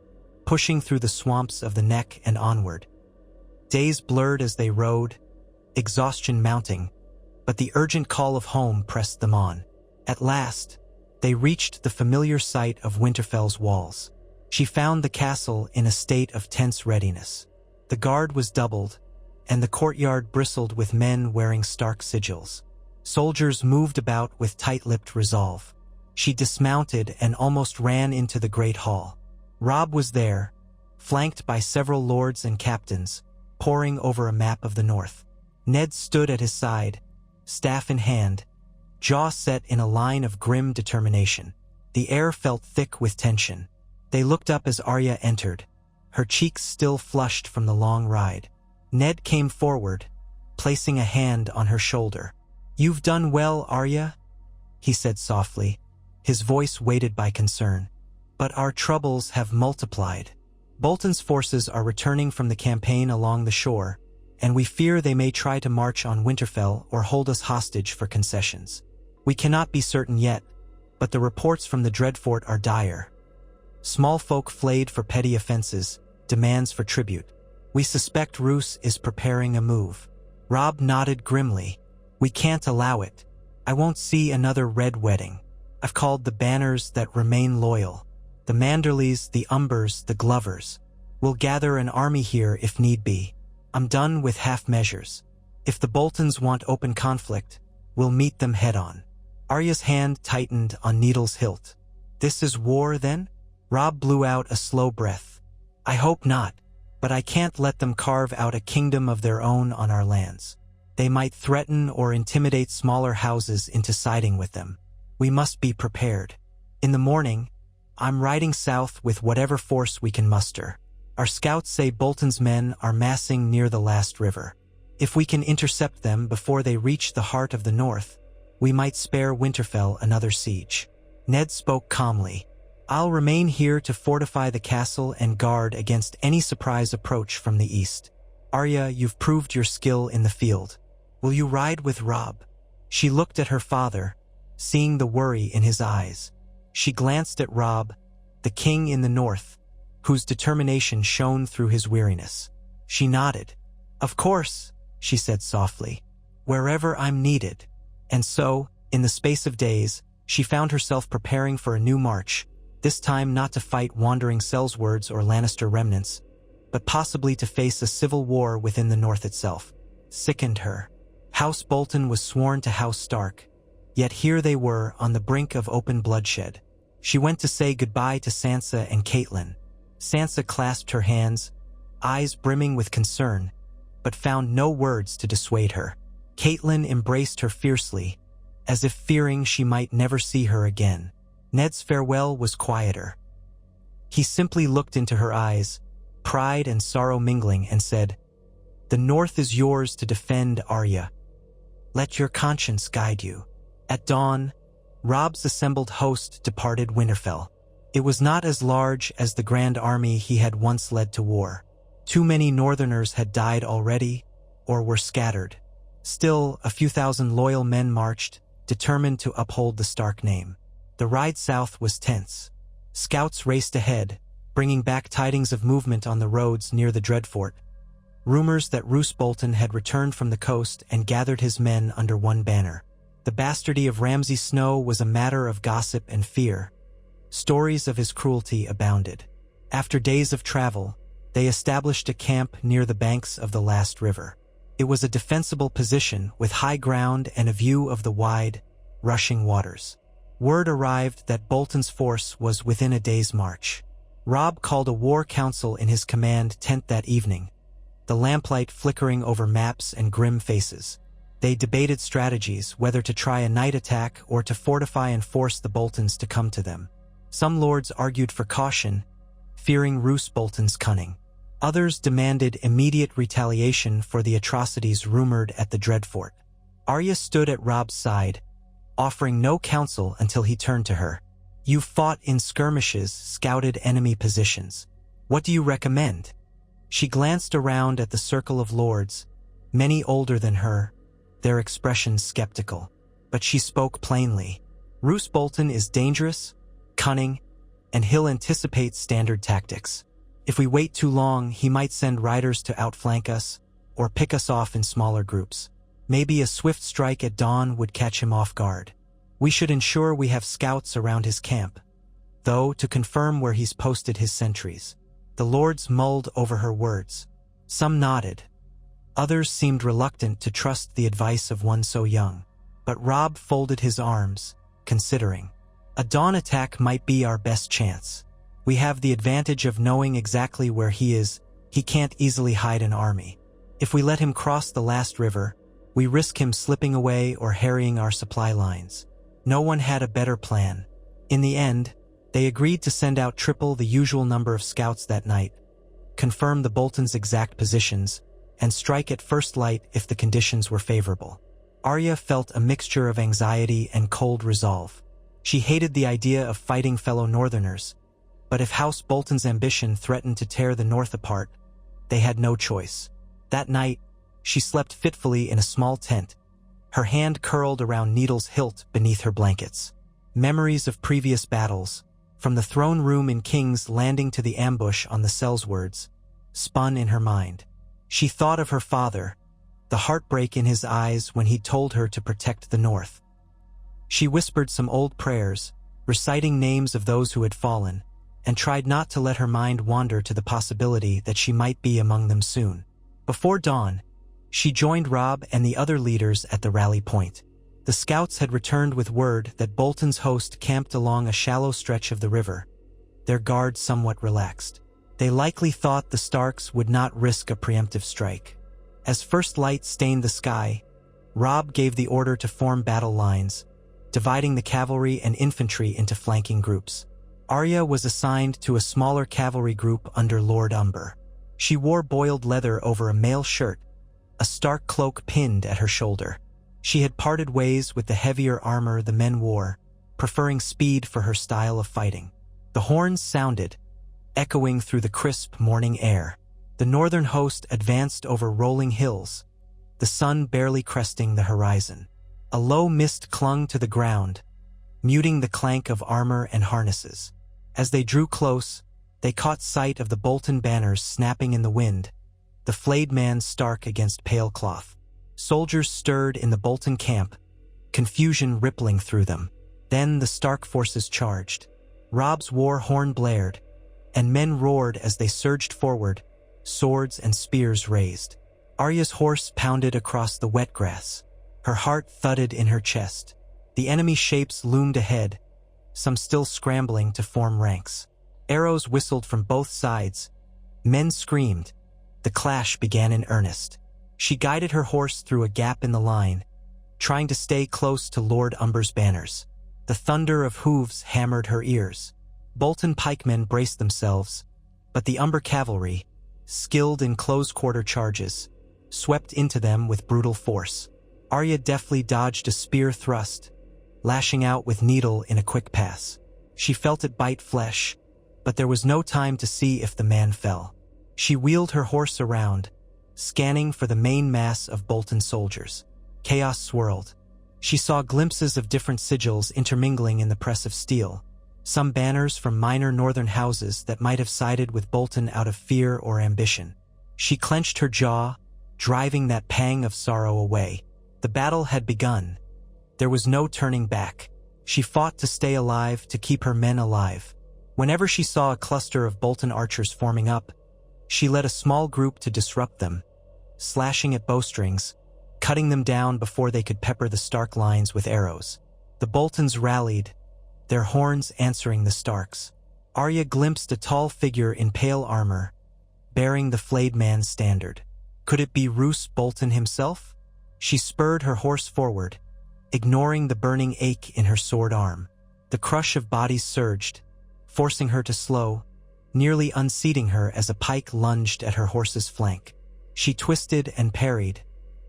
pushing through the swamps of the Neck and onward. Days blurred as they rode, exhaustion mounting, but the urgent call of home pressed them on. At last, they reached the familiar site of Winterfell's walls. She found the castle in a state of tense readiness. The guard was doubled, and the courtyard bristled with men wearing stark sigils. Soldiers moved about with tight-lipped resolve. She dismounted and almost ran into the great hall. Robb was there, flanked by several lords and captains, poring over a map of the north. Ned stood at his side, staff in hand, jaw set in a line of grim determination. The air felt thick with tension. They looked up as Arya entered, her cheeks still flushed from the long ride. Ned came forward, placing a hand on her shoulder. "You've done well, Arya," he said softly, his voice weighted by concern. "But our troubles have multiplied. Bolton's forces are returning from the campaign along the shore, and we fear they may try to march on Winterfell or hold us hostage for concessions. We cannot be certain yet, but the reports from the Dreadfort are dire. Small folk flayed for petty offenses, demands for tribute. We suspect Roose is preparing a move." Robb nodded grimly. "We can't allow it. I won't see another red wedding. I've called the banners that remain loyal. The Manderleys, the Umbers, the Glovers. We'll gather an army here if need be. I'm done with half measures. If the Boltons want open conflict, we'll meet them head-on." Arya's hand tightened on Needle's hilt. "This is war, then?" Robb blew out a slow breath. "I hope not, but I can't let them carve out a kingdom of their own on our lands. They might threaten or intimidate smaller houses into siding with them. We must be prepared. In the morning, I'm riding south with whatever force we can muster. Our scouts say Bolton's men are massing near the last river. If we can intercept them before they reach the heart of the north, we might spare Winterfell another siege." Ned spoke calmly. "I'll remain here to fortify the castle and guard against any surprise approach from the east. Arya, you've proved your skill in the field. Will you ride with Robb?" She looked at her father, seeing the worry in his eyes. She glanced at Robb, the king in the north, whose determination shone through his weariness. She nodded. "Of course," she said softly. "Wherever I'm needed." And so, in the space of days, she found herself preparing for a new march, this time not to fight wandering Sellswords or Lannister remnants, but possibly to face a civil war within the North itself. Sickened her. House Bolton was sworn to House Stark, yet here they were on the brink of open bloodshed. She went to say goodbye to Sansa and Catelyn. Sansa clasped her hands, eyes brimming with concern, but found no words to dissuade her. Catelyn embraced her fiercely, as if fearing she might never see her again. Ned's farewell was quieter. He simply looked into her eyes, pride and sorrow mingling, and said, "The North is yours to defend, Arya. Let your conscience guide you." At dawn, Robb's assembled host departed Winterfell. It was not as large as the grand army he had once led to war. Too many Northerners had died already, or were scattered. Still, a few thousand loyal men marched, determined to uphold the Stark name. The ride south was tense. Scouts raced ahead, bringing back tidings of movement on the roads near the Dreadfort. Rumors that Roose Bolton had returned from the coast and gathered his men under one banner. The bastardy of Ramsay Snow was a matter of gossip and fear. Stories of his cruelty abounded. After days of travel, they established a camp near the banks of the last river. It was a defensible position with high ground and a view of the wide, rushing waters. Word arrived that Bolton's force was within a day's march. Robb called a war council in his command tent that evening, the lamplight flickering over maps and grim faces. They debated strategies, whether to try a night attack or to fortify and force the Boltons to come to them. Some lords argued for caution, fearing Roose Bolton's cunning. Others demanded immediate retaliation for the atrocities rumored at the Dreadfort. Arya stood at Robb's side, offering no counsel until he turned to her. "You fought in skirmishes, scouted enemy positions. What do you recommend?" She glanced around at the circle of lords, many older than her, their expressions skeptical. But she spoke plainly. "Roose Bolton is dangerous, cunning, and he'll anticipate standard tactics. If we wait too long, he might send riders to outflank us, or pick us off in smaller groups. Maybe a swift strike at dawn would catch him off guard. We should ensure we have scouts around his camp, though, to confirm where he's posted his sentries." The lords mulled over her words. Some nodded. Others seemed reluctant to trust the advice of one so young. But Robb folded his arms, considering. "A dawn attack might be our best chance. We have the advantage of knowing exactly where he is. He can't easily hide an army. If we let him cross the last river, we risk him slipping away or harrying our supply lines." No one had a better plan. In the end, they agreed to send out triple the usual number of scouts that night, confirm the Boltons' exact positions, and strike at first light if the conditions were favorable. Arya felt a mixture of anxiety and cold resolve. She hated the idea of fighting fellow Northerners, but if House Bolton's ambition threatened to tear the North apart, they had no choice. That night, she slept fitfully in a small tent, her hand curled around Needle's hilt beneath her blankets. Memories of previous battles, from the throne room in King's Landing to the ambush on the Sellswords, spun in her mind. She thought of her father, the heartbreak in his eyes when he told her to protect the North. She whispered some old prayers, reciting names of those who had fallen, and tried not to let her mind wander to the possibility that she might be among them soon. Before dawn, she joined Robb and the other leaders at the rally point. The scouts had returned with word that Bolton's host camped along a shallow stretch of the river, their guard somewhat relaxed. They likely thought the Starks would not risk a preemptive strike. As first light stained the sky, Robb gave the order to form battle lines, dividing the cavalry and infantry into flanking groups. Arya was assigned to a smaller cavalry group under Lord Umber. She wore boiled leather over a mail shirt, a Stark cloak pinned at her shoulder. She had parted ways with the heavier armor the men wore, preferring speed for her style of fighting. The horns sounded, echoing through the crisp morning air. The northern host advanced over rolling hills, the sun barely cresting the horizon. A low mist clung to the ground, muting the clank of armor and harnesses. As they drew close, they caught sight of the Bolton banners snapping in the wind, the flayed man stark against pale cloth. Soldiers stirred in the Bolton camp, confusion rippling through them. Then the Stark forces charged. Robb's war horn blared, and men roared as they surged forward, swords and spears raised. Arya's horse pounded across the wet grass. Her heart thudded in her chest. The enemy shapes loomed ahead, some still scrambling to form ranks. Arrows whistled from both sides. Men screamed. The clash began in earnest. She guided her horse through a gap in the line, trying to stay close to Lord Umber's banners. The thunder of hooves hammered her ears. Bolton pikemen braced themselves, but the Umber cavalry, skilled in close-quarter charges, swept into them with brutal force. Arya deftly dodged a spear thrust, lashing out with needle in a quick pass. She felt it bite flesh, but there was no time to see if the man fell. She wheeled her horse around, scanning for the main mass of Bolton soldiers. Chaos swirled. She saw glimpses of different sigils intermingling in the press of steel, some banners from minor northern houses that might have sided with Bolton out of fear or ambition. She clenched her jaw, driving that pang of sorrow away. The battle had begun. There was no turning back. She fought to stay alive, to keep her men alive. Whenever she saw a cluster of Bolton archers forming up, she led a small group to disrupt them, slashing at bowstrings, cutting them down before they could pepper the Stark lines with arrows. The Boltons rallied, their horns answering the Starks. Arya glimpsed a tall figure in pale armor, bearing the flayed man's standard. Could it be Roose Bolton himself? She spurred her horse forward, ignoring the burning ache in her sword arm. The crush of bodies surged, forcing her to slow, nearly unseating her as a pike lunged at her horse's flank. She twisted and parried,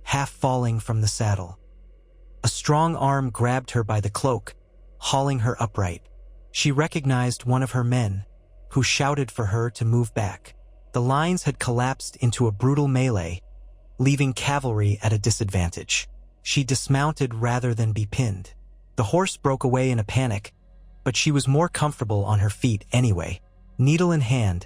half falling from the saddle. A strong arm grabbed her by the cloak, hauling her upright. She recognized one of her men, who shouted for her to move back. The lines had collapsed into a brutal melee, leaving cavalry at a disadvantage. She dismounted rather than be pinned. The horse broke away in a panic, but she was more comfortable on her feet anyway. Needle in hand,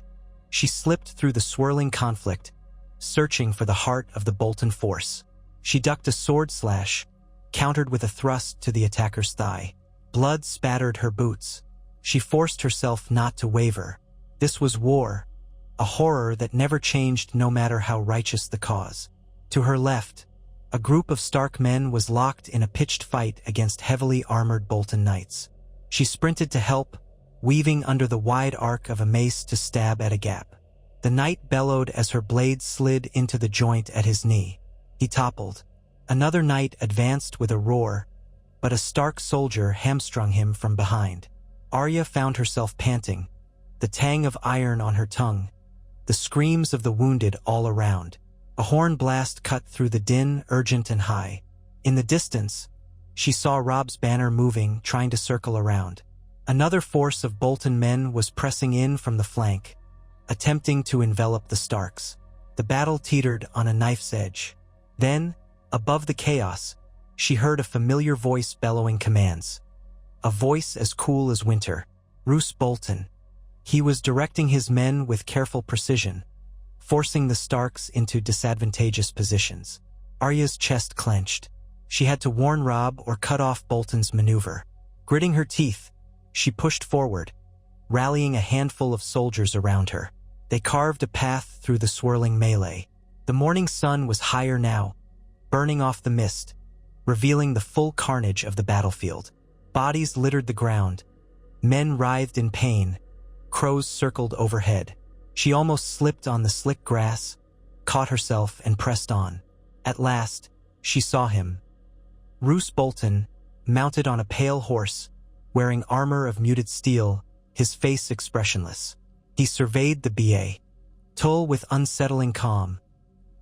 she slipped through the swirling conflict, searching for the heart of the Bolton force. She ducked a sword slash, countered with a thrust to the attacker's thigh. Blood spattered her boots. She forced herself not to waver. This was war, a horror that never changed no matter how righteous the cause. To her left, a group of Stark men was locked in a pitched fight against heavily armored Bolton knights. She sprinted to help, weaving under the wide arc of a mace to stab at a gap. The knight bellowed as her blade slid into the joint at his knee. He toppled. Another knight advanced with a roar, but a Stark soldier hamstrung him from behind. Arya found herself panting, the tang of iron on her tongue, the screams of the wounded all around. A horn blast cut through the din, urgent and high. In the distance, she saw Robb's banner moving, trying to circle around. Another force of Bolton men was pressing in from the flank, attempting to envelop the Starks. The battle teetered on a knife's edge. Then, above the chaos, she heard a familiar voice bellowing commands. A voice as cool as winter. Roose Bolton. He was directing his men with careful precision, forcing the Starks into disadvantageous positions. Arya's chest clenched. She had to warn Robb or cut off Bolton's maneuver. Gritting her teeth, she pushed forward, rallying a handful of soldiers around her. They carved a path through the swirling melee. The morning sun was higher now, burning off the mist, revealing the full carnage of the battlefield. Bodies littered the ground. Men writhed in pain. Crows circled overhead. She almost slipped on the slick grass, caught herself, and pressed on. At last, she saw him. Roose Bolton, mounted on a pale horse, wearing armor of muted steel, his face expressionless. He surveyed the BA, Tull with unsettling calm,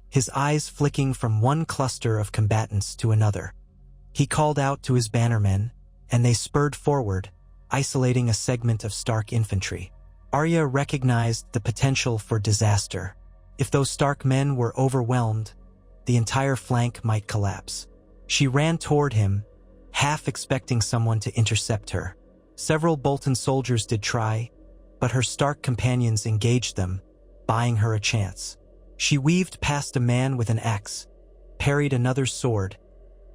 his eyes flicking from one cluster of combatants to another. He called out to his bannermen, and they spurred forward, isolating a segment of Stark infantry. Arya recognized the potential for disaster. If those Stark men were overwhelmed, the entire flank might collapse. She ran toward him, half expecting someone to intercept her. Several Bolton soldiers did try, but her Stark companions engaged them, buying her a chance. She weaved past a man with an axe, parried another's sword,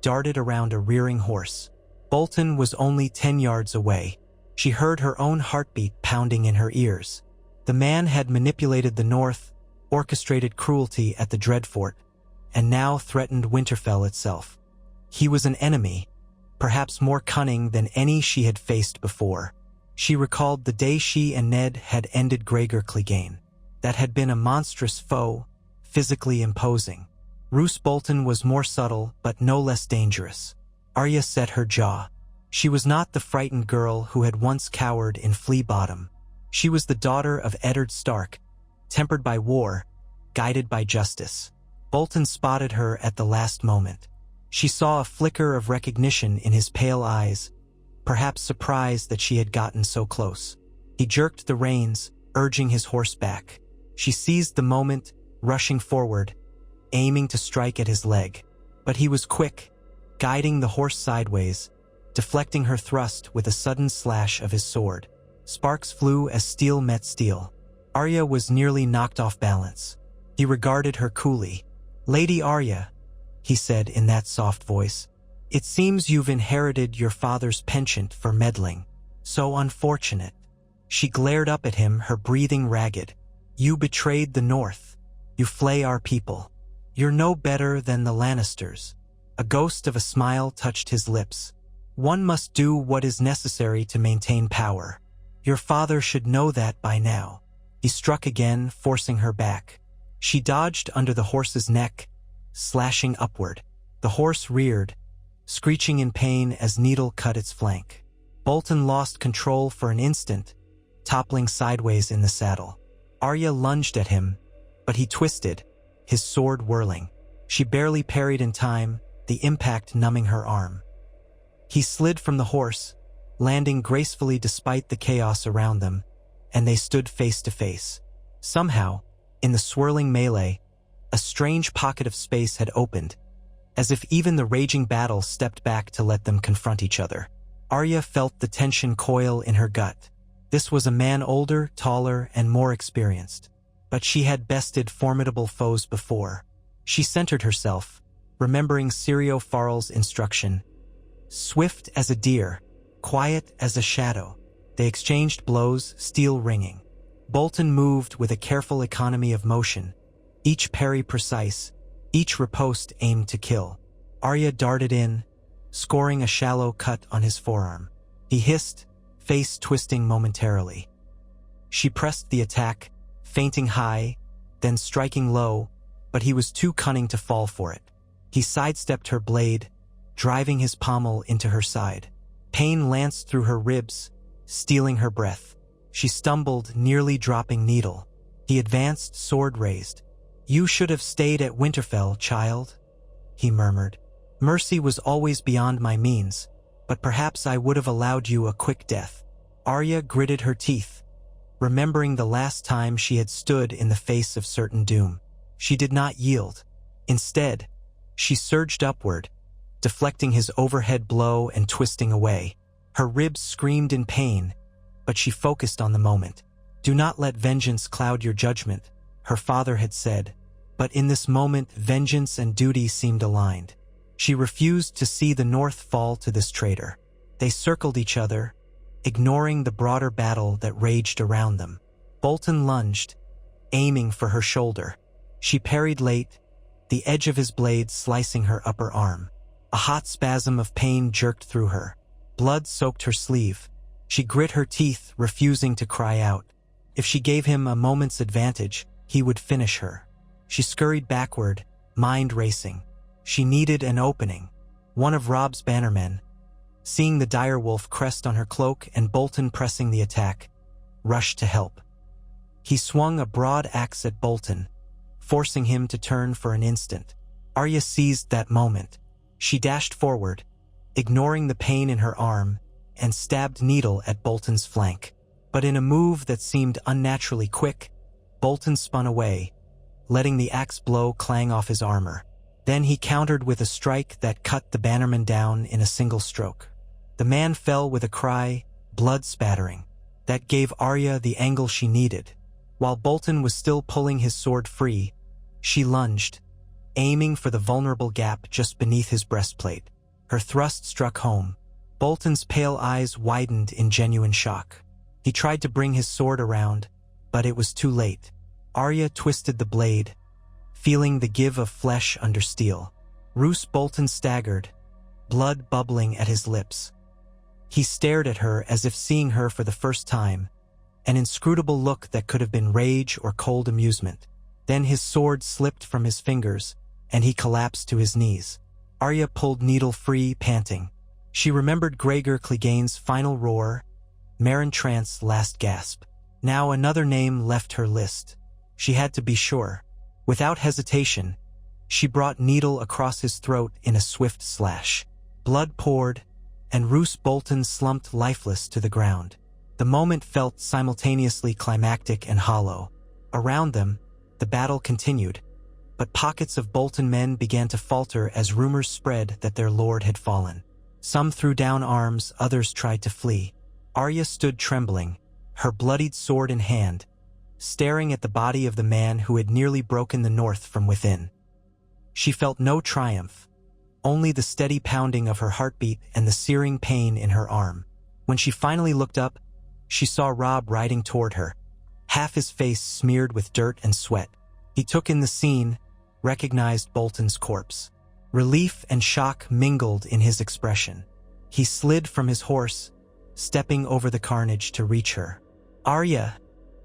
darted around a rearing horse. Bolton was only 10 yards away. She heard her own heartbeat pounding in her ears. The man had manipulated the North, orchestrated cruelty at the Dreadfort, and now threatened Winterfell itself. He was an enemy, perhaps more cunning than any she had faced before. She recalled the day she and Ned had ended Gregor Clegane. That had been a monstrous foe, physically imposing. Roose Bolton was more subtle, but no less dangerous. Arya set her jaw. She was not the frightened girl who had once cowered in Flea Bottom. She was the daughter of Eddard Stark, tempered by war, guided by justice. Bolton spotted her at the last moment. She saw a flicker of recognition in his pale eyes, perhaps surprised that she had gotten so close. He jerked the reins, urging his horse back. She seized the moment, rushing forward, aiming to strike at his leg. But he was quick, guiding the horse sideways, deflecting her thrust with a sudden slash of his sword. Sparks flew as steel met steel. Arya was nearly knocked off balance. He regarded her coolly. "Lady Arya," he said in that soft voice, "it seems you've inherited your father's penchant for meddling. So unfortunate." She glared up at him, her breathing ragged. "You betrayed the North. You flay our people. You're no better than the Lannisters." A ghost of a smile touched his lips. "One must do what is necessary to maintain power. Your father should know that by now." He struck again, forcing her back. She dodged under the horse's neck, slashing upward. The horse reared, screeching in pain as needle cut its flank. Bolton lost control for an instant, toppling sideways in the saddle. Arya lunged at him, but he twisted, his sword whirling. She barely parried in time, the impact numbing her arm. He slid from the horse, landing gracefully despite the chaos around them, and they stood face to face. Somehow, in the swirling melee, a strange pocket of space had opened, as if even the raging battle stepped back to let them confront each other. Arya felt the tension coil in her gut. This was a man older, taller, and more experienced. But she had bested formidable foes before. She centered herself, remembering Syrio Farrell's instruction. Swift as a deer, quiet as a shadow. They exchanged blows, steel ringing. Bolton moved with a careful economy of motion, each parry precise, each riposte aimed to kill. Arya darted in, scoring a shallow cut on his forearm. He hissed, face twisting momentarily. She pressed the attack, feinting high, then striking low, but he was too cunning to fall for it. He sidestepped her blade, driving his pommel into her side. Pain lanced through her ribs, stealing her breath. She stumbled, nearly dropping needle. He advanced, sword raised. "You should have stayed at Winterfell, child," he murmured. "Mercy was always beyond my means, but perhaps I would have allowed you a quick death." Arya gritted her teeth, remembering the last time she had stood in the face of certain doom. She did not yield. Instead, she surged upward, deflecting his overhead blow and twisting away. Her ribs screamed in pain, but she focused on the moment. "Do not let vengeance cloud your judgment," her father had said, but in this moment vengeance and duty seemed aligned. She refused to see the North fall to this traitor. They circled each other, ignoring the broader battle that raged around them. Bolton lunged, aiming for her shoulder. She parried late, the edge of his blade slicing her upper arm. A hot spasm of pain jerked through her. Blood soaked her sleeve. She grit her teeth, refusing to cry out. If she gave him a moment's advantage, he would finish her. She scurried backward, mind racing. She needed an opening. One of Robb's bannermen, seeing the direwolf crest on her cloak and Bolton pressing the attack, rushed to help. He swung a broad axe at Bolton, forcing him to turn for an instant. Arya seized that moment. She dashed forward, ignoring the pain in her arm, and stabbed needle at Bolton's flank. But in a move that seemed unnaturally quick, Bolton spun away, letting the axe blow clang off his armor. Then he countered with a strike that cut the bannerman down in a single stroke. The man fell with a cry, blood spattering. That gave Arya the angle she needed. While Bolton was still pulling his sword free, she lunged, aiming for the vulnerable gap just beneath his breastplate. Her thrust struck home. Bolton's pale eyes widened in genuine shock. He tried to bring his sword around, but it was too late. Arya twisted the blade, feeling the give of flesh under steel. Roose Bolton staggered, blood bubbling at his lips. He stared at her as if seeing her for the first time, an inscrutable look that could have been rage or cold amusement. Then his sword slipped from his fingers, and he collapsed to his knees. Arya pulled Needle free, panting. She remembered Gregor Clegane's final roar, Meryn Trant's last gasp. Now another name left her list. She had to be sure. Without hesitation, she brought Needle across his throat in a swift slash. Blood poured, and Roose Bolton slumped lifeless to the ground. The moment felt simultaneously climactic and hollow. Around them, the battle continued, but pockets of Bolton men began to falter as rumors spread that their lord had fallen. Some threw down arms, others tried to flee. Arya stood trembling, her bloodied sword in hand, staring at the body of the man who had nearly broken the north from within. She felt no triumph, only the steady pounding of her heartbeat and the searing pain in her arm. When she finally looked up, she saw Robb riding toward her, half his face smeared with dirt and sweat. He took in the scene, recognized Bolton's corpse. Relief and shock mingled in his expression. He slid from his horse, stepping over the carnage to reach her. "Arya,"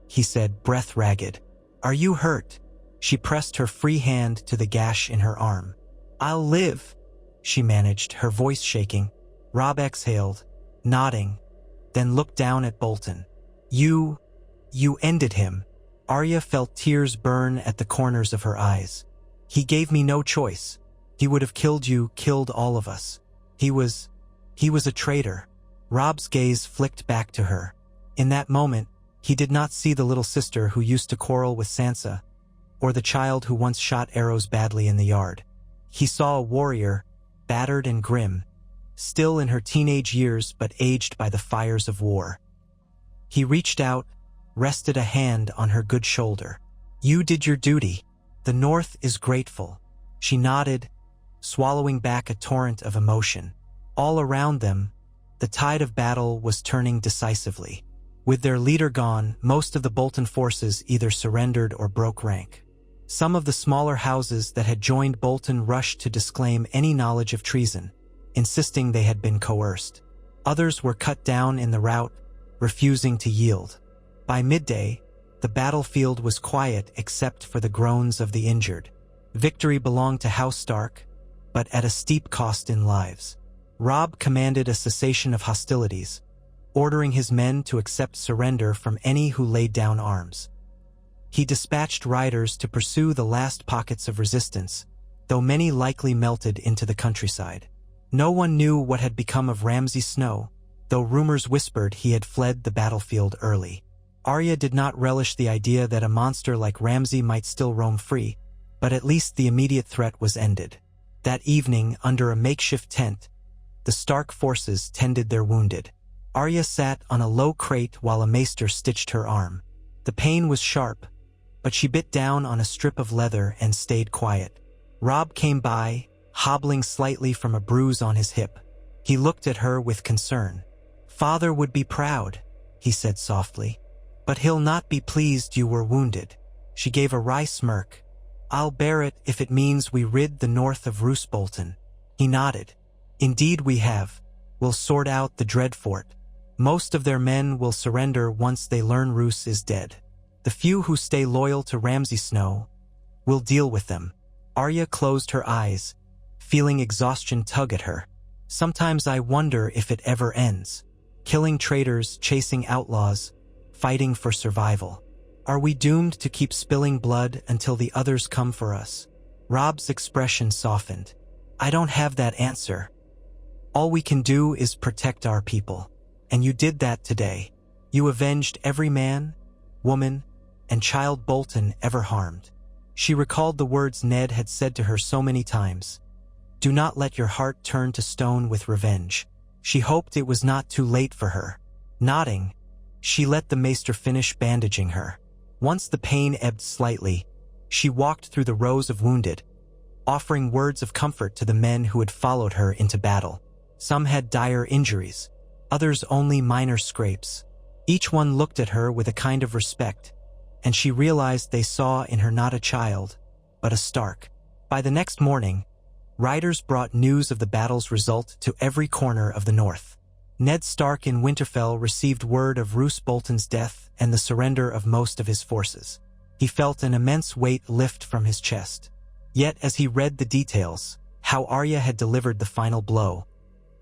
he said, breath ragged. "Are you hurt?" She pressed her free hand to the gash in her arm. "I'll live," she managed, her voice shaking. Robb exhaled, nodding, then looked down at Bolton. You ended him." Arya felt tears burn at the corners of her eyes. "He gave me no choice. He would have killed you, killed all of us. He was a traitor." Robb's gaze flicked back to her. In that moment, he did not see the little sister who used to quarrel with Sansa, or the child who once shot arrows badly in the yard. He saw a warrior, battered and grim, still in her teenage years but aged by the fires of war. He reached out, rested a hand on her good shoulder. "You did your duty. The North is grateful." She nodded, swallowing back a torrent of emotion. All around them, the tide of battle was turning decisively. With their leader gone, most of the Bolton forces either surrendered or broke rank. Some of the smaller houses that had joined Bolton rushed to disclaim any knowledge of treason, insisting they had been coerced. Others were cut down in the rout, refusing to yield. By midday, the battlefield was quiet except for the groans of the injured. Victory belonged to House Stark, but at a steep cost in lives. Robb commanded a cessation of hostilities, ordering his men to accept surrender from any who laid down arms. He dispatched riders to pursue the last pockets of resistance, though many likely melted into the countryside. No one knew what had become of Ramsay Snow, though rumors whispered he had fled the battlefield early. Arya did not relish the idea that a monster like Ramsay might still roam free, but at least the immediate threat was ended. That evening, under a makeshift tent, the Stark forces tended their wounded. Arya sat on a low crate while a maester stitched her arm. The pain was sharp, but she bit down on a strip of leather and stayed quiet. Robb came by, hobbling slightly from a bruise on his hip. He looked at her with concern. "Father would be proud," he said softly, "but he'll not be pleased you were wounded." She gave a wry smirk. "I'll bear it if it means we rid the North of Roose Bolton." He nodded. "Indeed we have. We'll sort out the Dreadfort. Most of their men will surrender once they learn Roose is dead. The few who stay loyal to Ramsay Snow, we'll deal with them." Arya closed her eyes, feeling exhaustion tug at her. "Sometimes I wonder if it ever ends. Killing traitors, chasing outlaws, fighting for survival. Are we doomed to keep spilling blood until the others come for us?" Robb's expression softened. "I don't have that answer. All we can do is protect our people. And you did that today. You avenged every man, woman, and child Bolton ever harmed." She recalled the words Ned had said to her so many times. "Do not let your heart turn to stone with revenge." She hoped it was not too late for her. Nodding, she let the maester finish bandaging her. Once the pain ebbed slightly, she walked through the rows of wounded, offering words of comfort to the men who had followed her into battle. Some had dire injuries, others only minor scrapes. Each one looked at her with a kind of respect, and she realized they saw in her not a child, but a Stark. By the next morning, riders brought news of the battle's result to every corner of the north. Ned Stark in Winterfell received word of Roose Bolton's death and the surrender of most of his forces. He felt an immense weight lift from his chest. Yet as he read the details, how Arya had delivered the final blow,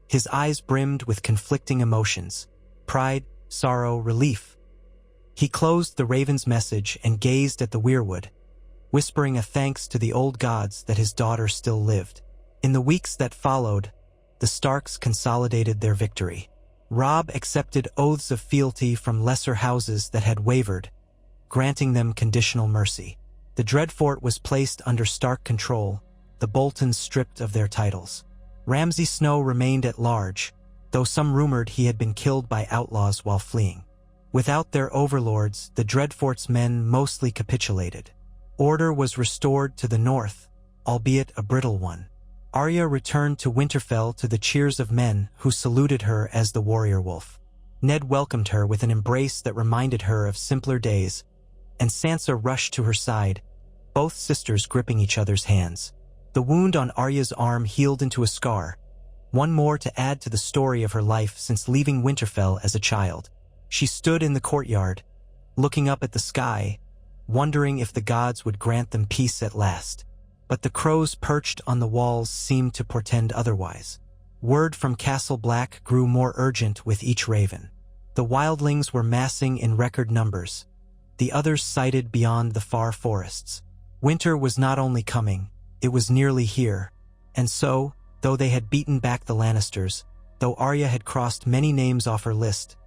his eyes brimmed with conflicting emotions: pride, sorrow, relief. He closed the Raven's message and gazed at the weirwood, whispering a thanks to the old gods that his daughter still lived. In the weeks that followed, the Starks consolidated their victory. Robb accepted oaths of fealty from lesser houses that had wavered, granting them conditional mercy. The Dreadfort was placed under Stark control, the Boltons stripped of their titles. Ramsay Snow remained at large, though some rumored he had been killed by outlaws while fleeing. Without their overlords, the Dreadfort's men mostly capitulated. Order was restored to the north, albeit a brittle one. Arya returned to Winterfell to the cheers of men who saluted her as the warrior wolf. Ned welcomed her with an embrace that reminded her of simpler days, and Sansa rushed to her side, both sisters gripping each other's hands. The wound on Arya's arm healed into a scar, one more to add to the story of her life since leaving Winterfell as a child. She stood in the courtyard, looking up at the sky, wondering if the gods would grant them peace at last. But the crows perched on the walls seemed to portend otherwise. Word from Castle Black grew more urgent with each raven. The wildlings were massing in record numbers, the others sighted beyond the far forests. Winter was not only coming, it was nearly here, and so, though they had beaten back the Lannisters, though Arya had crossed many names off her list,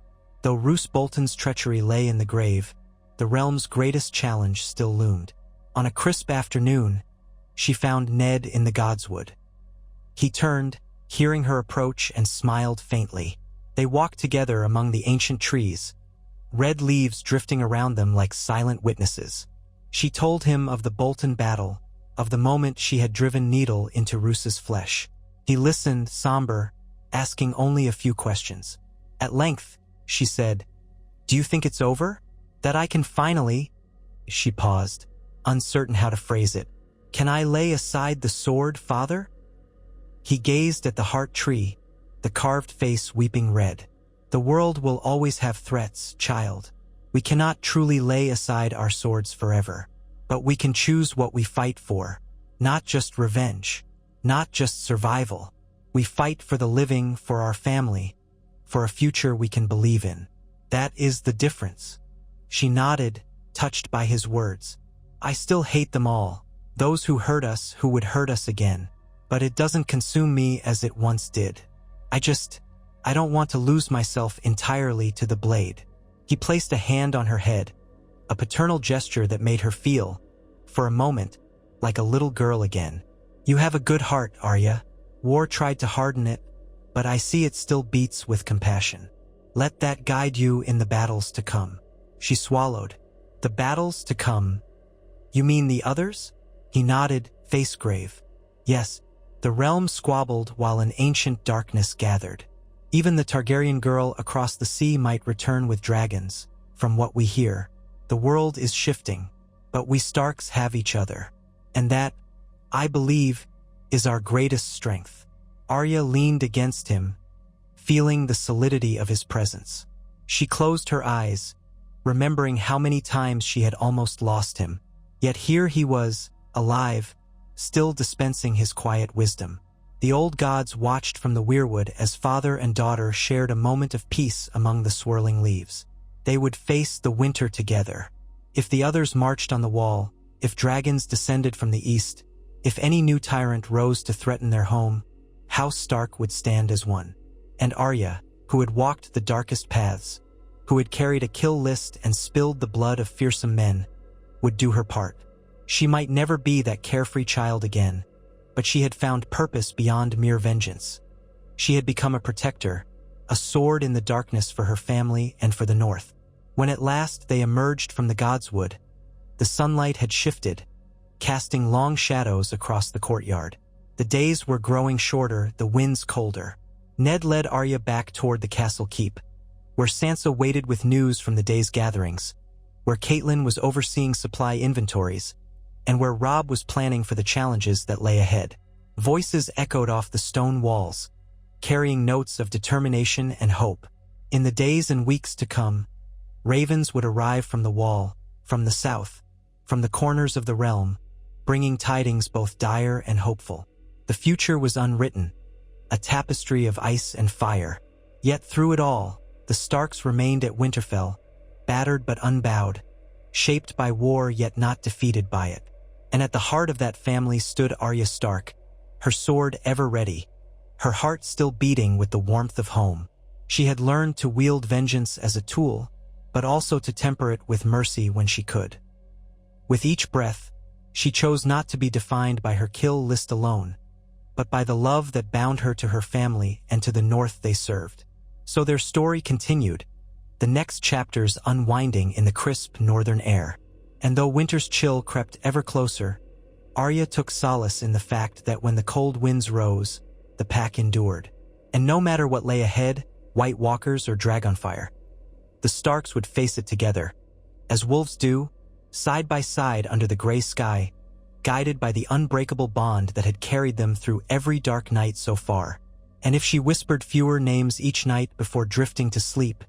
though Roose Bolton's treachery lay in the grave, the realm's greatest challenge still loomed. On a crisp afternoon, she found Ned in the Godswood. He turned, hearing her approach, and smiled faintly. They walked together among the ancient trees, red leaves drifting around them like silent witnesses. She told him of the Bolton battle, of the moment she had driven Needle into Roose's flesh. He listened, somber, asking only a few questions. At length, she said, "Do you think it's over? That I can finally—" She paused, uncertain how to phrase it. "Can I lay aside the sword, father?" He gazed at the heart tree, the carved face weeping red. "The world will always have threats, child. We cannot truly lay aside our swords forever. But we can choose what we fight for. Not just revenge, not just survival. We fight for the living, for our family, for a future we can believe in. That is the difference." She nodded, touched by his words. "I still hate them all. Those who hurt us, who would hurt us again. But it doesn't consume me as it once did. I don't want to lose myself entirely to the blade." He placed a hand on her head, a paternal gesture that made her feel, for a moment, like a little girl again. "You have a good heart, Arya. War tried to harden it, but I see it still beats with compassion. Let that guide you in the battles to come." She swallowed. "The battles to come? You mean the others?" He nodded, face grave. "Yes, the realm squabbled while an ancient darkness gathered. Even the Targaryen girl across the sea might return with dragons, from what we hear. The world is shifting, but we Starks have each other. And that, I believe, is our greatest strength." Arya leaned against him, feeling the solidity of his presence. She closed her eyes, remembering how many times she had almost lost him. Yet here he was, alive, still dispensing his quiet wisdom. The old gods watched from the weirwood as father and daughter shared a moment of peace among the swirling leaves. They would face the winter together. If the others marched on the wall, if dragons descended from the east, if any new tyrant rose to threaten their home, House Stark would stand as one. And Arya, who had walked the darkest paths, who had carried a kill list and spilled the blood of fearsome men, would do her part. She might never be that carefree child again, but she had found purpose beyond mere vengeance. She had become a protector, a sword in the darkness for her family and for the North. When at last they emerged from the Godswood, the sunlight had shifted, casting long shadows across the courtyard. The days were growing shorter, the winds colder. Ned led Arya back toward the castle keep, where Sansa waited with news from the day's gatherings, where Catelyn was overseeing supply inventories, and where Robb was planning for the challenges that lay ahead. Voices echoed off the stone walls, carrying notes of determination and hope. In the days and weeks to come, ravens would arrive from the wall, from the south, from the corners of the realm, bringing tidings both dire and hopeful. The future was unwritten, a tapestry of ice and fire. Yet through it all, the Starks remained at Winterfell, battered but unbowed, shaped by war yet not defeated by it. And at the heart of that family stood Arya Stark, her sword ever ready, her heart still beating with the warmth of home. She had learned to wield vengeance as a tool, but also to temper it with mercy when she could. With each breath, she chose not to be defined by her kill list alone, but by the love that bound her to her family and to the north they served. So their story continued, the next chapters unwinding in the crisp northern air. And though winter's chill crept ever closer, Arya took solace in the fact that when the cold winds rose, the pack endured. And no matter what lay ahead, White Walkers or Dragonfire, the Starks would face it together, as wolves do, side by side under the gray sky, guided by the unbreakable bond that had carried them through every dark night so far. And if she whispered fewer names each night before drifting to sleep,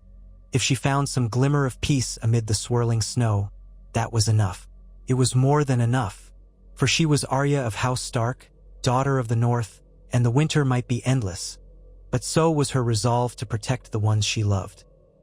if she found some glimmer of peace amid the swirling snow, that was enough. It was more than enough, for she was Arya of House Stark, daughter of the North, and the winter might be endless, but so was her resolve to protect the ones she loved.